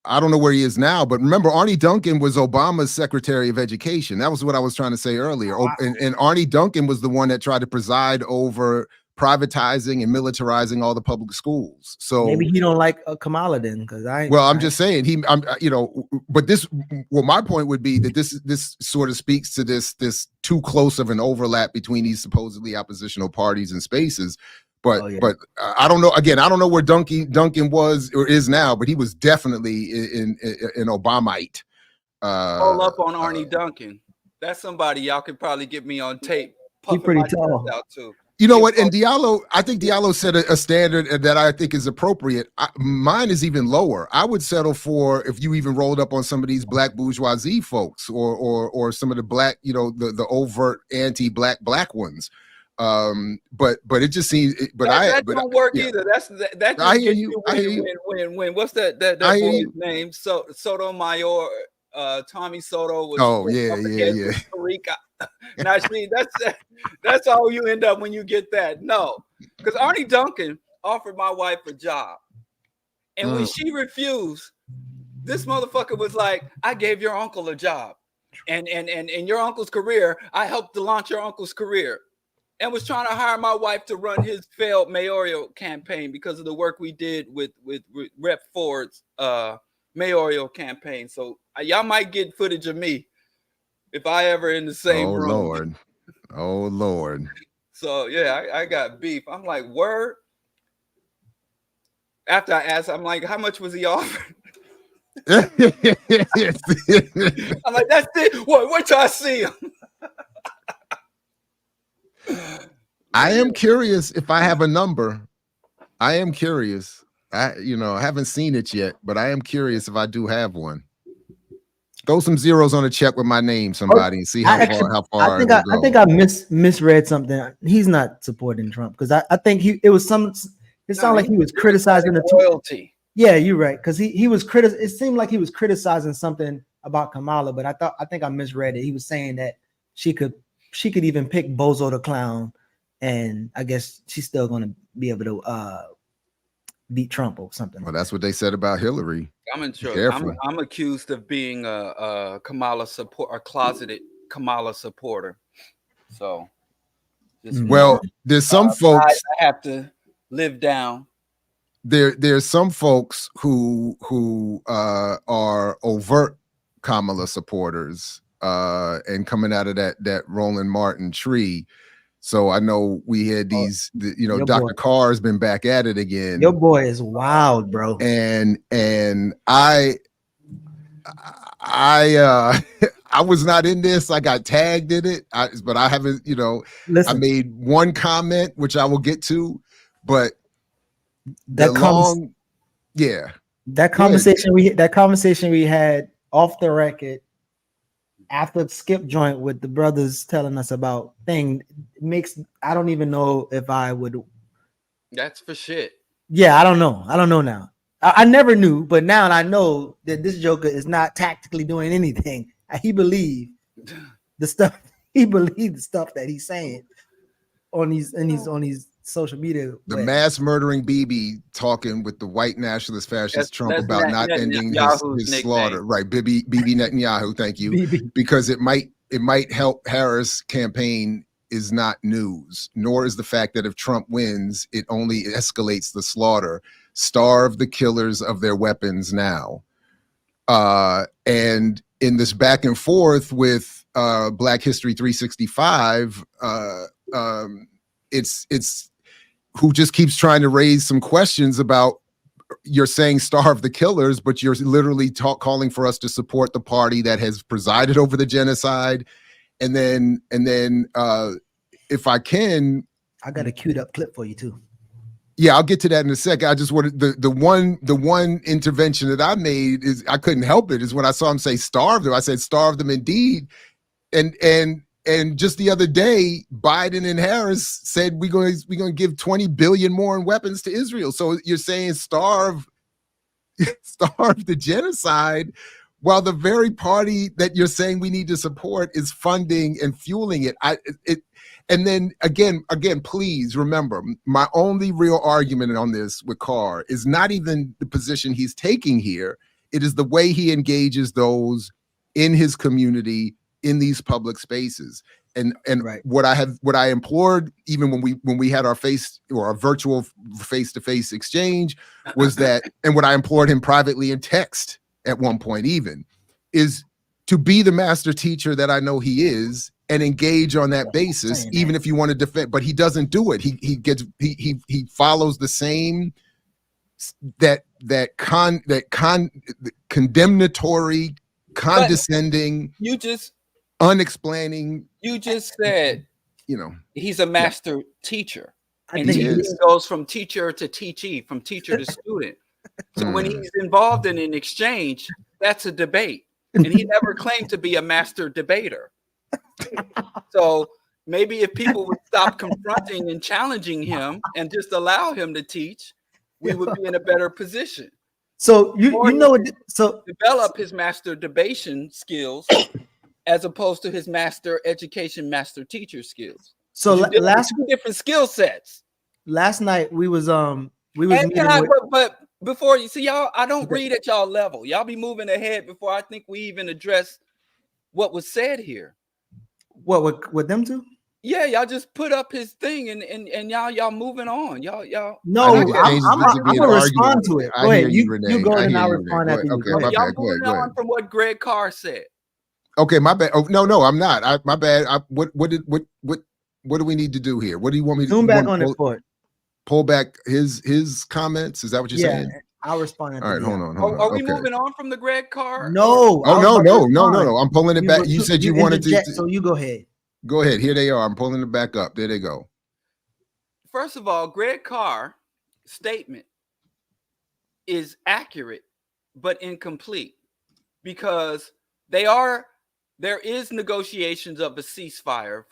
I don't know where he is now, but remember, Arnie Duncan was Obama's Secretary of Education. That was what I was trying to say earlier. And Arnie Duncan was the one that tried to preside over privatizing and militarizing all the public schools. So maybe he don't like Kamala then, because I'm just saying but my point would be that this sort of speaks to this too close of an overlap between these supposedly oppositional parties and spaces. But I don't know. Again, I don't know where Duncan was or is now, but he was definitely in Obamite. Roll up on Arnie Duncan. That's somebody y'all could probably get me on tape. He's pretty tall. Out too. You know what? And Diallo, I think Diallo set a standard that I think is appropriate. Mine is even lower. I would settle for if you even rolled up on some of these black bourgeoisie folks or some of the black, the overt anti-black ones. But it just seems. That don't work either. That just I hear you. When what's that boy's name? Sotomayor. Tommy Soto was yeah. Now see, that's all you end up when you get that. No, because Arnie Duncan offered my wife a job, and when she refused, this motherfucker was like, "I gave your uncle a job, and your uncle's career, I helped to launch your uncle's career," and was trying to hire my wife to run his failed mayoral campaign because of the work we did with Rep Ford's mayoral campaign. So y'all might get footage of me if I ever in the same room. Oh Lord. So yeah, I got beef. I'm like, word. After I asked, I'm like, how much was he offering? I'm like, that's it. Wait till I see him. I am curious if I have a number. I am curious. I haven't seen it yet, but I am curious if I do have one. Throw some zeros on a check with my name, somebody, and see how far. I think I misread something. He's not supporting Trump because I think it sounded like he was criticizing the loyalty. Yeah, you're right. Because he was it seemed like he was criticizing something about Kamala, but I think I misread it. He was saying that she could even pick Bozo the Clown, and I guess she's still gonna be able to beat Trump or something. Well, that's what they said about Hillary. I'm accused of being a closeted Kamala supporter. So, there's some folks I have to live down. There's some folks who are overt Kamala supporters and coming out of that RolandMartin tree. So I know we had these, Dr. Carr has been back at it again. Your boy is wild, bro. And I was not in this. I got tagged in it, but I haven't, Listen, I made one comment, which I will get to, but that conversation we had off the record after Skip joint with the brothers telling us about thing I don't even know if I would. That's for shit. Yeah, I don't know now. I never knew, but now I know that this Joker is not tactically doing anything. He believed the stuff. He believed the stuff that he's saying on these social media. The mass murdering BB talking with the white nationalist fascist Trump about not ending his slaughter. Right, Bibi Netanyahu. Thank you. BB. Because it might help Harris' campaign is not news, nor is the fact that if Trump wins, it only escalates the slaughter. Starve the killers of their weapons now. And in this back and forth with Black History 365, it's who just keeps trying to raise some questions about, you're saying starve the killers, but you're literally calling for us to support the party that has presided over the genocide. And then if I can, I got a queued up clip for you too. Yeah, I'll get to that in a second. I just wanted the one intervention that I made is I couldn't help it is when I saw him say starve them. I said starve them indeed. And just the other day, Biden and Harris said we're going to give 20 billion more in weapons to Israel. So you're saying starve the genocide, while the very party that you're saying we need to support is funding and fueling it. And then again, please remember, my only real argument on this with Carr is not even the position he's taking here. It is the way he engages those in his community in these public spaces. And Right. what I implored, even when we had our virtual face-to-face exchange, was that, and what I implored him privately in text at one point even, is to be the master teacher that I know he is and engage on that basis, even if you want to defend. But he doesn't do it. He follows the same condemnatory, condescending, unexplaining. You just said, he's a master teacher, and he goes from teacher to teachee, from teacher to student. So when he's involved in an exchange, that's a debate, and he never claimed to be a master debater. So maybe if people would stop confronting and challenging him and just allow him to teach, we would be in a better position. So so develop his master debation skills as opposed to his master education, master teacher skills. So last two different skill sets. Last night we was meeting but before you see y'all, I don't read at y'all level. Y'all be moving ahead before I think we even address what was said here. What with them two? Yeah, y'all just put up his thing and y'all moving on. Y'all. No, I'm gonna respond to it. Go ahead. You go and I'll respond after you. Okay, y'all moving on from what GregCarr said. Okay, my bad. Oh no, I'm not. My bad. What do we need to do here? What do you want me to do? Zoom back on the court. Pull back his comments. Is that what you're saying? I'll respond. All right, hold on. Are we moving on from the GregCarr? No. Oh no. I'm pulling it back. You said you wanted to. So you go ahead. Go ahead. Here they are. I'm pulling it back up. There they go. First of all, GregCarr statement is accurate but incomplete because there is negotiations of a ceasefire.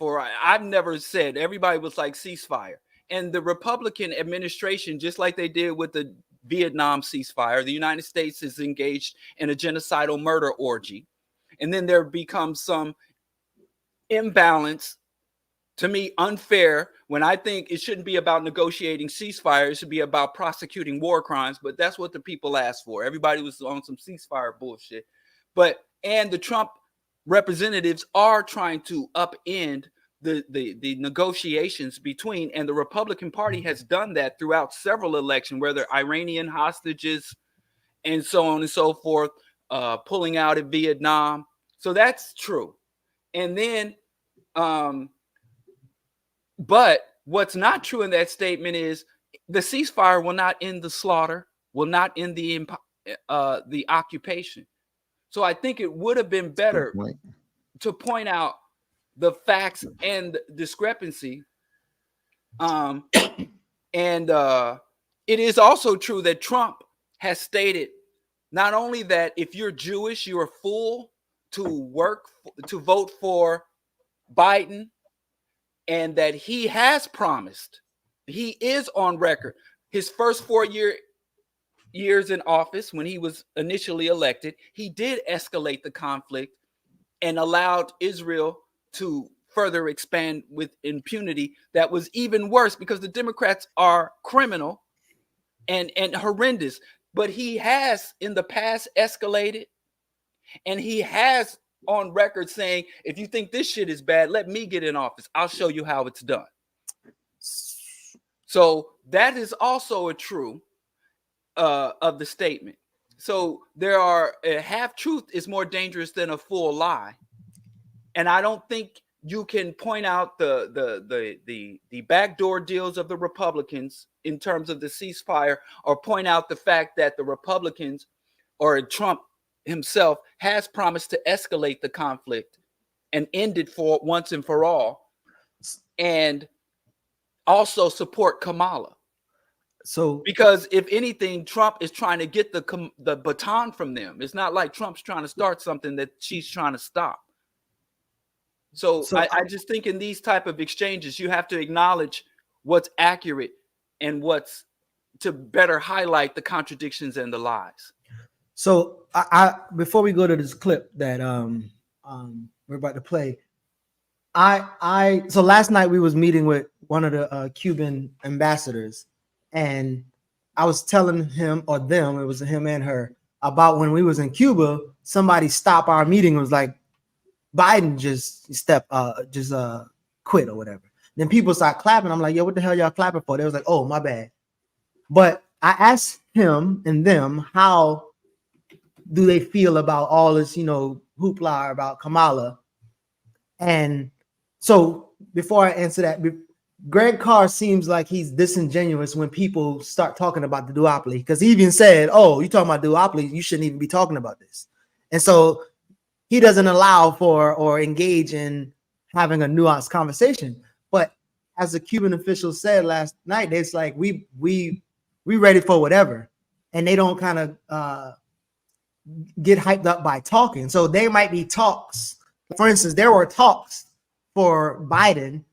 I've never said, everybody was like ceasefire. And the Republican administration, just like they did with the Vietnam ceasefire, the United States is engaged in a genocidal murder orgy. And then there becomes some imbalance, to me unfair, when I think it shouldn't be about negotiating ceasefire. It should be about prosecuting war crimes. But that's what the people asked for. Everybody was on some ceasefire bullshit. And the Trump representatives are trying to upend the negotiations between, and the Republican Party has done that throughout several elections, where they're Iranian hostages and so on and so forth, pulling out of Vietnam. So that's true. And then, but what's not true in that statement is the ceasefire will not end the slaughter, will not end the occupation. So I think it would have been better to point out the facts and discrepancy. And it is also true that Trump has stated not only that if you're Jewish, you're a fool to vote for Biden, and that he has promised, he is on record, his first 4 years in office, when he was initially elected, he did escalate the conflict and allowed Israel to further expand with impunity. That was even worse because the Democrats are criminal and horrendous. But he has in the past escalated, and he has on record saying, if you think this shit is bad, let me get in office. I'll show you how it's done. So that is also a true of the statement. So there are a half truth is more dangerous than a full lie. And I don't think you can point out the backdoor deals of the Republicans in terms of the ceasefire, or point out the fact that the Republicans or Trump himself has promised to escalate the conflict and end it for once and for all, and also support Kamala. So, because if anything, Trump is trying to get the baton from them. It's not like Trump's trying to start something that she's trying to stop. So I just think in these type of exchanges, you have to acknowledge what's accurate and what's to better highlight the contradictions and the lies. So I before we go to this clip that we're about to play, so last night we was meeting with one of the Cuban ambassadors, and I was telling him, or them, it was him and her, about when we was in Cuba, somebody stopped our meeting and was like, Biden just quit or whatever. Then people start clapping. I'm like, yo, what the hell y'all clapping for? They was like, oh, my bad. But I asked him and them, how do they feel about all this, hoopla about Kamala? And so before I answer that, GregCarr seems like he's disingenuous when people start talking about the duopoly, because he even said, oh, you talking about duopoly, you shouldn't even be talking about this. And so he doesn't allow for or engage in having a nuanced conversation. But as the Cuban official said last night, it's like we ready for whatever, and they don't kind of get hyped up by talking. So there might be talks. For instance, there were talks for Biden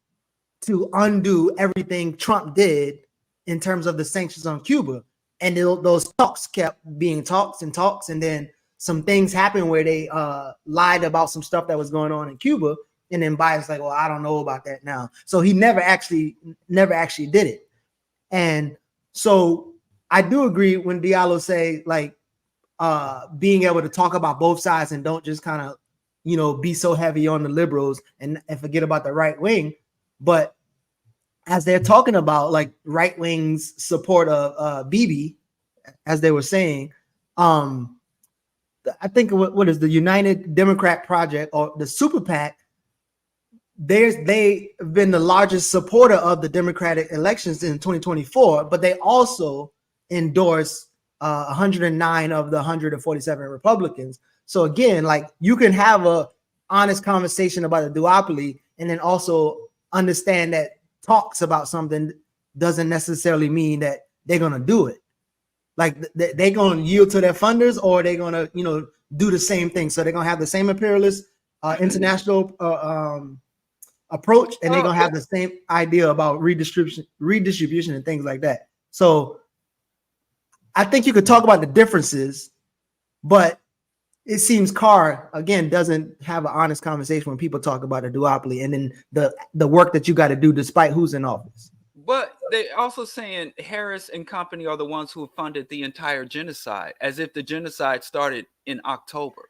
to undo everything Trump did in terms of the sanctions on Cuba, and those talks kept being talks, and then some things happened where they lied about some stuff that was going on in Cuba, and then Biden's like, well, I don't know about that now. So he never actually did it. And so I do agree when Diallo say, like, being able to talk about both sides and don't just kind of, be so heavy on the liberals and forget about the right wing. But as they're talking about, like, right wing's support of Bibi, as they were saying, I think what is the United Democrat Project, or the Super PAC, they've been the largest supporter of the Democratic elections in 2024, but they also endorse 109 of the 147 Republicans. So again, like, you can have a honest conversation about a duopoly and then also understand that talks about something doesn't necessarily mean that they're going to do it. Like, they're going to yield to their funders, or they're going to, do the same thing. So they're going to have the same imperialist international approach, and they're going to have the same idea about redistribution and things like that. So I think you could talk about the differences, but it seems Carr, again, doesn't have an honest conversation when people talk about a duopoly and then the work that you got to do despite who's in office. But they're also saying Harris and company are the ones who funded the entire genocide, as if the genocide started in October.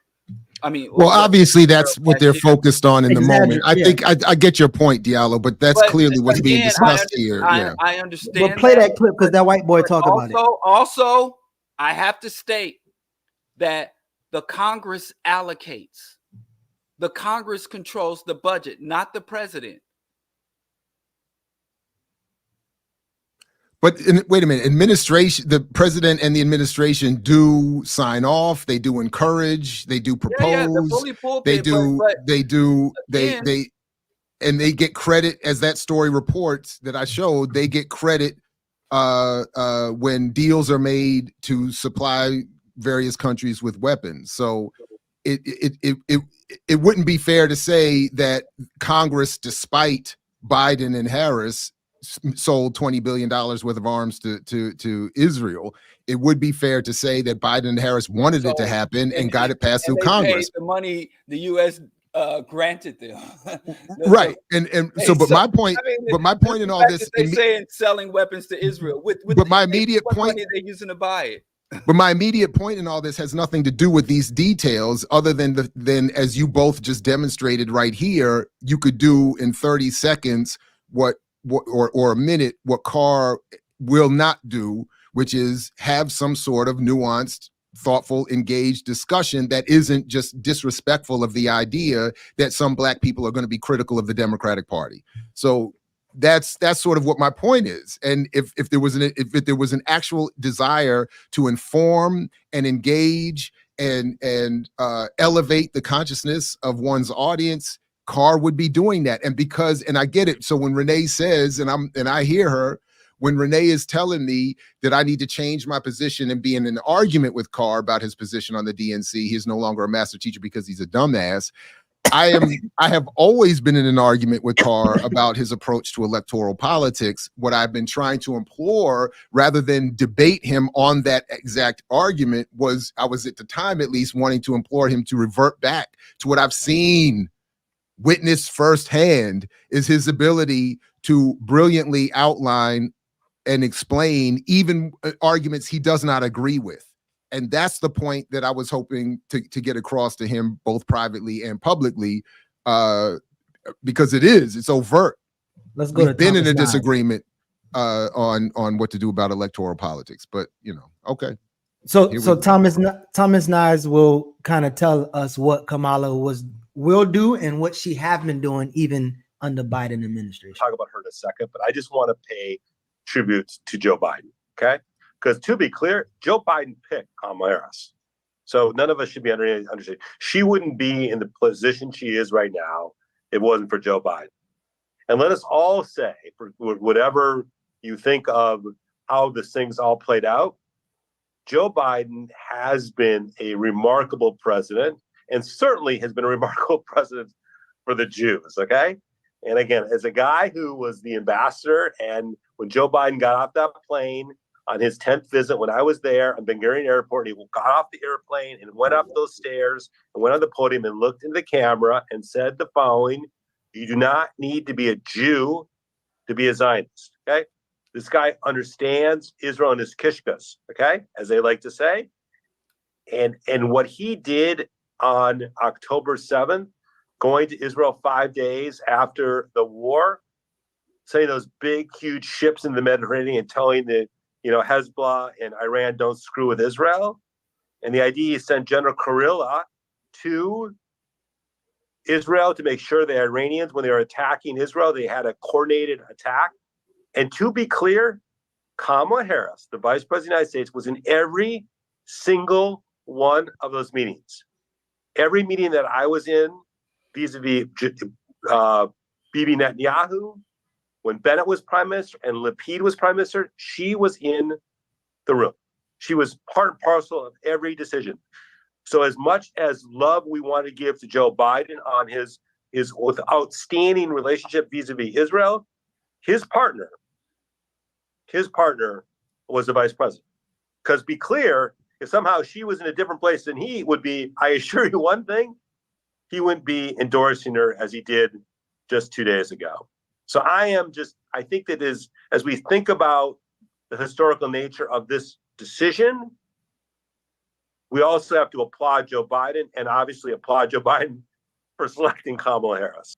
I mean, well, obviously that's what they're focused on in the moment. I think I get your point, Diallo, but that's clearly what's being discussed here. I understand. But play that clip, because that white boy talked about it. Also, I have to state that the Congress allocates. The Congress controls the budget, not the president. But wait a minute, the president and the administration do sign off. They do encourage. They do propose. They get credit, as that story reports that I showed. They get credit when deals are made to supply various countries with weapons. So it wouldn't be fair to say that Congress, despite Biden and Harris, sold $20 billion worth of arms to Israel. It would be fair to say that Biden and Harris wanted it to happen and got it passed through Congress. The money the U.S. granted them. Right. But my point in all this, they saying selling weapons to Israel with my immediate point, money they're using to buy it. But my immediate point in all this has nothing to do with these details, other than as you both just demonstrated right here, you could do in 30 seconds or a minute what Carr will not do, which is have some sort of nuanced, thoughtful, engaged discussion that isn't just disrespectful of the idea that some Black people are going to be critical of the Democratic Party. So that's sort of what my point is. And if there was an actual desire to inform and engage and elevate the consciousness of one's audience, Carr would be doing that. And I get it. So when Renee says, and I hear her, when Renee is telling me that I need to change my position and be in an argument with Carr about his position on the DNC, he's no longer a master teacher because he's a dumbass. I have always been in an argument with Carr about his approach to electoral politics. What I've been trying to implore, rather than debate him on that exact argument, I was at the time at least wanting to implore him to revert back to what I've seen, witnessed firsthand, is his ability to brilliantly outline and explain even arguments he does not agree with. And that's the point that I was hoping to get across to him, both privately and publicly, because it's overt. Let's go. We've been in a disagreement on what to do about electoral politics, but okay. So Thomas Nyes will kind of tell us what Kamala will do and what she have been doing even under Biden administration. Talk about her in a second, but I just want to pay tribute to Joe Biden, okay? Because to be clear, Joe Biden picked KamalaHarris. So none of us should be understanding. She wouldn't be in the position she is right now if it wasn't for Joe Biden. And let us all say, for whatever you think of how this thing's all played out, Joe Biden has been a remarkable president and certainly has been a remarkable president for the Jews, okay? And again, as a guy who was the ambassador, and when Joe Biden got off that plane on his 10th visit, when I was there on Ben Gurion Airport, he got off the airplane and went up those stairs and went on the podium and looked into the camera and said the following: "You do not need to be a Jew to be a Zionist," okay? This guy understands Israel and his kishkas, okay, as they like to say. And what he did on October 7th, going to Israel 5 days after the war, sending those big, huge ships in the Mediterranean and telling the, Hezbollah and Iran don't screw with Israel. And the idea, he sent General Kurilla to Israel to make sure the Iranians, when they were attacking Israel, they had a coordinated attack. And to be clear, Kamala Harris, the Vice President of the United States, was in every single one of those meetings. Every meeting that I was in, vis-a-vis Bibi Netanyahu, when Bennett was prime minister and Lapid was prime minister, she was in the room. She was part and parcel of every decision. So as much as love we want to give to Joe Biden on his outstanding relationship vis-a-vis Israel, his partner was the vice president. Because be clear, if somehow she was in a different place than he would be, I assure you one thing, he wouldn't be endorsing her as he did just 2 days ago. So I think that as we think about the historical nature of this decision, we also have to applaud Joe Biden, and obviously applaud Joe Biden for selecting Kamala Harris.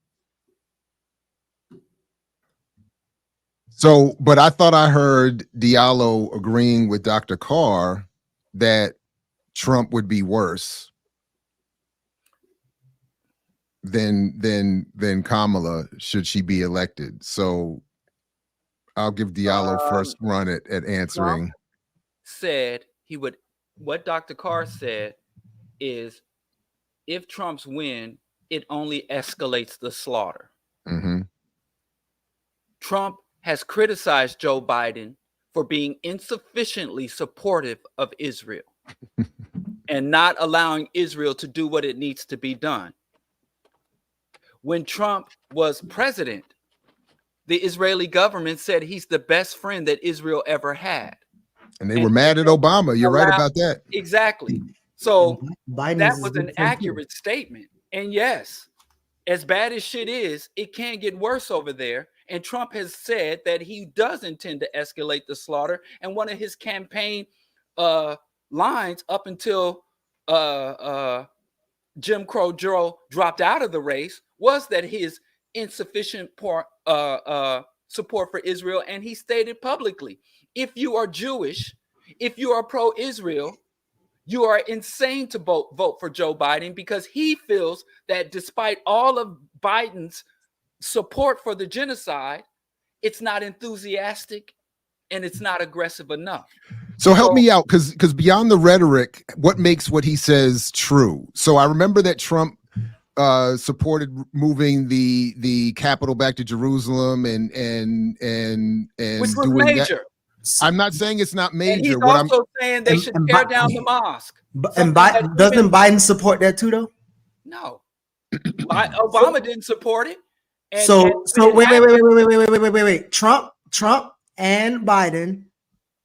So, but I thought I heard Diallo agreeing with Dr. Carr that Trump would be worse than Kamala should she be elected. So I'll give Diallo first run at answering. Trump said he would. What Dr. Carr said is, if Trump's win, it only escalates the slaughter. Mm-hmm. Trump has criticized Joe Biden for being insufficiently supportive of Israel and not allowing Israel to do what it needs to be done. When Trump was president, the Israeli government said he's the best friend that Israel ever had. And they were mad at Obama. You're right about that. Exactly. So Biden that was an accurate statement. And yes, as bad as shit is, it can get worse over there. And Trump has said that he does intend to escalate the slaughter. And one of his campaign lines up until Jim Crow Joe dropped out of the race was that his insufficient support for Israel. And he stated publicly, if you are Jewish, if you are pro-Israel, you are insane to vote for Joe Biden, because he feels that despite all of Biden's support for the genocide, it's not enthusiastic and it's not aggressive enough. So help me out, because beyond the rhetoric, what makes what he says true? So I remember that Trump supported moving the capital back to Jerusalem and which was doing major. That. I'm not saying it's not major. And he's also saying they should tear down the mosque. And doesn't Biden support that too, though? No, Obama didn't support it. Wait. Trump and Biden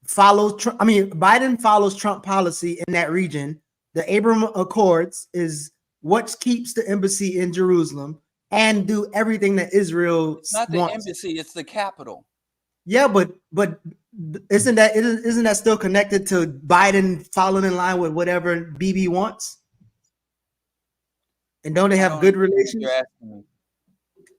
follows Trump. I mean, Biden follows Trump policy in that region. The Abraham Accords is what keeps the embassy in Jerusalem and do everything that Israel It's not the wants. embassy, it's the capital. Yeah, but isn't that still connected to Biden falling in line with whatever BB wants? And don't they have good relations?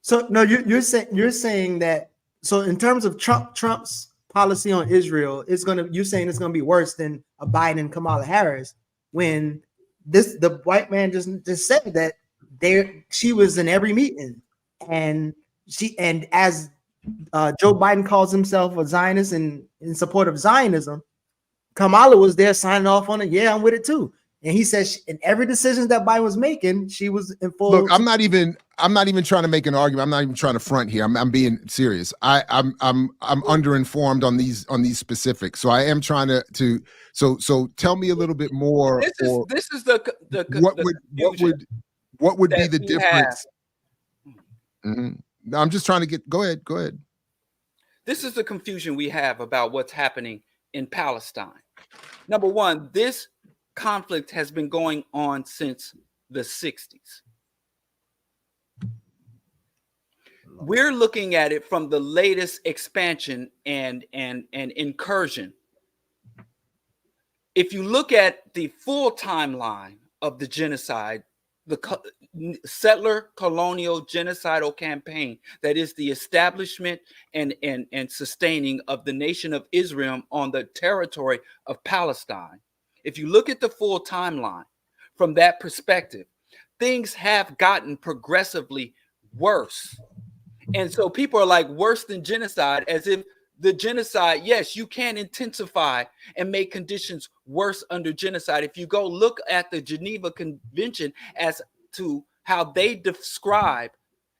So no, you're saying that. So in terms of Trump's policy on Israel, you're saying it's gonna be worse than a Biden Kamala Harris, when the white man just said that she was in every meeting, and as Joe Biden calls himself a Zionist and in support of Zionism, Kamala was there signing off on it. Yeah, I'm with it too. And he says in every decision that Biden was making, she was in full. Look, I'm not even trying to make an argument. I'm not even trying to front here. I'm being serious. I'm underinformed on these specifics. So I am trying to so tell me a little bit more. This is the what would be the difference? Mm-hmm. I'm just trying to get. Go ahead. This is the confusion we have about what's happening in Palestine. Number one, this conflict has been going on since the 60s. We're looking at it from the latest expansion and incursion. If you look at the full timeline of the genocide, the settler colonial genocidal campaign that is the establishment and sustaining of the nation of Israel on the territory of Palestine. If you look at the full timeline from that perspective, things have gotten progressively worse. And so people are like, worse than genocide, as if the genocide, yes, you can intensify and make conditions worse under genocide. If you go look at the Geneva Convention as to how they describe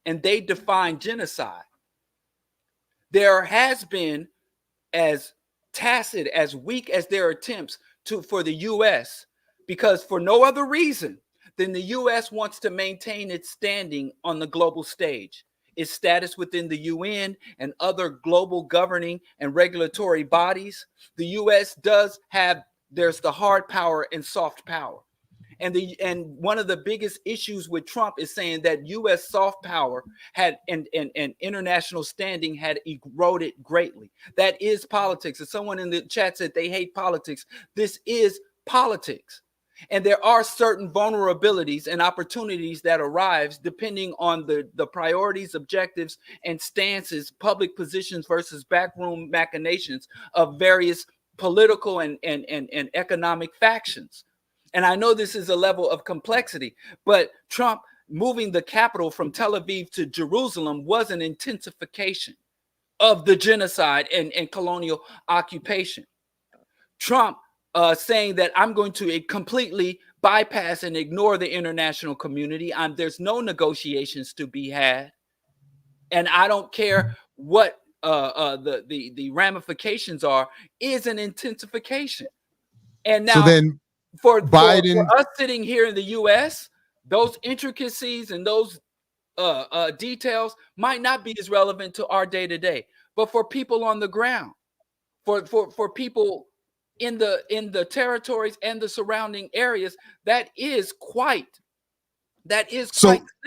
and they define genocide, there has been, as tacit, as weak as their attempts for the U.S., because for no other reason than the U.S. wants to maintain its standing on the global stage, its status within the UN and other global governing and regulatory bodies. The U.S. there's the hard power and soft power. And one of the biggest issues with Trump is saying that U.S. soft power and international standing had eroded greatly. That is politics. As someone in the chat said, they hate politics. This is politics. And there are certain vulnerabilities and opportunities that arise depending on the priorities, objectives, and stances, public positions versus backroom machinations of various political and economic factions. And I know this is a level of complexity, but Trump moving the capital from Tel Aviv to Jerusalem was an intensification of the genocide and colonial occupation. Trump saying that I'm going to completely bypass and ignore the international community. There's no negotiations to be had. And I don't care what the ramifications are, is an intensification. And now, so then, for Biden, for us sitting here in the U.S., those intricacies and those details might not be as relevant to our day to day. But for people on the ground, for people in the territories and the surrounding areas, that is quite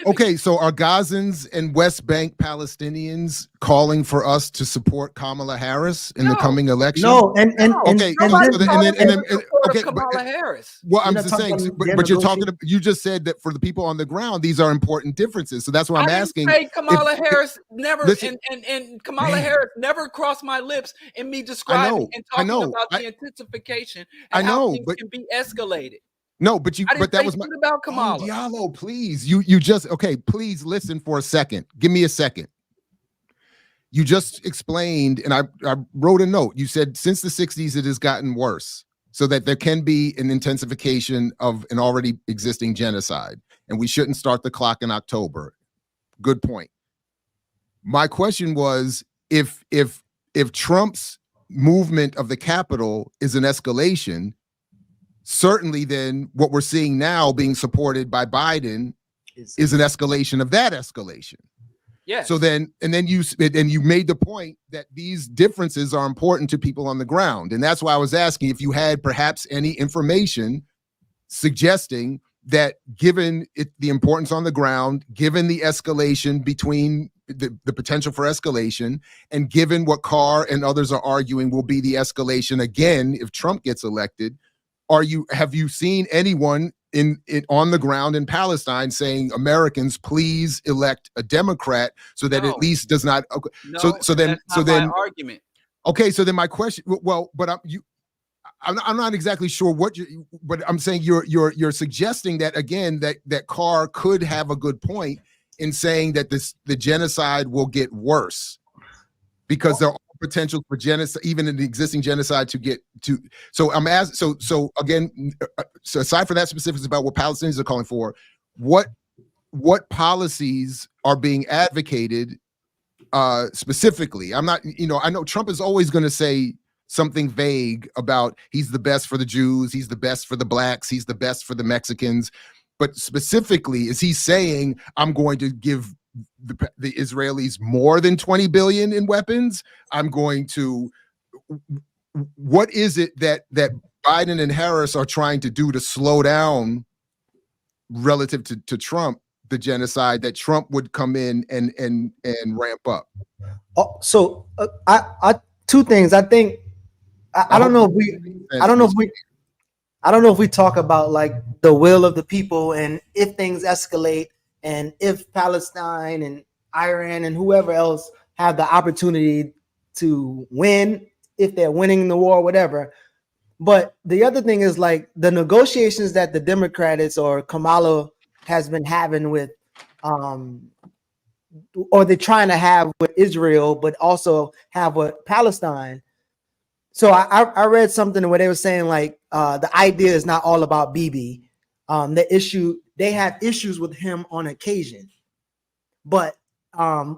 okay. So are Gazans and West Bank Palestinians calling for us to support Kamala Harris in the coming election? No, okay, Kamala Harris. Well, I'm just saying, but you're talking. You just said that for the people on the ground, these are important differences. So that's what I'm asking. I didn't say Kamala Harris never, and Kamala Harris never crossed my lips in me describing and talking about the intensification and how things can be escalated. No, but that was about Kamala. Oh, Diallo, please. You just please listen for a second. Give me a second. You just explained, and I wrote a note. You said since the 60s it has gotten worse, so that there can be an intensification of an already existing genocide, and we shouldn't start the clock in October. Good point. My question was, if Trump's movement of the Capitol is an escalation, certainly then what we're seeing now being supported by Biden is an escalation of that escalation. Yeah. So then you made the point that these differences are important to people on the ground. And that's why I was asking if you had perhaps any information suggesting that given the importance on the ground, given the escalation between the potential for escalation, and given what Carr and others are arguing will be the escalation again if Trump gets elected, have you seen anyone on the ground in Palestine saying, Americans, please elect a Democrat so that at least does not? Okay. No, so then my argument. Okay, so then my question, well, but I'm not exactly sure but I'm saying you're suggesting that again that Carr could have a good point in saying that the genocide will get worse because there are potential for genocide, even in the existing genocide, to get to. So I'm asking. So again, so aside from that specifics about what Palestinians are calling for, what policies are being advocated specifically? I'm not. I know Trump is always going to say something vague about he's the best for the Jews, he's the best for the blacks, he's the best for the Mexicans. But specifically, is he saying, I'm going to give the Israelis more than 20 billion in weapons? I'm going to, what is it that Biden and Harris are trying to do to slow down relative to Trump, the genocide that Trump would come in and ramp up? So I two things. I think I don't know if we talk about like the will of the people and if things escalate and if Palestine and Iran and whoever else have the opportunity to win, if they're winning the war, whatever. But the other thing is like the negotiations that the Democrats or Kamala has been having with, or they're trying to have with Israel, but also have with Palestine. So I read something where they were saying like the idea is not all about Bibi. They have issues with him on occasion, but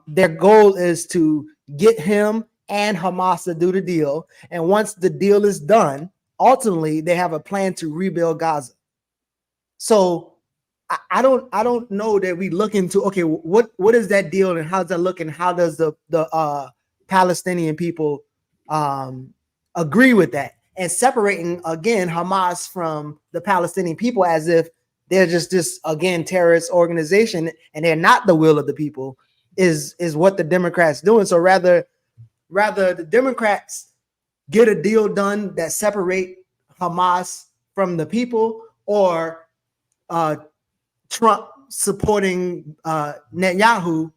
their goal is to get him and Hamas to do the deal. And once the deal is done, ultimately they have a plan to rebuild Gaza. So I don't know that we look into, okay, what is that deal and how's that look and how does the Palestinian people agree with that, and separating again Hamas from the Palestinian people as if they're just this again terrorist organization and they're not the will of the people is what the Democrats doing. So rather the Democrats get a deal done that separate Hamas from the people, or Trump supporting Netanyahu.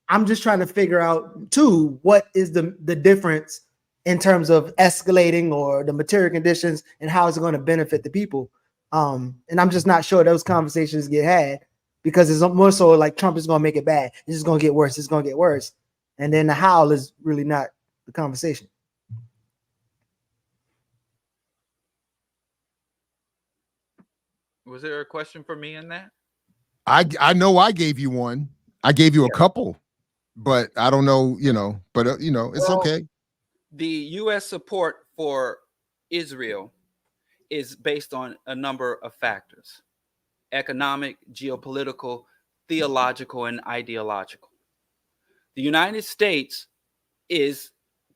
I'm just trying to figure out too, what is the difference in terms of escalating or the material conditions and how it's going to benefit the people. And I'm just not sure those conversations get had because it's more so like Trump is going to make it bad. It's just going to get worse. It's going to get worse. And then the how is really not the conversation. Was there a question for me in that? I know I gave you one. I gave you a couple, but I don't know, but it's okay. The U.S. support for Israel is based on a number of factors: economic, geopolitical, theological, and ideological. The United States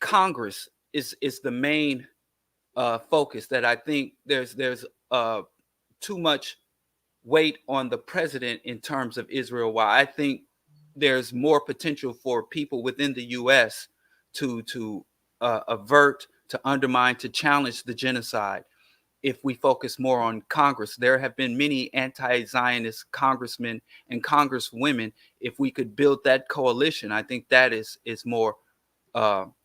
Congress is the main focus that I think there's too much weight on the president in terms of Israel. While I think there's more potential for people within the U.S. to avert, to undermine, to challenge the genocide if we focus more on Congress. There have been many anti-Zionist congressmen and congresswomen. If we could build that coalition, I think that is more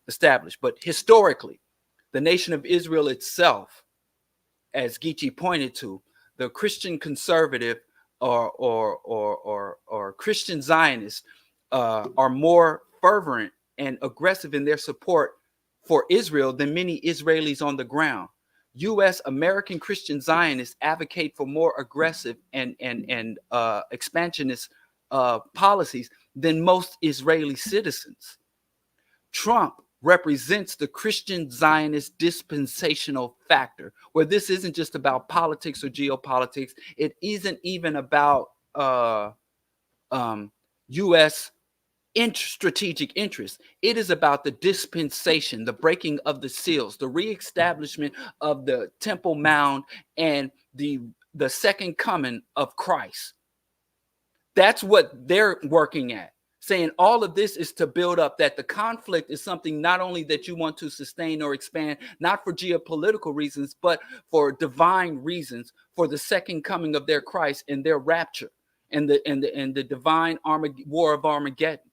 established. But historically, the nation of Israel itself, as Geechee pointed to, the Christian conservative or Christian Zionists are more fervent and aggressive in their support for Israel than many Israelis on the ground. U.S. American Christian Zionists advocate for more aggressive and expansionist policies than most Israeli citizens. Trump represents the Christian Zionist dispensational factor, where this isn't just about politics or geopolitics. It isn't even about U.S. strategic interests. It is about the dispensation, the breaking of the seals, the reestablishment of the Temple Mount, and the second coming of Christ. That's what they're working at. saying all of this is to build up that the conflict is something not only that you want to sustain or expand, not for geopolitical reasons, but for divine reasons, for the second coming of their Christ and their rapture and the divine war of Armageddon.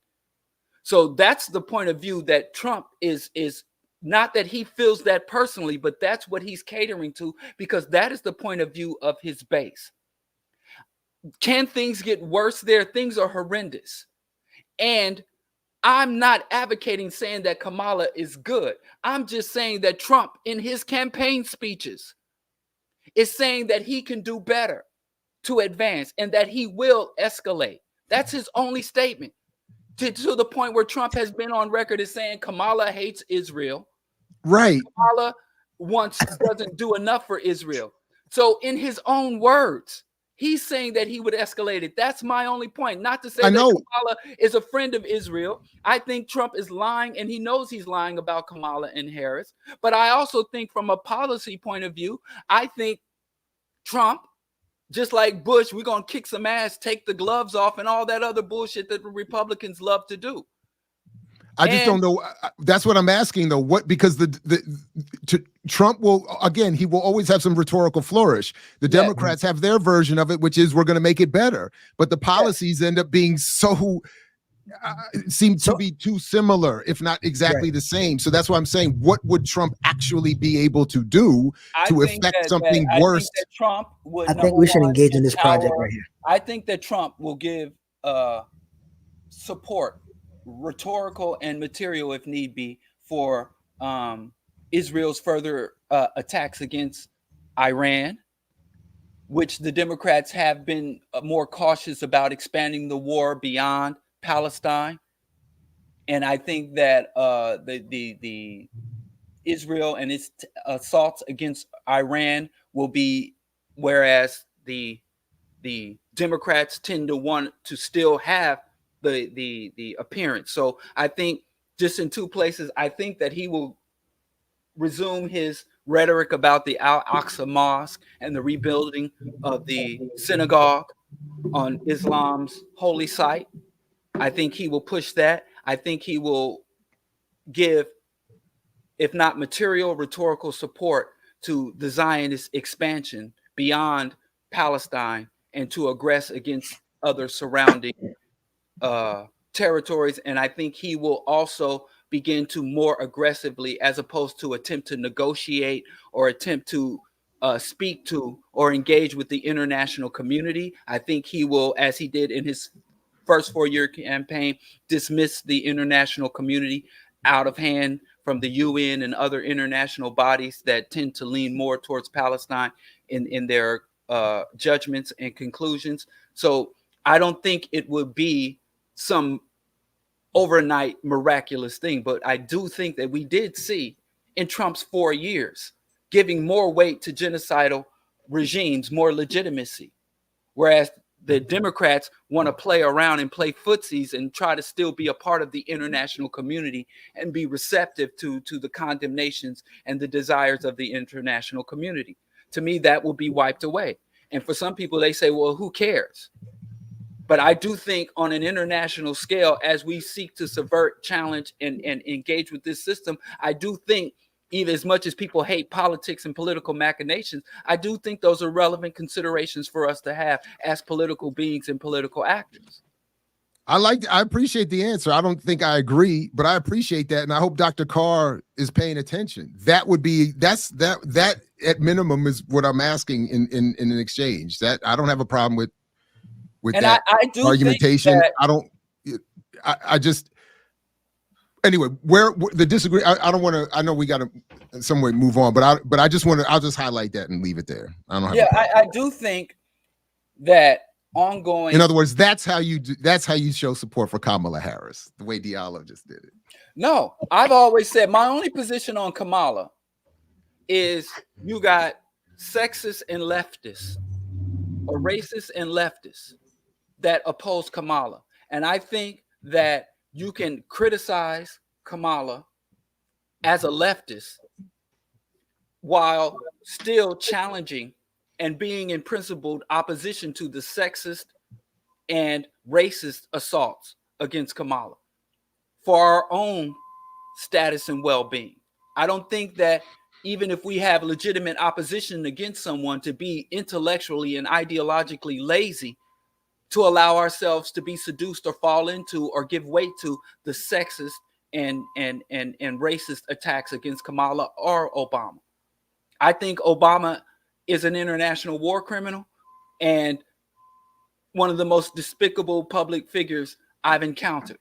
So that's the point of view that Trump is not that he feels that personally, but that's what he's catering to, because that is the point of view of his base. Can things get worse there? Things are horrendous. And I'm not advocating saying that Kamala is good. I'm just saying that Trump, in his campaign speeches, is saying that he can do better to advance and that he will escalate. That's his only statement. To the point where Trump has been on record as saying Kamala hates Israel. Right. Kamala doesn't do enough for Israel. So in his own words, he's saying that he would escalate it. That's my only point. Not to say that Kamala is a friend of Israel. I think Trump is lying, and he knows he's lying about Kamala and Harris. But I also think from a policy point of view, I think Trump, just like Bush, we're going to kick some ass, take the gloves off, and all that other bullshit that the Republicans love to do. I just don't know. That's what I'm asking, though. What, because Trump will, again, he will always have some rhetorical flourish. The Democrats have their version of it, which is we're going to make it better. But the policies end up being seem to be too similar, if not exactly the same. So that's why I'm saying, what would Trump actually be able to do to affect something worse? I think we should engage in this project right here. I think that Trump will give support, rhetorical and material if need be, for Israel's further attacks against Iran, which the Democrats have been more cautious about expanding the war beyond Palestine. And I think that the Israel and its assaults against Iran will be, whereas the Democrats tend to want to still have the appearance. So I think just in two places, I think that he will resume his rhetoric about the Al-Aqsa Mosque and the rebuilding of the synagogue on Islam's holy site. I think he will push that. I think he will give, if not material, rhetorical support to the Zionist expansion beyond Palestine and to aggress against other surrounding territories. And I think he will also begin to more aggressively, as opposed to attempt to negotiate or attempt to speak to or engage with the international community. I think he will, as he did in his first 4-year campaign, dismiss the international community out of hand from the UN and other international bodies that tend to lean more towards Palestine in their judgments and conclusions. So I don't think it would be some overnight miraculous thing, but I do think that we did see in Trump's 4 years giving more weight to genocidal regimes, more legitimacy, whereas the Democrats want to play around and play footsies and try to still be a part of the international community and be receptive to the condemnations and the desires of the international community. To me, that will be wiped away. And for some people, they say, well, who cares? But I do think on an international scale, as we seek to subvert, challenge, and engage with this system, I do think, even as much as people hate politics and political machinations, I do think those are relevant considerations for us to have as political beings and political actors. I appreciate the answer. I don't think I agree, but I appreciate that. And I hope Dr. Carr is paying attention. That at minimum is what I'm asking in an exchange. That I don't have a problem with that I do argumentation. I just, anyway, where the disagree, I don't want to, I know we got to in some way move on, but I just want to, I'll just highlight that and leave it there. I don't have I do think that ongoing, in other words, that's how you show support for Kamala Harris, the way Diallo just did it. No, I've always said my only position on Kamala is you got sexists and leftists or racists and leftists that oppose Kamala. And I think that you can criticize Kamala as a leftist while still challenging and being in principled opposition to the sexist and racist assaults against Kamala for our own status and well-being. I don't think that even if we have legitimate opposition against someone, to be intellectually and ideologically lazy to allow ourselves to be seduced or fall into or give weight to the sexist and racist attacks against Kamala or Obama. I think Obama is an international war criminal and one of the most despicable public figures I've encountered.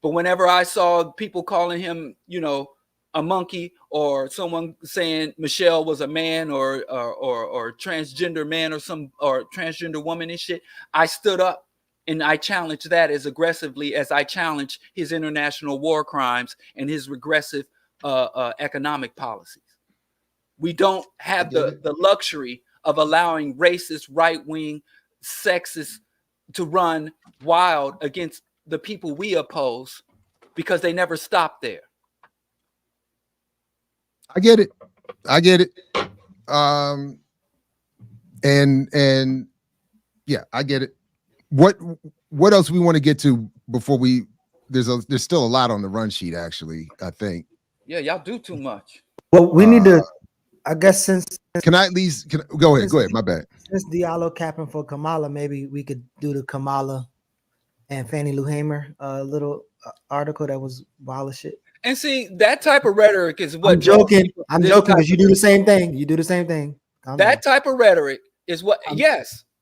But whenever I saw people calling him, you know, a monkey, or someone saying Michelle was a man or transgender man or transgender woman and shit, I stood up and I challenged that as aggressively as I challenged his international war crimes and his regressive economic policies. We don't have the luxury of allowing racist, right-wing, sexist to run wild against the people we oppose, because they never stop there. I get it. And yeah, I get it. What else we want to get to before there's still a lot on the run sheet, actually, I think. Yeah, y'all do too much. Well, we need to, I guess, since go ahead, my bad. Since Diallo capping for Kamala, maybe we could do the Kamala and FannieLouHamer little article that was wild as shit. And see, that type of rhetoric is what I'm joking because you do the same thing. That type of rhetoric is what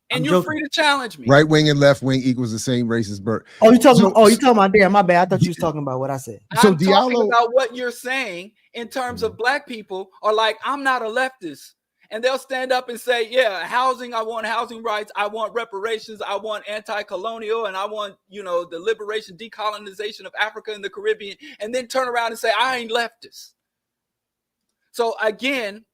and you're free to challenge me. Right wing and left wing equals the same racist bird. Oh, you talking about damn, my bad. I thought you was talking about what I said. I'm talking about what you're saying in terms of black people are like, I'm not a leftist. And they'll stand up and say, yeah, housing, I want housing rights, I want reparations, I want anti-colonial, and I want, you know, the liberation, decolonization of Africa and the Caribbean, and then turn around and say, I ain't leftist. So again,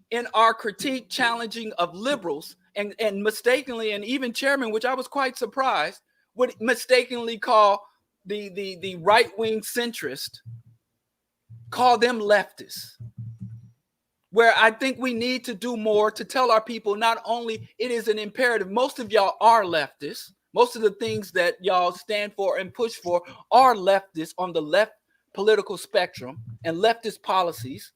in our critique challenging of liberals, and mistakenly, and even chairman, which I was quite surprised, would mistakenly call the right-wing centrist, call them leftists. Where I think we need to do more to tell our people, not only it is an imperative, most of y'all are leftists. Most of the things that y'all stand for and push for are leftists on the left political spectrum, and leftist policies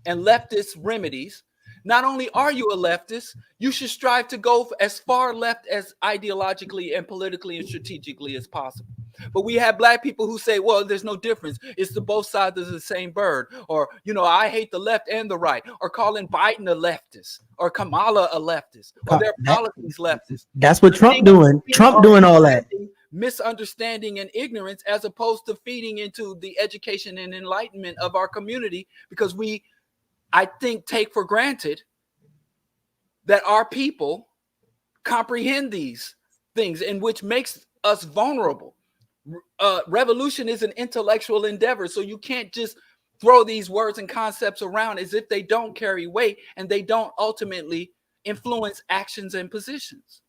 and leftist remedies. Not only are you a leftist, you should strive to go as far left as ideologically and politically and strategically as possible. But we have black people who say, well, there's no difference. It's the both sides of the same bird. Or, you know, I hate the left and the right. Or calling Biden a leftist. Or Kamala a leftist. Or their policies leftist. That's what Trump doing. Trump doing all that. Misunderstanding and ignorance, as opposed to feeding into the education and enlightenment of our community. Because we, I think, take for granted that our people comprehend these things, and which makes us vulnerable. Revolution is an intellectual endeavor, so you can't just throw these words and concepts around as if they don't carry weight and they don't ultimately influence actions and positions.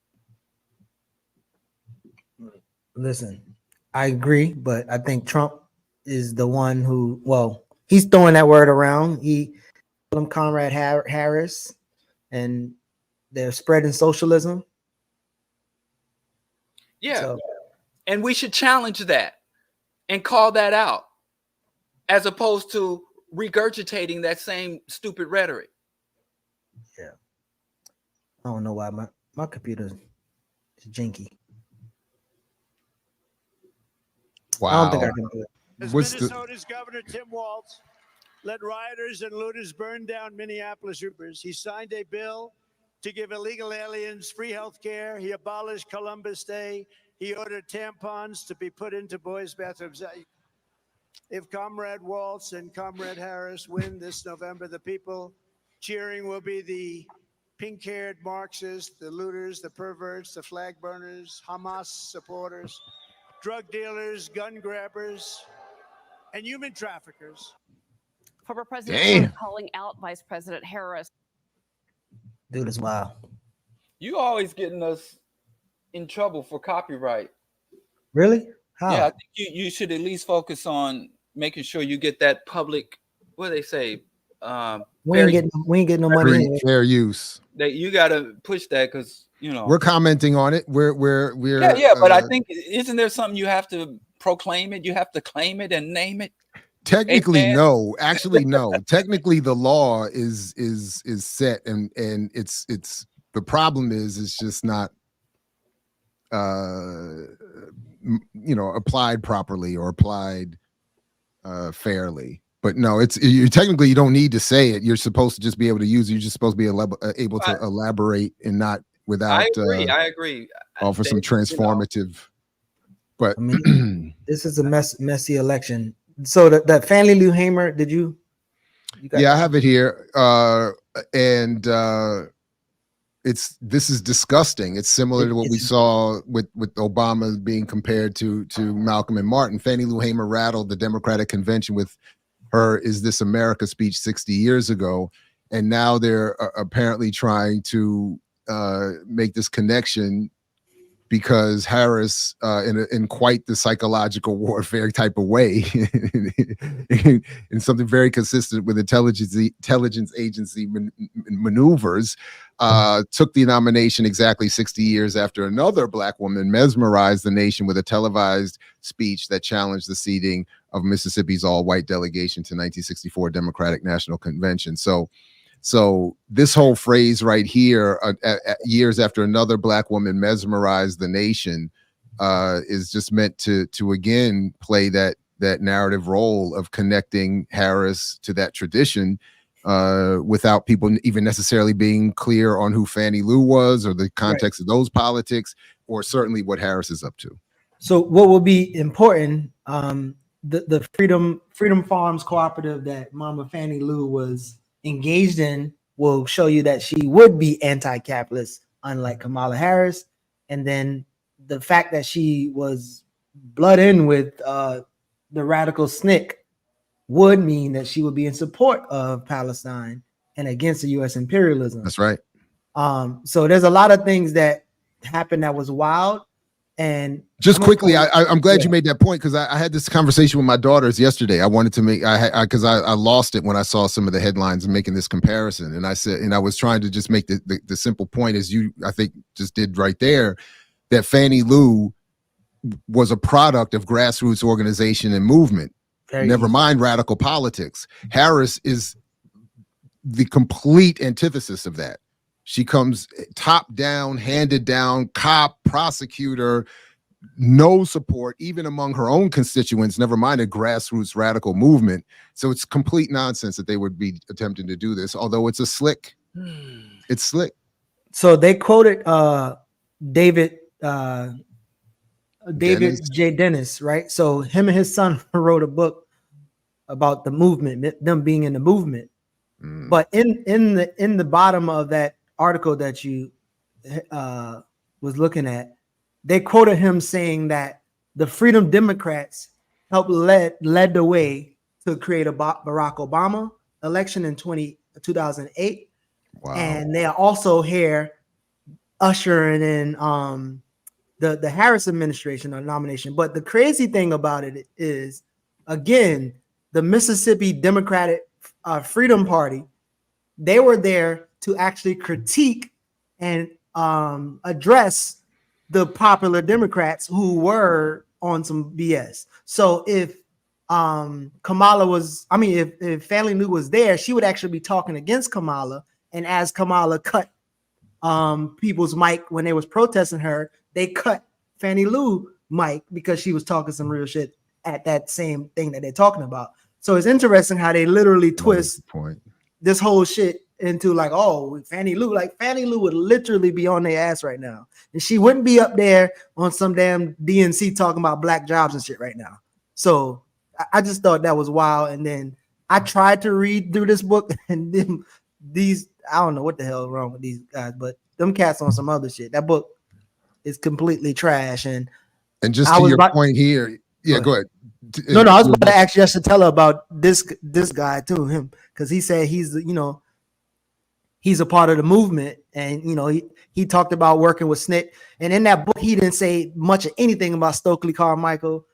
Listen, I agree, but I think Trump is the one who, well, he's throwing that word around. He called him Comrade Harris, and they're spreading socialism. Yeah. So, and we should challenge that and call that out, as opposed to regurgitating that same stupid rhetoric. Yeah. I don't know why my computer is janky. Wow. I don't think I can do it. As Minnesota's Governor Tim Walz let rioters and looters burn down Minneapolis Ubers, he signed a bill to give illegal aliens free health care. He abolished Columbus Day. He ordered tampons to be put into boys' bathrooms. If Comrade Walz and Comrade Harris win this November, the people cheering will be the pink-haired Marxists, the looters, the perverts, the flag burners, Hamas supporters, drug dealers, gun grabbers, and human traffickers. Former President Trump calling out Vice President Harris. Dude, it's wild. You always getting us in trouble for copyright. Really? How? Yeah, I think you should at least focus on making sure you get that public, what do they say? We ain't getting no money. Fair use. That you got to push that, because, you know, we're commenting on it. We're yeah. But I think, isn't there something you have to proclaim it. You have to claim it and name it. Technically, Amen. no. Actually, no. Technically, the law is set, and it's the problem is it's just not applied properly or applied fairly. But no, you technically you don't need to say it. You're supposed to just be able to use it. You're just supposed to be able to elaborate and not without. I agree. Offer some transformative. But I mean, this is a messy election. So that FannieLouHamer, did you? Yeah, I have it here, and this is disgusting. It's similar to what we saw with Obama being compared to Malcolm and Martin. FannieLouHamer rattled the Democratic convention with her "Is This America" speech 60 years ago, and now they're apparently trying to make this connection because Harris, in quite the psychological warfare type of way, in something very consistent with intelligence agency maneuvers, took the nomination exactly 60 years after another Black woman mesmerized the nation with a televised speech that challenged the seating of Mississippi's all-white delegation to 1964 Democratic National Convention. So this whole phrase right here, years after another Black woman mesmerized the nation, is just meant to again play that narrative role of connecting Harris to that tradition, without people even necessarily being clear on who Fannie Lou was or the context of those politics, or certainly what Harris is up to. So what will be important, the Freedom Farms cooperative that Mama Fannie Lou was engaged in will show you that she would be anti-capitalist, unlike KamalaHarris. And then the fact that she was blood in with the radical SNCC would mean that she would be in support of Palestine and against the U.S. imperialism. That's right. So there's a lot of things that happened that was wild. And just quickly, I'm glad you made that point, because I had this conversation with my daughters yesterday. I wanted to make because I lost it when I saw some of the headlines and making this comparison, and I said, and I was trying to just make the simple point, as you I think just did right there, that Fannie Lou was a product of grassroots organization and movement. Never mind radical politics. Harris is the complete antithesis of that. She comes top down, handed down, cop, prosecutor, no support, even among her own constituents, never mind a grassroots radical movement. So it's complete nonsense that they would be attempting to do this, although it's it's slick. So they quoted David J. Dennis, right? So him and his son wrote a book about the movement, them being in the movement. But in the bottom of that article that you was looking at, they quoted him saying that the Freedom Democrats helped led the way to create a Barack Obama election in 2008. Wow. And they are also here ushering in the Harris administration or nomination. But the crazy thing about it is, again, the Mississippi Democratic Freedom Party, they were there to actually critique and address the popular Democrats who were on some BS. So if Kamala was, if Fannie Lou was there, she would actually be talking against Kamala. And as Kamala cut people's mic when they was protesting her, they cut Fannie Lou mic because she was talking some real shit at that same thing that they're talking about. So it's interesting how they literally twist this whole shit into like, oh, Fannie Lou would literally be on their ass right now, and she wouldn't be up there on some damn DNC talking about black jobs and shit right now. So I just thought that was wild. And then I tried to read through this book, and then I don't know what the hell is wrong with these guys, but them cats on some other shit. That book is completely trash. And just to your point here, go ahead. No, I was about to ask Yeshitela about this guy too, him, because he said he's a part of the movement, and he talked about working with SNCC. And in that book, he didn't say much of anything about Stokely Carmichael,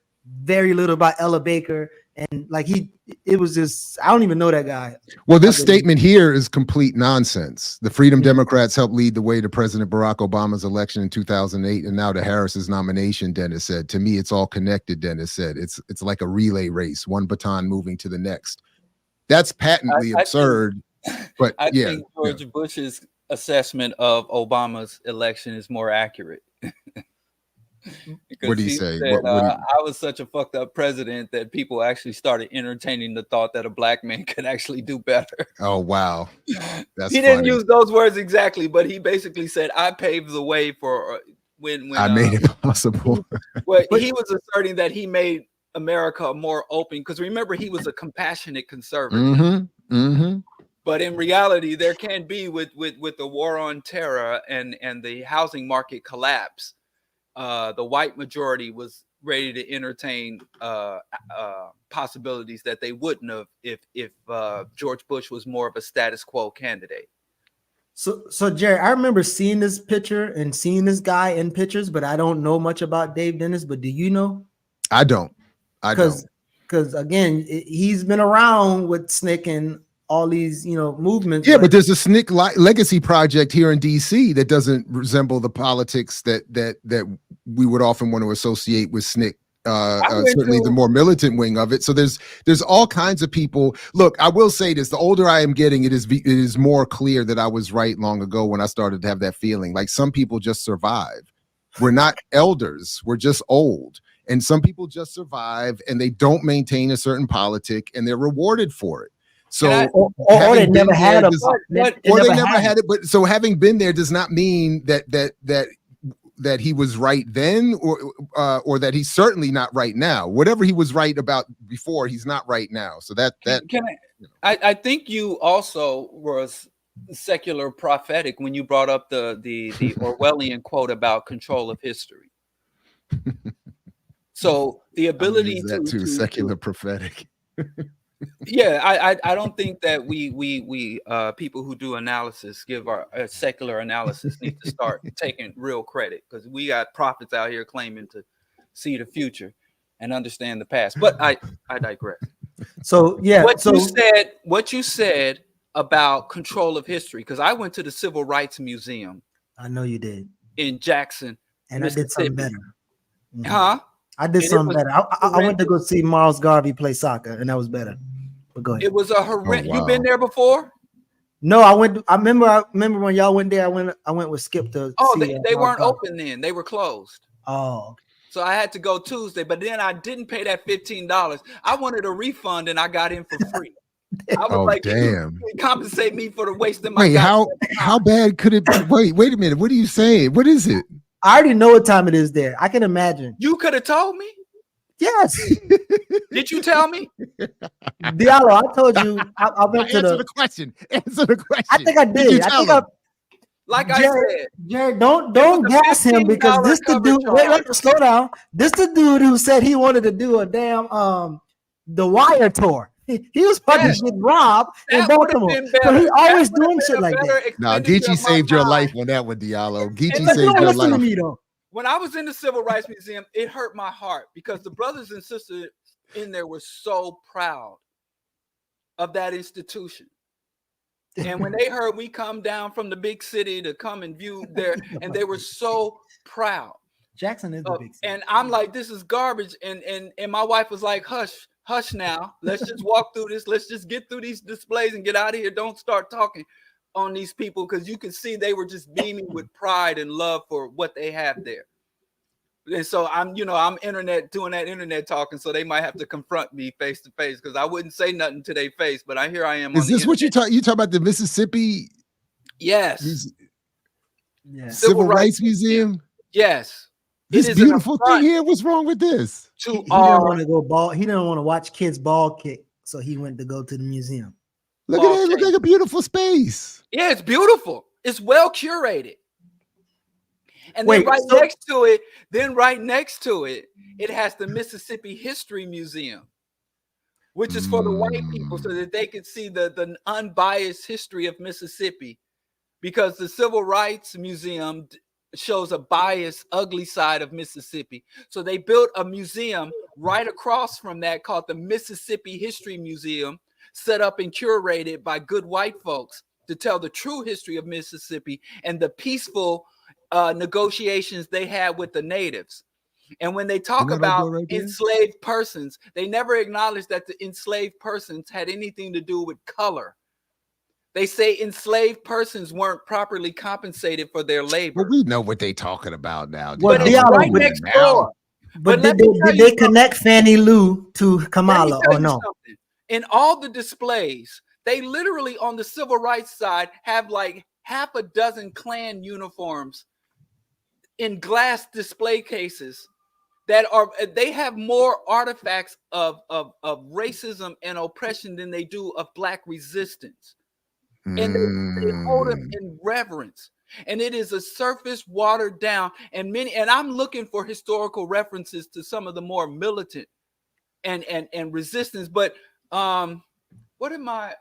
very little about Ella Baker, And like it was just, I don't even know that guy. Well, this statement here is complete nonsense. The Freedom Democrats helped lead the way to President Barack Obama's election in 2008, and now to Harris's nomination. Dennis said, "To me, it's all connected." Dennis said, "It's like a relay race, one baton moving to the next." That's patently absurd. But I think George Bush's assessment of Obama's election is more accurate. What did he say? Said, I was such a fucked up president that people actually started entertaining the thought that a black man could actually do better. Oh, wow. That's he didn't use those words exactly, but he basically said, I paved the way for when I made it possible. Well, he was asserting that he made America more open, because remember, he was a compassionate conservative. But in reality, there can be with the war on terror and the housing market collapse. The white majority was ready to entertain possibilities that they wouldn't have if George Bush was more of a status quo candidate. So Jerry, I remember seeing this picture and seeing this guy in pictures, but I don't know much about Dave Dennis. But do you know? I don't. Because again, he's been around with SNCC and all these, movements. Yeah, but there's a SNCC legacy project here in DC that doesn't resemble the politics that we would often want to associate with SNCC. Certainly the more militant wing of it. So there's all kinds of people. Look, I will say this: the older I am getting, it is more clear that I was right long ago when I started to have that feeling. Like, some people just survive. We're not elders; we're just old. And some people just survive, and they don't maintain a certain politic, and they're rewarded for it. So, or they never had it. But so having been there does not mean that he was right then, or that he's certainly not right now. Whatever he was right about before, he's not right now. So I think you also was secular prophetic when you brought up the Orwellian quote about control of history. So the ability to secular prophetic. Yeah, I don't think that we people who do analysis, give our secular analysis, need to start taking real credit, because we got prophets out here claiming to see the future and understand the past. But I digress. So yeah, what you said about control of history, because I went to the Civil Rights Museum. I know you did. In Jackson, and I did something better. Huh? I did something better. I went to go see Miles Garvey play soccer, and that was better. But go ahead. It was a horrendous. You been there before? No, I went. I remember when y'all went there. I went with Skip to. Oh, see, they weren't open then. They were closed. Oh. So I had to go Tuesday, but then I didn't pay that $15. I wanted a refund, and I got in for free. I was damn! Compensate me for the waste of my. Wait, how bad could it be? Wait a minute. What are you saying? What is it? I already know what time it is there. I can imagine. You could have told me. Yes. Did you tell me? Diallo, I told you. I went to answer the question. Answer the question. I think I did. I said, Jared, don't gas him, because this the dude. Wait, slow down. This the dude who said he wanted to do a damn The Wire tour. He was fucking with Rob in Baltimore. So he always doing shit like that. No, Geechee saved your life on that one, Diallo. Geechee saved your life. To me, though. When I was in the Civil Rights Museum, it hurt my heart, because the brothers and sisters in there were so proud of that institution. And when they heard we come down from the big city to come and view there, and they were so proud. Jackson is the big city. And I'm like, this is garbage. And my wife was like, hush now. Let's just walk through this. Let's just get through these displays and get out of here. Don't start talking on these people, because you can see they were just beaming with pride and love for what they have there. And so I'm doing that internet talking, so they might have to confront me face to face, because I wouldn't say nothing to their face, but here I am. Is this what you talk about, the Mississippi? Yes. Civil Rights Museum? Yes. This beautiful thing here. What's wrong with this? He didn't want to go ball. He didn't want to watch kids ball kick, so he went to go to the museum. Look at it. Look like a beautiful space. Yeah, it's beautiful. It's well curated. And then right next to it, it has the Mississippi History Museum, which is for the white people, so that they could see the unbiased history of Mississippi, because the Civil Rights Museum shows a biased, ugly side of Mississippi. So they built a museum right across from that called the Mississippi History Museum, set up and curated by good white folks to tell the true history of Mississippi and the peaceful negotiations they had with the natives. And when they talk about enslaved persons, they never acknowledge that the enslaved persons had anything to do with color. They say enslaved persons weren't properly compensated for their labor. But we know what they talking about now. Well, But it's right next door. But did they connect Fannie Lou to Kamala or no? Something. In all the displays, they literally on the civil rights side have like half a dozen Klan uniforms in glass display cases that are, they have more artifacts of racism and oppression than they do of Black resistance. And they hold them in reverence. And it is a surface watered down, and I'm looking for historical references to some of the more militant and resistance. But what am I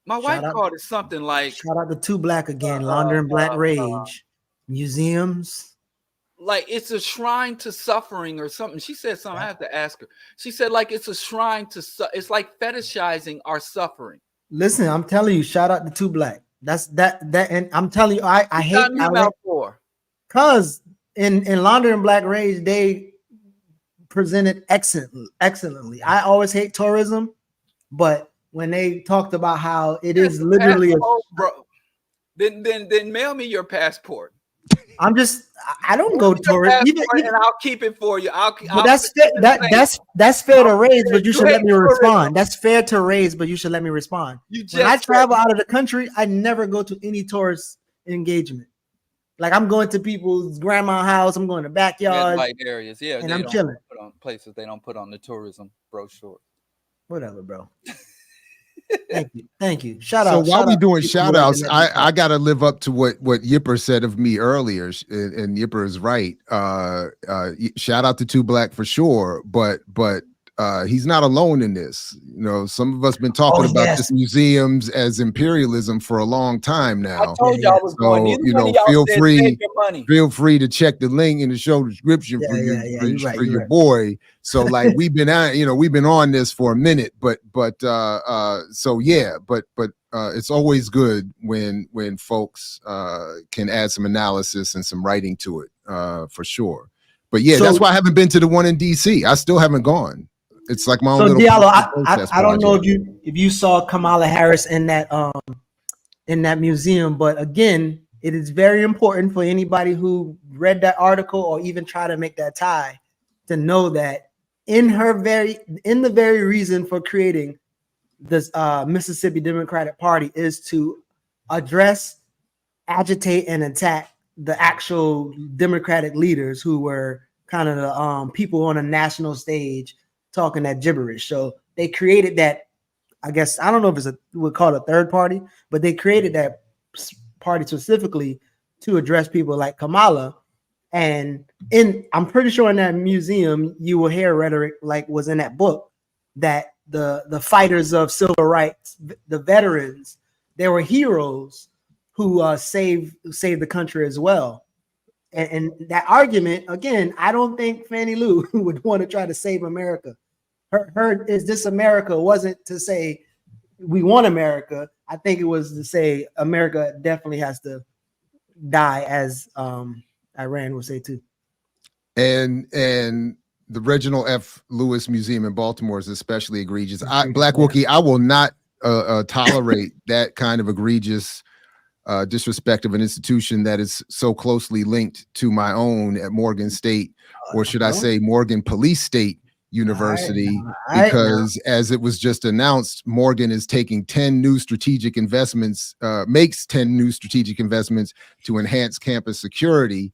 my wife called it something like, shout out to Two Black again, laundering black rage, museums. Like it's a shrine to suffering or something. She said something. I have to ask her. She said like it's a shrine to it's like fetishizing our suffering. Listen, I'm telling you, shout out to Two Black. That's that, and I'm telling you, I hate because in laundering black rage, they presented excellently. I always hate tourism, but when they talked about how it is literally bro, then mail me your passport. I don't go tourist, and I'll keep it for you. That's fair to raise, but you should let me respond. That's fair to raise, but you should let me respond. When I travel out of the country, I never go to any tourist engagement. Like I'm going to people's grandma's house, I'm going to backyards, light areas, yeah, and I'm chilling. Put on places they don't put on the tourism brochure. Whatever, bro. Thank you. Shout out. So while we doing shout outs, I gotta live up to what Yipper said of me earlier, and Yipper is right. Shout out to Two Black for sure, but he's not alone in this. You know, some of us been talking about this museums as imperialism for a long time now. I told y'all I was going. You know, feel free to check the link in the show description for your boy. So like we've been on this for a minute, but it's always good when folks can add some analysis and some writing to it, for sure. But yeah, that's why I haven't been to the one in DC. I still haven't gone. It's like my own little Diallo, I don't know if you saw KamalaHarris in that museum, but again, it is very important for anybody who read that article or even try to make that tie to know that in the very reason for creating this Mississippi Democratic Party is to address, agitate, and attack the actual Democratic leaders who were kind of the people on a national stage talking that gibberish. So they created that, I guess, I don't know if we'll call it a third party, but they created that party specifically to address people like Kamala. And I'm pretty sure in that museum, you will hear rhetoric like was in that book, that the fighters of civil rights, the veterans, they were heroes who saved the country as well. And that argument, again, I don't think Fannie Lou would want to try to save America. Her is this America wasn't to say we want America. I think it was to say America definitely has to die, as Iran would say too. And the Reginald F. Lewis Museum in Baltimore is especially egregious. Black Wookie, I will not tolerate that kind of egregious disrespect of an institution that is so closely linked to my own at Morgan State, or should I say Morgan Police State University, because as it was just announced, Morgan is taking 10 new strategic investments, makes 10 new strategic investments to enhance campus security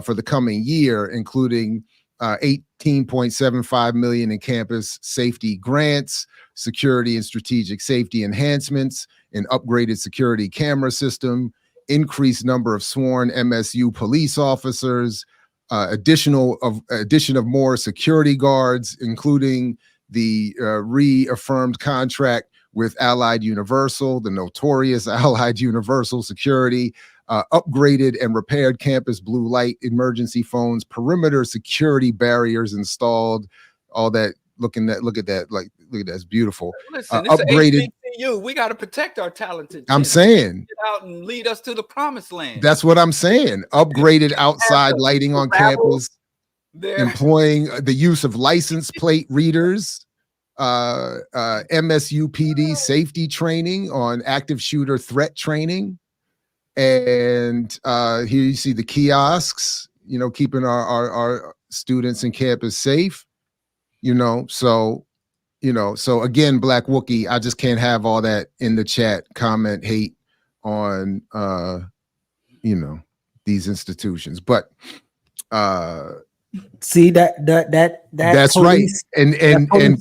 for the coming year, including $18.75 million in campus safety grants, security and strategic safety enhancements, an upgraded security camera system, increased number of sworn MSU police officers, addition of more security guards, including the reaffirmed contract with Allied Universal, the notorious Allied Universal Security, upgraded and repaired campus blue light emergency phones, perimeter security barriers installed, all that. Look at that, it's beautiful. Listen, it's Upgraded. HBCU. We got to protect our talented. I'm saying, get out and lead us to the promised land. That's what I'm saying. Upgraded outside lighting on campus, employing the use of license plate readers, MSUPD safety training on active shooter threat training. And here you see the kiosks, keeping our students and campus safe, so again, Black Wookie, I just can't have all that in the chat, comment, hate on, these institutions. But see that's police, right.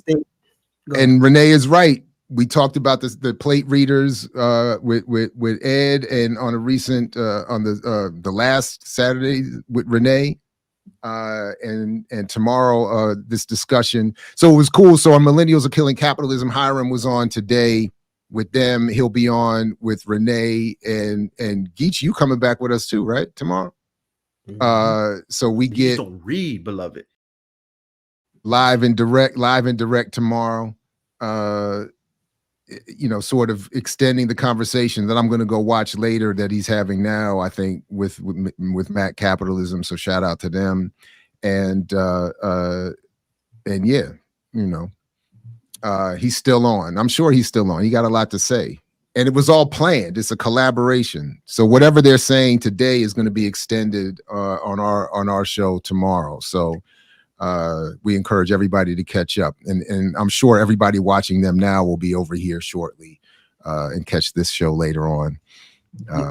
And Renee is right. We talked about this, the plate readers with Ed, and on a recent on the last Saturday with Renee, and tomorrow this discussion. So it was cool. So on Millennials Are Killing Capitalism, Hiram was on today with them. He'll be on with Renee and Geach. You coming back with us too, right? Tomorrow. So we get don't read, beloved. live and direct tomorrow. Sort of extending the conversation that I'm going to go watch later that he's having now, I think, with Matt Capitalism. So shout out to them. And yeah, he's still on. I'm sure he's still on. He got a lot to say. And it was all planned. It's a collaboration. So whatever they're saying today is going to be extended on our show tomorrow. So we encourage everybody to catch up, and I'm sure everybody watching them now will be over here shortly and catch this show later on.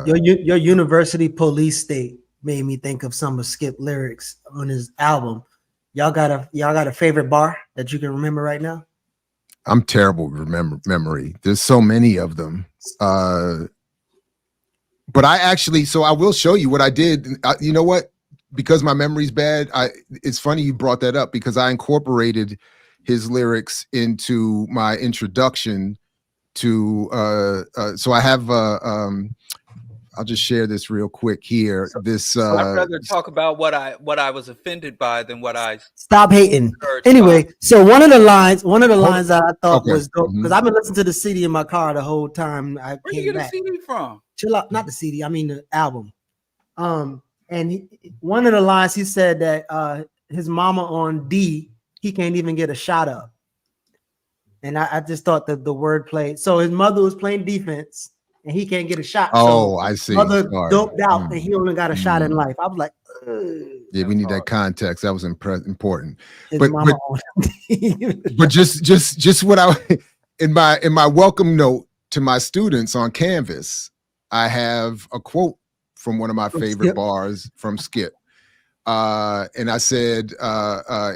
Your University Police State made me think of some of Skip lyrics on his album. Y'all got a favorite bar that you can remember right now? I'm terrible with memory. There's so many of them. But I will show you what I did. You know what? Because my memory's bad, it's funny you brought that up, because I incorporated his lyrics into my introduction to so I have I'll just share this real quick here. I'd rather talk about what I was offended by than what I stop hating. Anyway, so one of the lines that I thought was dope, because I've been listening to the CD in my car the whole time. Where you get a CD from? Chill out, not the CD. I mean the album. And one of the lines, he said that his mama on D, he can't even get a shot up. And I just thought that the wordplay. So his mother was playing defense, and he can't get a shot. Oh, so I see. Mother doped out, and he only got a shot in life. I was like, yeah, we need that context. That was important. His But mama but just what I in my welcome note to my students on Canvas, I have a quote from one of my favorite bars from Skip. And I said,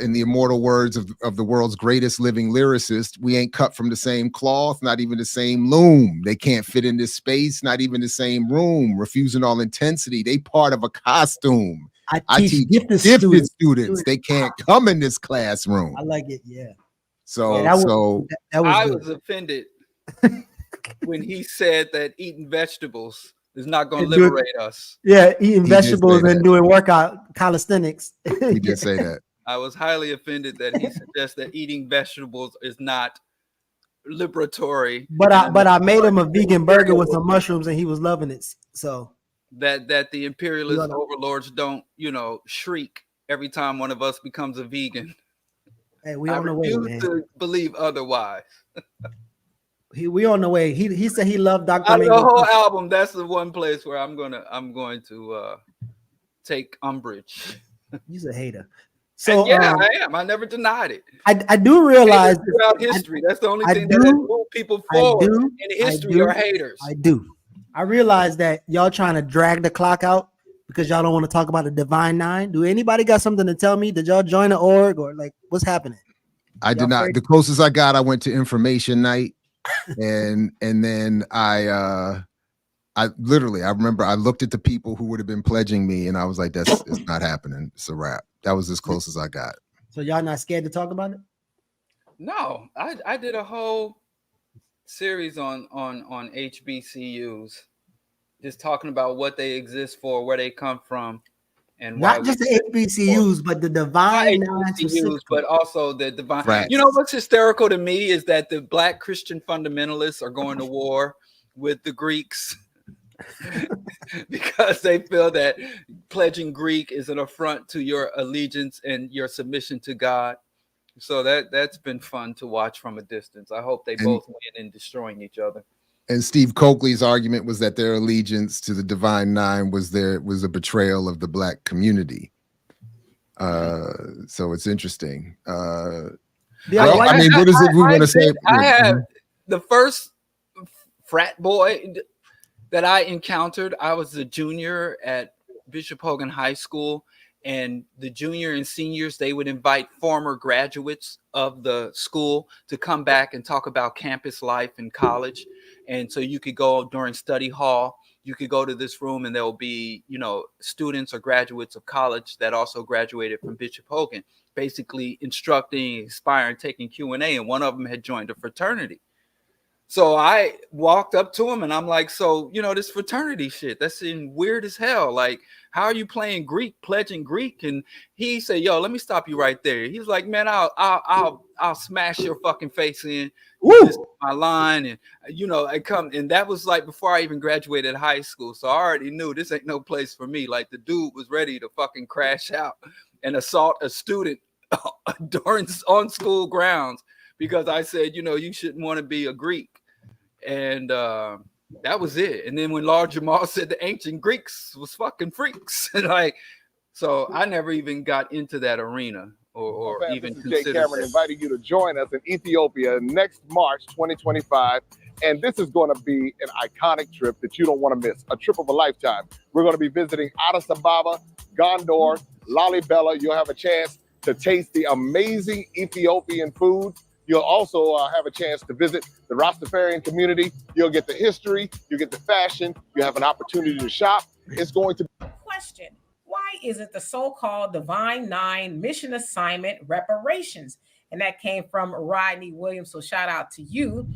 in the immortal words of the world's greatest living lyricist, we ain't cut from the same cloth, not even the same loom. They can't fit in this space, not even the same room. Refusing all intensity, they part of a costume. I teach gifted students. They can't come in this classroom. I like it, yeah. So, yeah, I was offended when he said that eating vegetables is not going to liberate us. Yeah, eating vegetables and doing workout calisthenics. He did say that. I was highly offended that he suggests that eating vegetables is not liberatory. But I made him a vegan burger with some mushrooms, and he was loving it. So that the imperialist overlords don't, shriek every time one of us becomes a vegan. Hey, we on the way, man. To believe otherwise. We on the way. He said he loved Dr. Out of the whole album, that's the one place where I'm going to take umbrage. He's a hater. So and yeah, I am. I never denied it. I do realize throughout history. That's the only thing that has moved people forward in history are haters. I do. I realize that y'all trying to drag the clock out because y'all don't want to talk about the Divine Nine. Do anybody got something to tell me? Did y'all join the org or like what's happening? I did not. The closest I got, I went to information night. and then I remember I looked at the people who would have been pledging me, and I was like, it's not happening. It's a wrap. That was as close as I got. So y'all not scared to talk about it? No, I did a whole series on HBCUs just talking about what they exist for, where they come from, and not just the HBCUs, but the Divine Nine HBCUs, but also the divine. Right. You know what's hysterical to me is that the Black Christian fundamentalists are going to war with the Greeks because they feel that pledging Greek is an affront to your allegiance and your submission to God. So that's been fun to watch from a distance. I hope they both win in destroying each other. And Steve Coakley's argument was that their allegiance to the Divine Nine was a betrayal of the Black community. So it's interesting. What is it we want to say? I have the first frat boy that I encountered. I was a junior at Bishop Hogan High School, and the junior and seniors, they would invite former graduates of the school to come back and talk about campus life in college. And so you could go during study hall, you could go to this room and there'll be, students or graduates of college that also graduated from Bishop Hogan, basically instructing, inspiring, taking Q&A. And one of them had joined a fraternity. So I walked up to him and I'm like, so, this fraternity shit, that's weird as hell. Like, how are you playing Greek, pledging Greek? And he said, yo, let me stop you right there. He was like, man, I'll smash your fucking face in. This is my line. And, I come, and that was like before I even graduated high school. So I already knew this ain't no place for me. Like, the dude was ready to fucking crash out and assault a student on school grounds because I said, you shouldn't want to be a Greek. And that was it. And then when Lord Jamal said the ancient Greeks was fucking freaks, so I never even got into that arena or even this is Jay Cameron inviting you to join us in Ethiopia next March 2025. And this is going to be an iconic trip that you don't want to miss, a trip of a lifetime. We're going to be visiting Addis Ababa, Gondor, Lalibela. You'll have a chance to taste the amazing Ethiopian food. You'll also have a chance to visit the Rastafarian community. You'll get the history, you get the fashion, you have an opportunity to shop. It's going to be. Question: why is it the so-called Divine Nine mission assignment reparations? And that came from Rodney Williams, so shout out to you.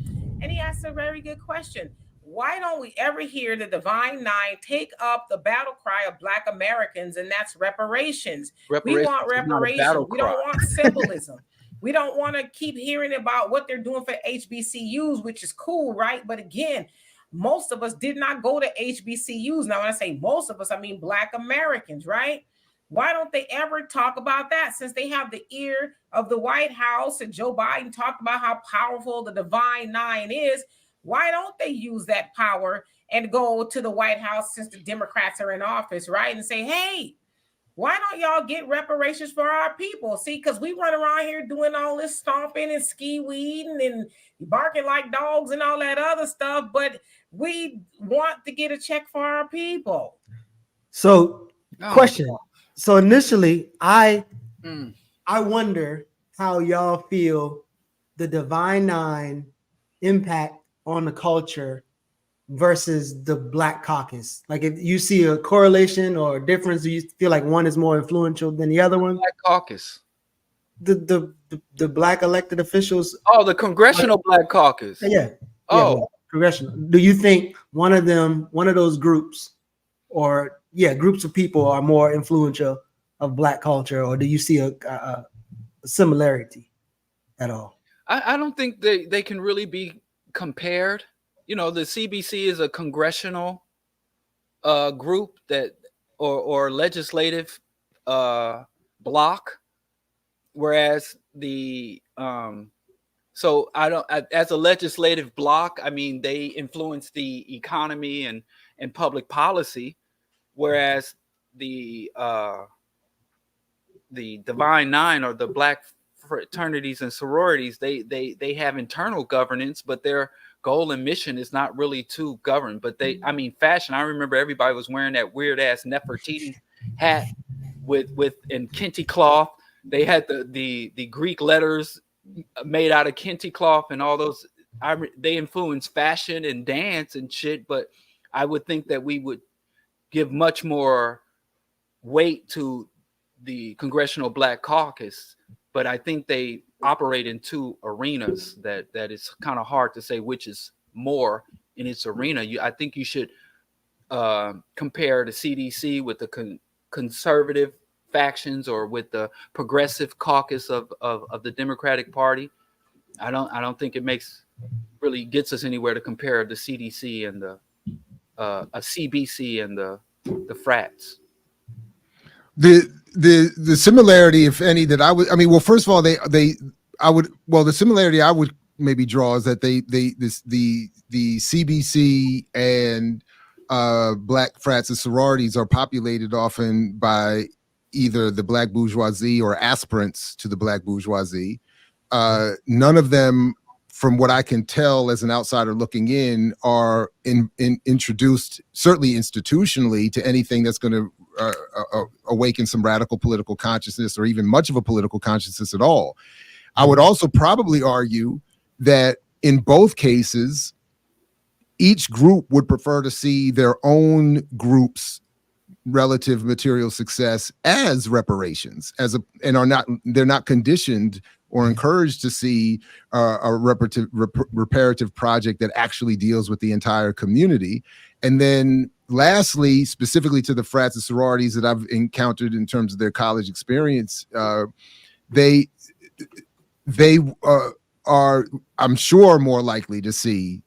And he asked a very good question. Why don't we ever hear the Divine Nine take up the battle cry of Black Americans, and that's reparations? We want reparations. We don't want symbolism. We don't want to keep hearing about what they're doing for HBCUs, which is cool, right? But again, most of us did not go to HBCUs. Now, when I say most of us, I mean Black Americans, right? Why don't they ever talk about that, since they have the ear of the White House and Joe Biden talked about how powerful the Divine Nine is? Why don't they use that power and go to the White House, since the Democrats are in office, right? And say, hey, why don't y'all get reparations for our people? See, because we run around here doing all this stomping and ski weeding and barking like dogs and all that other stuff, but we want to get a check for our people. So, question. So initially, I wonder how y'all feel the Divine Nine impact on the culture versus the Black Caucus. Like, if you see a correlation or a difference, do you feel like one is more influential than the other one? Black Caucus. The Black elected officials. Oh, the Congressional Black Caucus. Yeah. Oh, congressional. Do you think one of those groups, or groups of people are more influential of Black culture, or do you see a similarity at all? I don't think they can really be compared. The CBC is a congressional group that or legislative block, whereas the so I don't as a legislative block, I mean, they influence the economy and public policy, whereas the Divine Nine, or the Black fraternities and sororities, they have internal governance, but their goal and mission is not really to govern. But fashion. I remember everybody was wearing that weird ass Nefertiti hat with and kente cloth. They had the Greek letters made out of kente cloth and all those. They influence fashion and dance and shit. But I would think that we would give much more weight to the Congressional Black Caucus. But I think they operate in two arenas that is kind of hard to say which is more in its arena. I think you should compare the CDC with the conservative factions or with the progressive caucus of the Democratic Party. I don't think it really gets us anywhere to compare the CDC and the a CBC and the frats. The similarity, if any, that well, first of all, the similarity I would maybe draw is that the CBC and black frats and sororities are populated often by either the black bourgeoisie or aspirants to the black bourgeoisie. None of them, from what I can tell as an outsider looking in, are introduced, certainly institutionally, to anything that's going to awaken some radical political consciousness or even much of a political consciousness at all. I would also probably argue that in both cases, each group would prefer to see their own group's relative material success as reparations, they're not conditioned or encouraged to see a reparative project that actually deals with the entire community. And then lastly, specifically to the frats and sororities that I've encountered in terms of their college experience, they are, I'm sure, more likely to see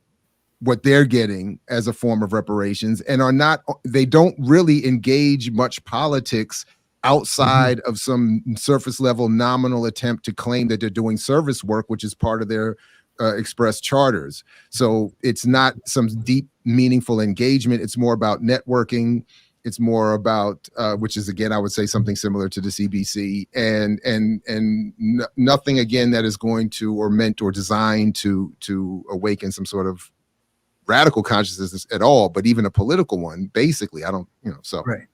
what they're getting as a form of reparations, and they don't really engage much politics outside of some surface level nominal attempt to claim that they're doing service work, which is part of their express charters. So it's not some deep, meaningful engagement. It's more about networking. It's more about, which is, again, I would say something similar to the CBC, and nothing, again, that is going to or meant or designed to awaken some sort of radical consciousness at all, but even a political one, basically. I don't, so. Right.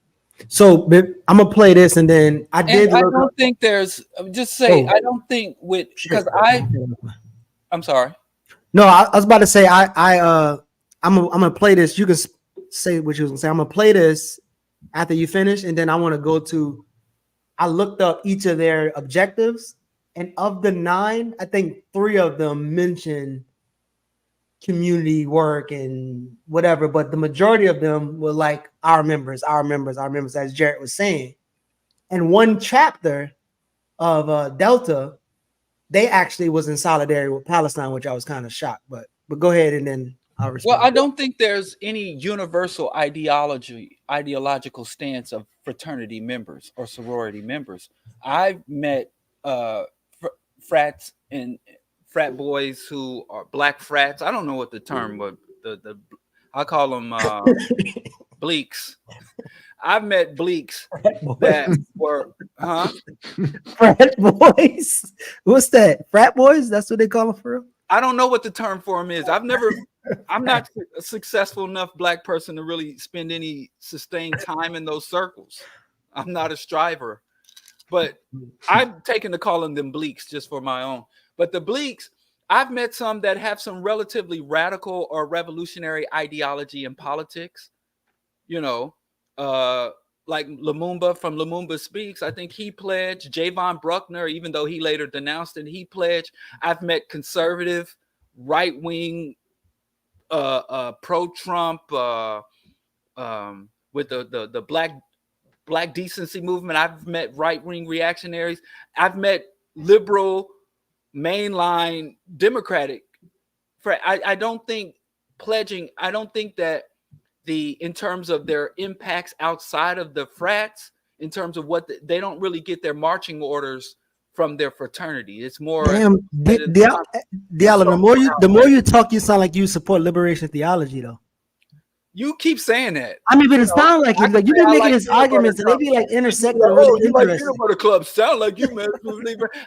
So I'm gonna play this, and then I don't think there's. Just say I don't think because I'm sorry. No, I was about to say I'm gonna play this. You can say what you was gonna say. I'm gonna play this after you finish, and then I want to go to. I looked up each of their objectives, and of the 9, I think 3 of them mention community work and whatever, but the majority of them were like our members, as Jarrett was saying. And one chapter of Delta, they actually was in solidarity with Palestine, which I was kind of shocked. But go ahead, and then I'll respond. Well, I don't think there's any universal ideological stance of fraternity members or sorority members. I've met frats and frat boys who are black frats. I don't know what the term, but I call them bleaks. I've met bleaks that were, frat boys. What's that? Frat boys? That's what they call them for real? I don't know what the term for them is. I'm not a successful enough black person to really spend any sustained time in those circles. I'm not a striver, but I've taken to calling them bleaks just for my own. But the bleaks, I've met some that have some relatively radical or revolutionary ideology in politics. Like Lumumba from Lumumba Speaks. I think he pledged. Javon Bruckner, even though he later denounced it, he pledged. I've met conservative, right-wing, pro-Trump, with the black decency movement. I've met right-wing reactionaries. I've met liberal, mainline Democratic. I don't think pledging. I don't think that in terms of their impacts outside of the frats, in terms of what they don't really get their marching orders from their fraternity. It's more. Damn, Diallo, the more you talk, you sound like you support liberation theology, though. You keep saying that. I mean, but it sounds like you've been making these arguments, and they be like intersecting. Really interesting. Like the club sound like you, man.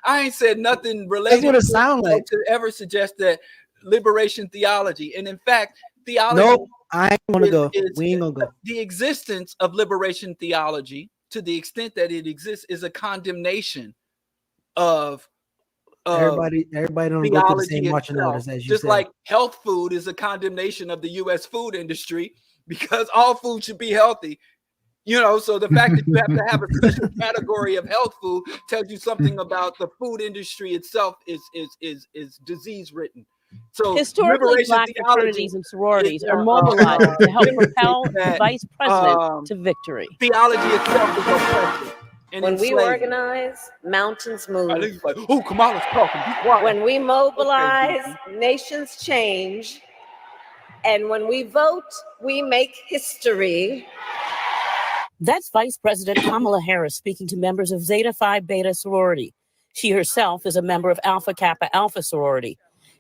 I ain't said nothing related. That's what it sounds like. To ever suggest that liberation theology, and in fact, theology. No, I ain't gonna go. We ain't gonna go. The existence of liberation theology, to the extent that it exists, is a condemnation of. Everybody don't go through the same marching orders as you just said. like health food is a condemnation of the U.S. food industry because all food should be healthy. So the fact that you have to have a special category of health food tells you something about the food industry itself is disease ridden. So Historically, liberation Black theology fraternities and sororities is, are mobilizing to help propel the that, vice president to victory. theology itself is oppression and When we enslavement. organize, mountains move. I think it's like, oh, Kamala's talking. Be quiet. When we mobilize, Okay, nations change. And when we vote, we make history. That's Vice President KamalaHarris speaking to members of Zeta Phi Beta sorority. She herself is a member of Alpha Kappa Alpha sorority.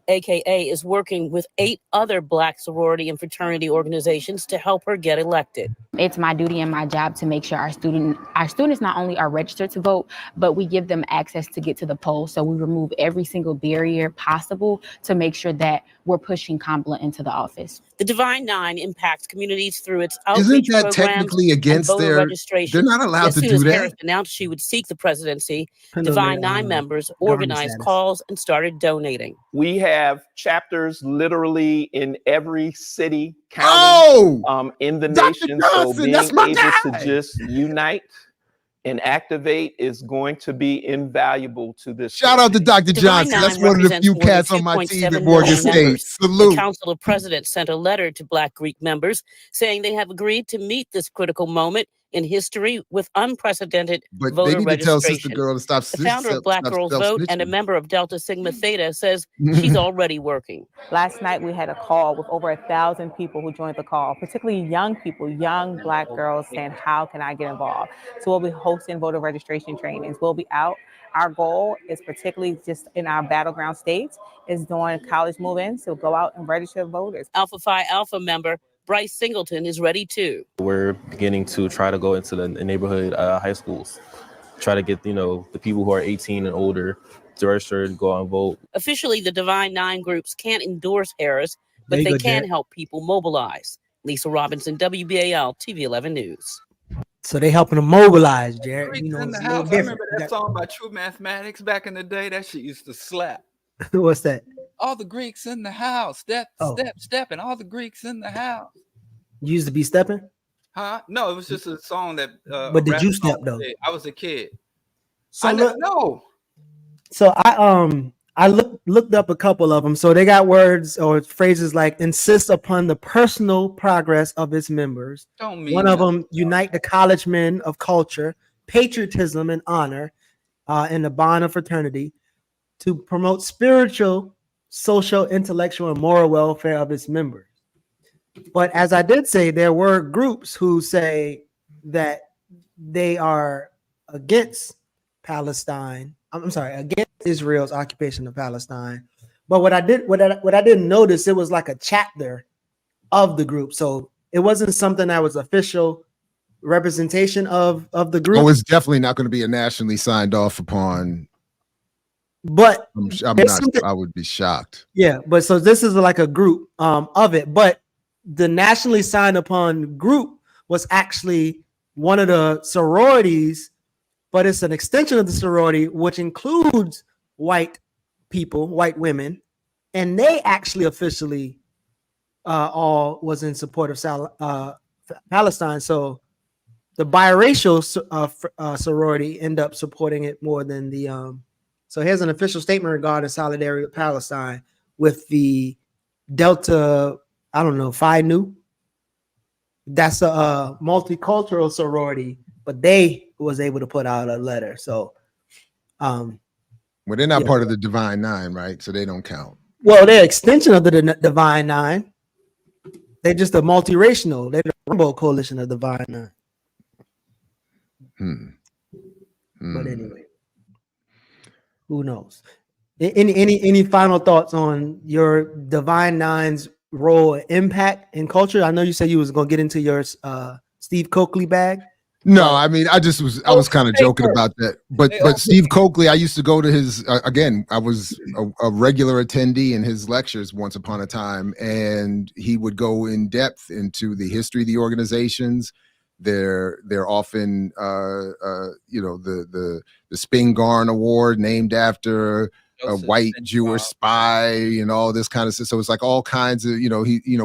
AKA is working with 8 other Black sorority and fraternity organizations to help her get elected. It's my duty and my job to make sure our students not only are registered to vote, but we give them access to get to the polls. So we remove every single barrier possible to make sure that we're pushing Kamala into the office. The Divine Nine impacts communities through its Isn't outreach that programs technically and against voter their? registration. They're not allowed As to soon do as that. Harris announced she would seek the presidency, Depends on Divine their, Nine members government organized status. calls and started donating. We have chapters literally in every city, county, in the nation. So being able to just unite and activate is going to be invaluable to this. Shout out to Dr. Divine Johnson. That's Nine one of the represents few more than cats on my team 2.7 at Morgan million State. members. Salute. The Council of Presidents sent a letter to Black Greek members saying they have agreed to meet this critical moment in history with unprecedented But voter they need to tell Sister registration. Girl to stop. The founder of Black Girls Vote and a member of Delta Sigma Theta says she's already working. Last night we had a call with over 1,000 people who joined the call, particularly young people, young Black girls saying, how can I get involved? So we'll be hosting voter registration trainings. We'll be out. Our goal is particularly just in our battleground states is doing college move-ins. So go out and register voters. Alpha Phi Alpha member Bryce Singleton is ready too. We're beginning to try to go into the neighborhood high schools, try to get, the people who are 18 and older to register and go out and vote. Officially, the Divine Nine groups can't endorse Harris, but There you they go, can Jared. help people mobilize. Lisa Robinson, WBAL, TV 11 News. So they helping them mobilize, Jared. Greeks You know, in the it's a little house. I different. remember that song by True Mathematics back in the day. That shit used to slap. What's that? All the Greeks in the house. Step, step, and all the Greeks in the house. You used to be stepping? Huh? No, it was just a song that. But did you step though? I was a kid. So I never know. So I looked up a couple of them. So they got words or phrases like insist upon the personal progress of its members. Don't mean One of nothing. them, unite the college men of culture, patriotism and honor, and the bond of fraternity, to promote spiritual, social, intellectual, and moral welfare of its members. But as I did say, there were groups who say that they are against Palestine. I'm sorry, against Israel's occupation of Palestine. But what I didn't notice, it was like a chapter of the group. So it wasn't something that was official representation of the group. Oh, it's definitely not going to be a nationally signed off upon. But I would be shocked. Yeah, but so this is like a group of it. But the nationally signed upon group was actually one of the sororities, but it's an extension of the sorority, which includes white people, white women, and they actually officially all was in support of Palestine. So the biracial sorority end up supporting it more than the. So here's an official statement regarding solidarity with Palestine with the Delta, I don't know, Phi Nu. That's a multicultural sorority, but they was able to put out a letter. So, well, they're not part of the Divine Nine, right? So they don't count. Well, they're extension of the Divine Nine. They're just a multiracial. They're the Rainbow Coalition of Divine Nine. But anyway, who knows? Any final thoughts on your Divine Nine's role and impact in culture? I know you said you was gonna get into your Steve Coakley bag. No, I mean, I was kind of joking about that. But Steve Coakley, I used to go to his again, I was a regular attendee in his lectures once upon a time, and he would go in depth into the history of the organizations. They're often the Spingarn Award named after a white Jewish spy and all this kind of stuff. So it's like all kinds of,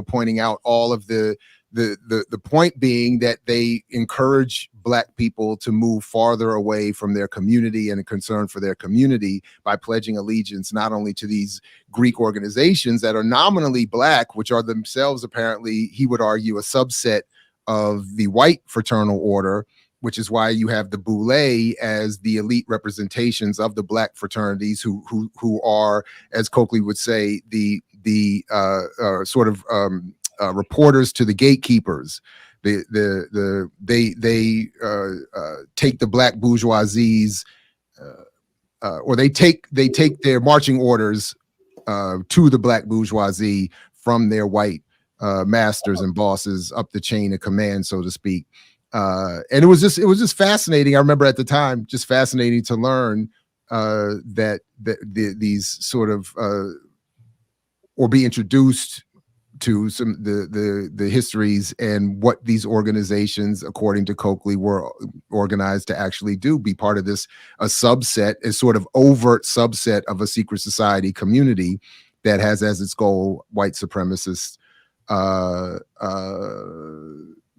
pointing out all of the The point being that they encourage Black people to move farther away from their community and a concern for their community by pledging allegiance not only to these Greek organizations that are nominally Black, which are themselves apparently, he would argue, a subset of the white fraternal order, which is why you have the Boule as the elite representations of the Black fraternities who are, as Coakley would say, the sort of reporters to the gatekeepers. They take the Black bourgeoisie's or they take their marching orders to the Black bourgeoisie from their white masters and bosses up the chain of command, so to speak. And it was just fascinating. I remember at the time, just fascinating to learn that these sort of or be introduced to some the histories and what these organizations, according to Coakley, were organized to actually do, be part of this, a subset, a sort of overt subset of a secret society community that has as its goal white supremacist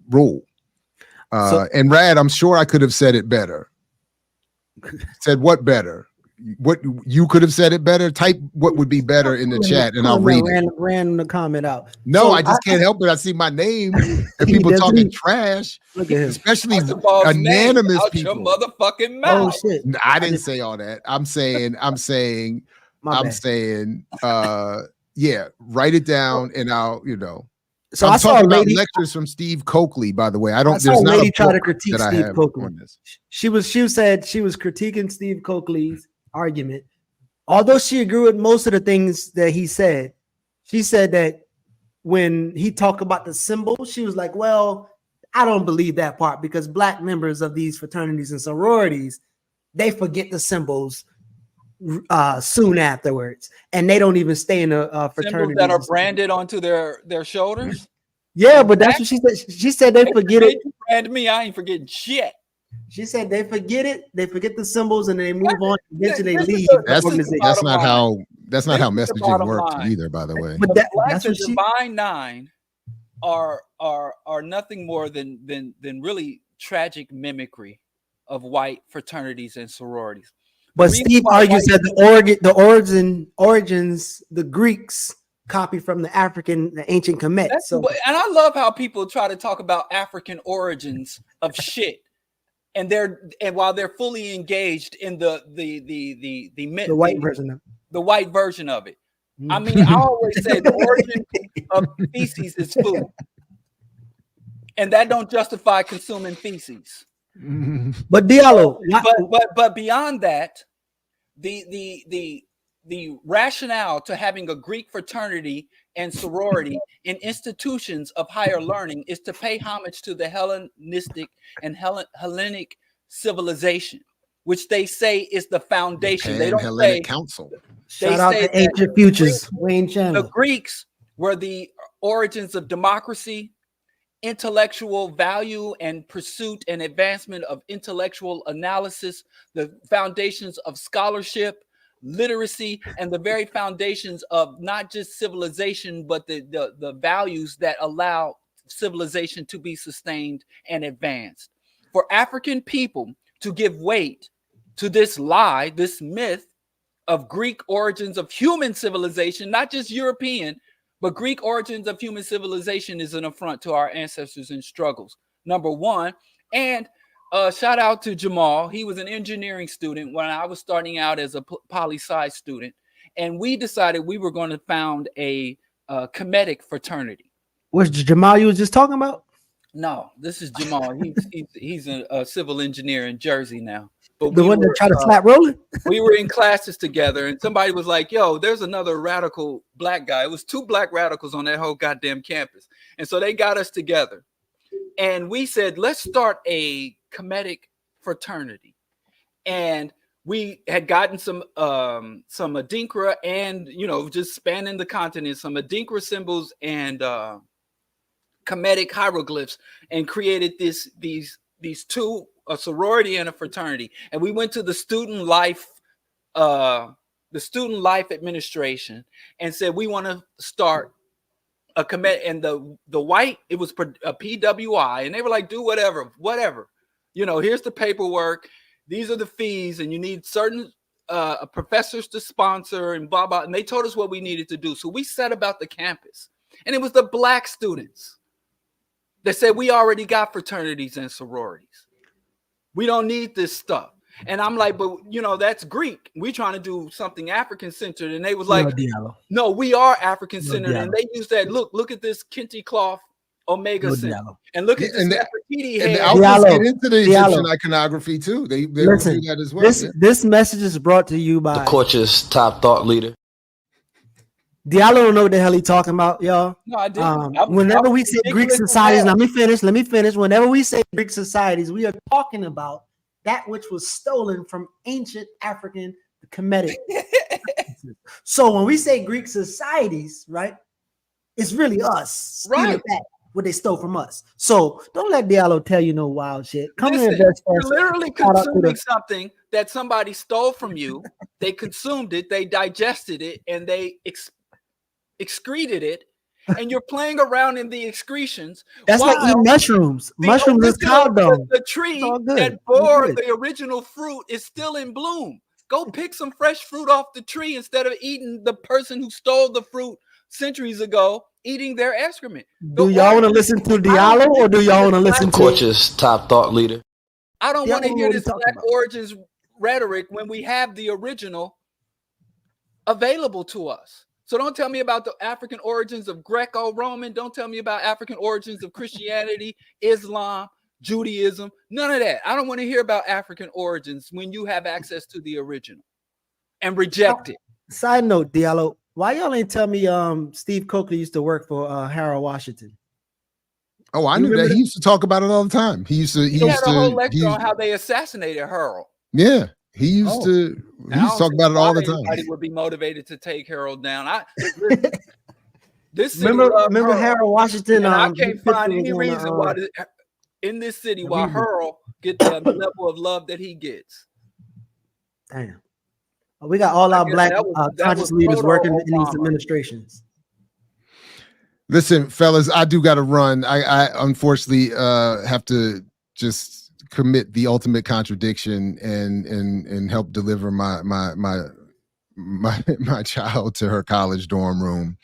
rule. And Rad, I'm sure I could have said it better. Said what better? What you could have said it better? Type what would be better in the chat and I'll read it. Ran the comment out. No, so I just can't help it. I see my name and people talking trash, especially anonymous people. Your motherfucking mouth. Oh shit! I didn't say all that. I'm saying, yeah, write it down and I'll, So I'm talking about lectures from Steve Coakley, by the way. There's not a lady try to critique Steve Coakley. She said she was critiquing Steve Coakley's argument. Although she agreed with most of the things that he said, she said that when he talked about the symbol, she was like, well, I don't believe that part because Black members of these fraternities and sororities, they forget the symbols soon afterwards, and they don't even stay in a fraternity. Symbols that are branded onto their shoulders. Yeah, but that's what she said. She said they forget it. Brand me, I ain't forgetting shit. She said they forget it. They forget the symbols, and they move on. Eventually, they leave. That's not how messaging works either. By the way, but that's what Divine Nine are nothing more than really tragic mimicry of white fraternities and sororities. But Steve argues that the origins, the Greeks copied from the ancient Kemet. And I love how people try to talk about African origins of shit, and while they're fully engaged in the white version of it. I mean, I always say the origin of feces is food, and that don't justify consuming feces. But Diallo, but beyond that, the rationale to having a Greek fraternity and sorority in institutions of higher learning is to pay homage to the Hellenistic and Hellenic civilization, which they say is the foundation. They don't Hellenic Council. Shout out to Ancient Futures, Wayne Chandler. The Greeks were the origins of democracy, intellectual value and pursuit and advancement of intellectual analysis, the foundations of scholarship, literacy, and the very foundations of not just civilization, but the values that allow civilization to be sustained and advanced. For African people to give weight to this lie, this myth of Greek origins of human civilization, not just European, but Greek origins of human civilization, is an affront to our ancestors and struggles, number one. And shout out to Jamal. He was an engineering student when I was starting out as a poli-sci student. And we decided we were going to found a Kemetic fraternity. What's Jamal you was just talking about? No, this is Jamal. He's a civil engineer in Jersey now. But the one that tried to slap Roland? We were in classes together, and somebody was like, yo, there's another radical Black guy. It was 2 Black radicals on that whole goddamn campus. And so they got us together. And we said, let's start a Kemetic fraternity. And we had gotten some Adinkra and, just spanning the continent, some Adinkra symbols and Kemetic hieroglyphs, and created these 2, a sorority and a fraternity. And we went to the student life administration and said, we want to start a commit, and the white, it was a PWI, and they were like, do whatever. You know, here's the paperwork. These are the fees, and you need certain professors to sponsor and blah, blah. And they told us what we needed to do. So we set about the campus, and it was the black students that said, we already got fraternities and sororities. We don't need this stuff. And I'm like, but you know, that's Greek. We trying to do something African-centered. And they was like, no, we are African-centered. And they used that, look at this kente cloth Omega Center. And look at this Nefertiti head. And the Alphas get into the Egyptian iconography too. They listen, do that as well. This message is brought to you by the Coach's top thought leader. Diallo don't know what the hell he talking about, y'all. No, I didn't. Whenever we say Greek societies, let me finish. Whenever we say Greek societies, we are talking about that which was stolen from ancient African Kemetic. So when we say Greek societies, right, it's really us, right? Back what they stole from us. So don't let Diallo tell you no wild shit. Come here, you're literally consuming something that somebody stole from you. They consumed it, they digested it, and they excreted it, and you're playing around in the excretions. That's like eating mushrooms. Mushrooms is cow dung. The tree that bore the original fruit is still in bloom. Go pick some fresh fruit off the tree instead of eating the person who stole the fruit centuries ago, eating their excrement. Do y'all want to listen to Diallo, or do y'all want to listen to Coach's top thought leader? I don't want to hear this Black origins rhetoric when we have the original available to us. So don't tell me about the African origins of Greco-Roman. Don't tell me about African origins of Christianity, Islam, Judaism. None of that. I don't want to hear about African origins when you have access to the original and reject it. Side note, Diallo, why y'all ain't tell me Steve Coakley used to work for Harold Washington? Oh, I knew that. He used to talk about it all the time. He used to had a whole lecture on how they assassinated Harold. Yeah. He used to talk about it all the time. Anybody would be motivated to take Harold down. This city remember Harold Washington. I can't find any reason why in this city why Harold gets the level of love that he gets. Damn, we got all our Black conscious leaders working in these administrations. Listen, fellas, I do got to run. I unfortunately have to just commit the ultimate contradiction and help deliver my child to her college dorm room.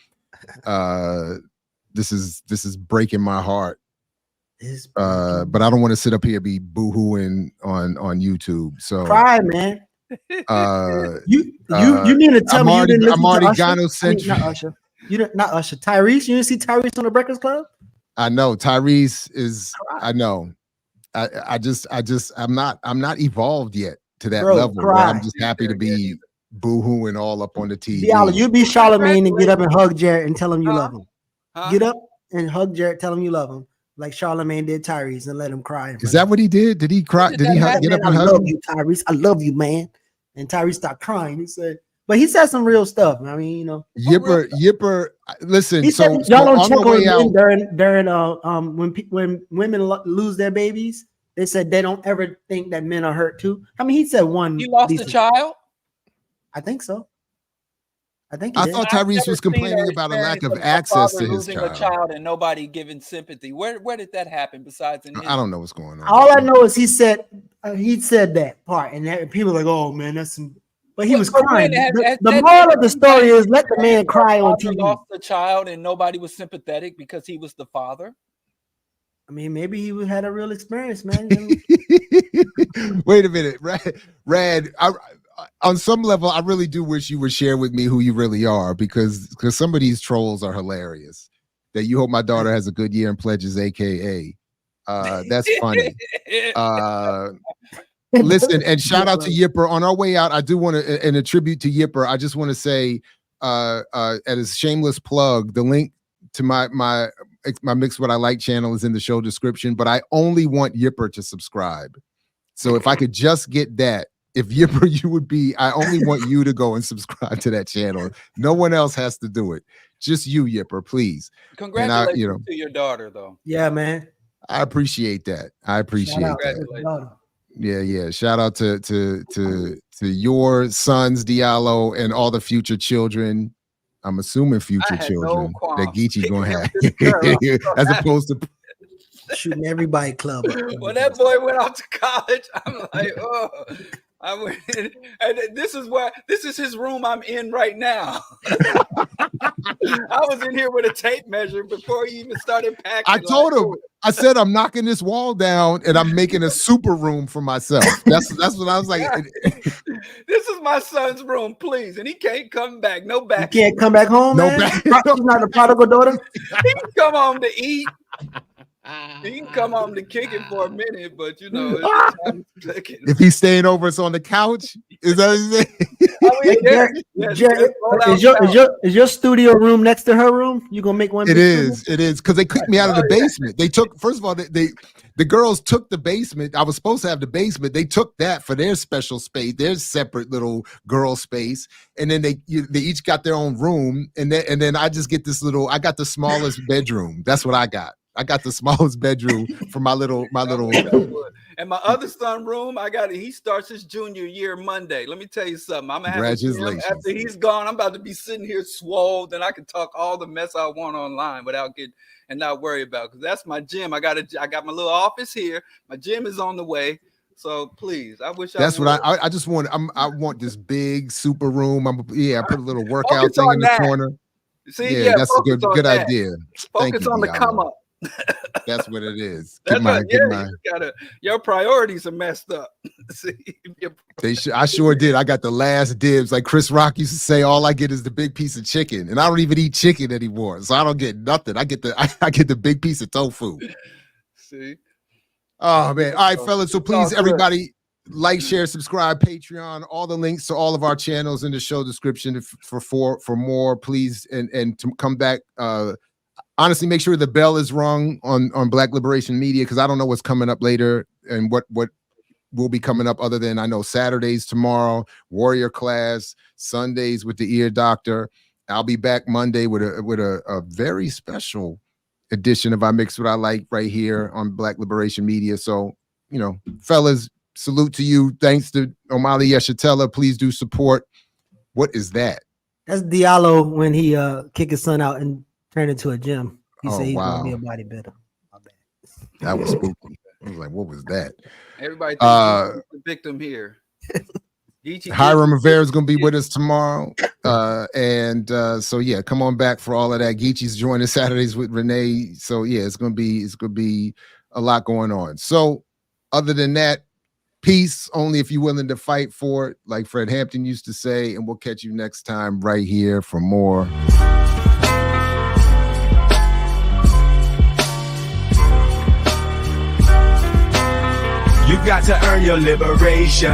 This is breaking my heart. But I don't want to sit up here and be boo-hooing on YouTube. So cry, man. You mean to tell me you didn't listen to Usher? Not Usher. Tyrese. You didn't see Tyrese on the Breakfast Club? I know Tyrese is. I know. I'm not evolved yet to that level. Where I'm just happy to be boo-hooing all up on the TV. Diallo, you be Charlamagne and get up and hug Jared and tell him you love him. Get up and hug Jared, tell him you love him, like Charlamagne did Tyrese, and let him cry. Is that what he did? Did he cry? Did he get up and hug him? I love you, Tyrese. I love you, man. And Tyrese stopped crying. He said, but he said some real stuff. I mean, you know, Yipper. Listen, he said, y'all don't check on men during when women lose their babies. They said they don't ever think that men are hurt too. I mean, he said one. He lost a child. I think so. I thought Tyrese was complaining about a lack of access to his child. A child and nobody giving sympathy. Where did that happen? Besides, I don't know what's going on. All I know is he said that part, and people are like, "Oh man, that's some." But he was crying. The moral of the story is let the man cry on TV. Lost a child and nobody was sympathetic because he was the father. I mean, maybe he had a real experience, man. Wait a minute, Rad. On some level, I really do wish you would share with me who you really are, because some of these trolls are hilarious. That you hope my daughter has a good year and pledges, AKA. That's funny. Listen, and shout out to Yipper. On our way out, I do want to, in a tribute to Yipper, I just want to say, at his shameless plug, the link to my Mix What I Like channel is in the show description, but I only want Yipper to subscribe. So if I could just get that, if Yipper, you would be, I only want you to go and subscribe to that channel. No one else has to do it. Just you, Yipper, please. Congratulations to your daughter, though. Yeah, man. I appreciate that. I appreciate that. Yeah. Shout out to your sons, Diallo, and all the future children. I'm assuming future children that Geechee gonna have, as opposed to shooting everybody club up. When that boy went off to college, I'm like, oh. I went in, and this is his room I'm in right now. I was in here with a tape measure before he even started packing. I told him, I said, I'm knocking this wall down and I'm making a super room for myself. That's what I was like. This is my son's room, please. And he can't come back. No back. You can't come back home, no man? back. She's not a prodigal daughter? He can come home to eat. He can come home to kick it for a minute, but you know, if he's staying over, it's on the couch. Is that what you saying? Is your studio room next to her room? You gonna make one? It is because they kicked me out of the basement. They took, first of all, the girls took the basement. I was supposed to have the basement. They took that for their special space, their separate little girl space, and then they each got their own room, and then I just get this little. I got the smallest bedroom. That's what I got. I got the smallest bedroom for my little. And my other son room, he starts his junior year Monday. Let me tell you something. I'm gonna have Congratulations. After he's gone, I'm about to be sitting here swole, and I can talk all the mess I want online without getting and not worry about it, because that's my gym. I got my little office here. My gym is on the way. So please, I wish that's what I just want. I want this big super room. I put a little workout thing in the corner. See, that's a good idea. Focus on the come up. That's what it is. Your priorities are messed up. See, I sure did. I got the last dibs. Like Chris Rock used to say, all I get is the big piece of chicken, and I don't even eat chicken anymore, so I don't get nothing. I get the big piece of tofu. See. Oh man! All right, fellas. So please, everybody, like, share, subscribe, Patreon. All the links to all of our channels in the show description for more. Please, and to come back. Honestly, make sure the bell is rung on Black Liberation Media, because I don't know what's coming up later and what will be coming up, other than I know Saturdays tomorrow, Warrior Class, Sundays with the Ear Doctor. I'll be back Monday with a very special edition of I Mix What I Like right here on Black Liberation Media. So, you know, fellas, salute to you. Thanks to Omali Yeshitela. Please do support. What is that? That's Diallo when he kicked his son out and turned into a gym. He said he's gonna be a bodybuilder. That was spooky. I was like, what was that? Everybody thinks the victim here. Hiram Rivera is gonna be with us tomorrow. So yeah, come on back for all of that. Geechee's joining Saturdays with Renee. So yeah, it's gonna be a lot going on. So other than that, peace only if you're willing to fight for it, like Fred Hampton used to say, and we'll catch you next time right here for more. You got to earn your liberation.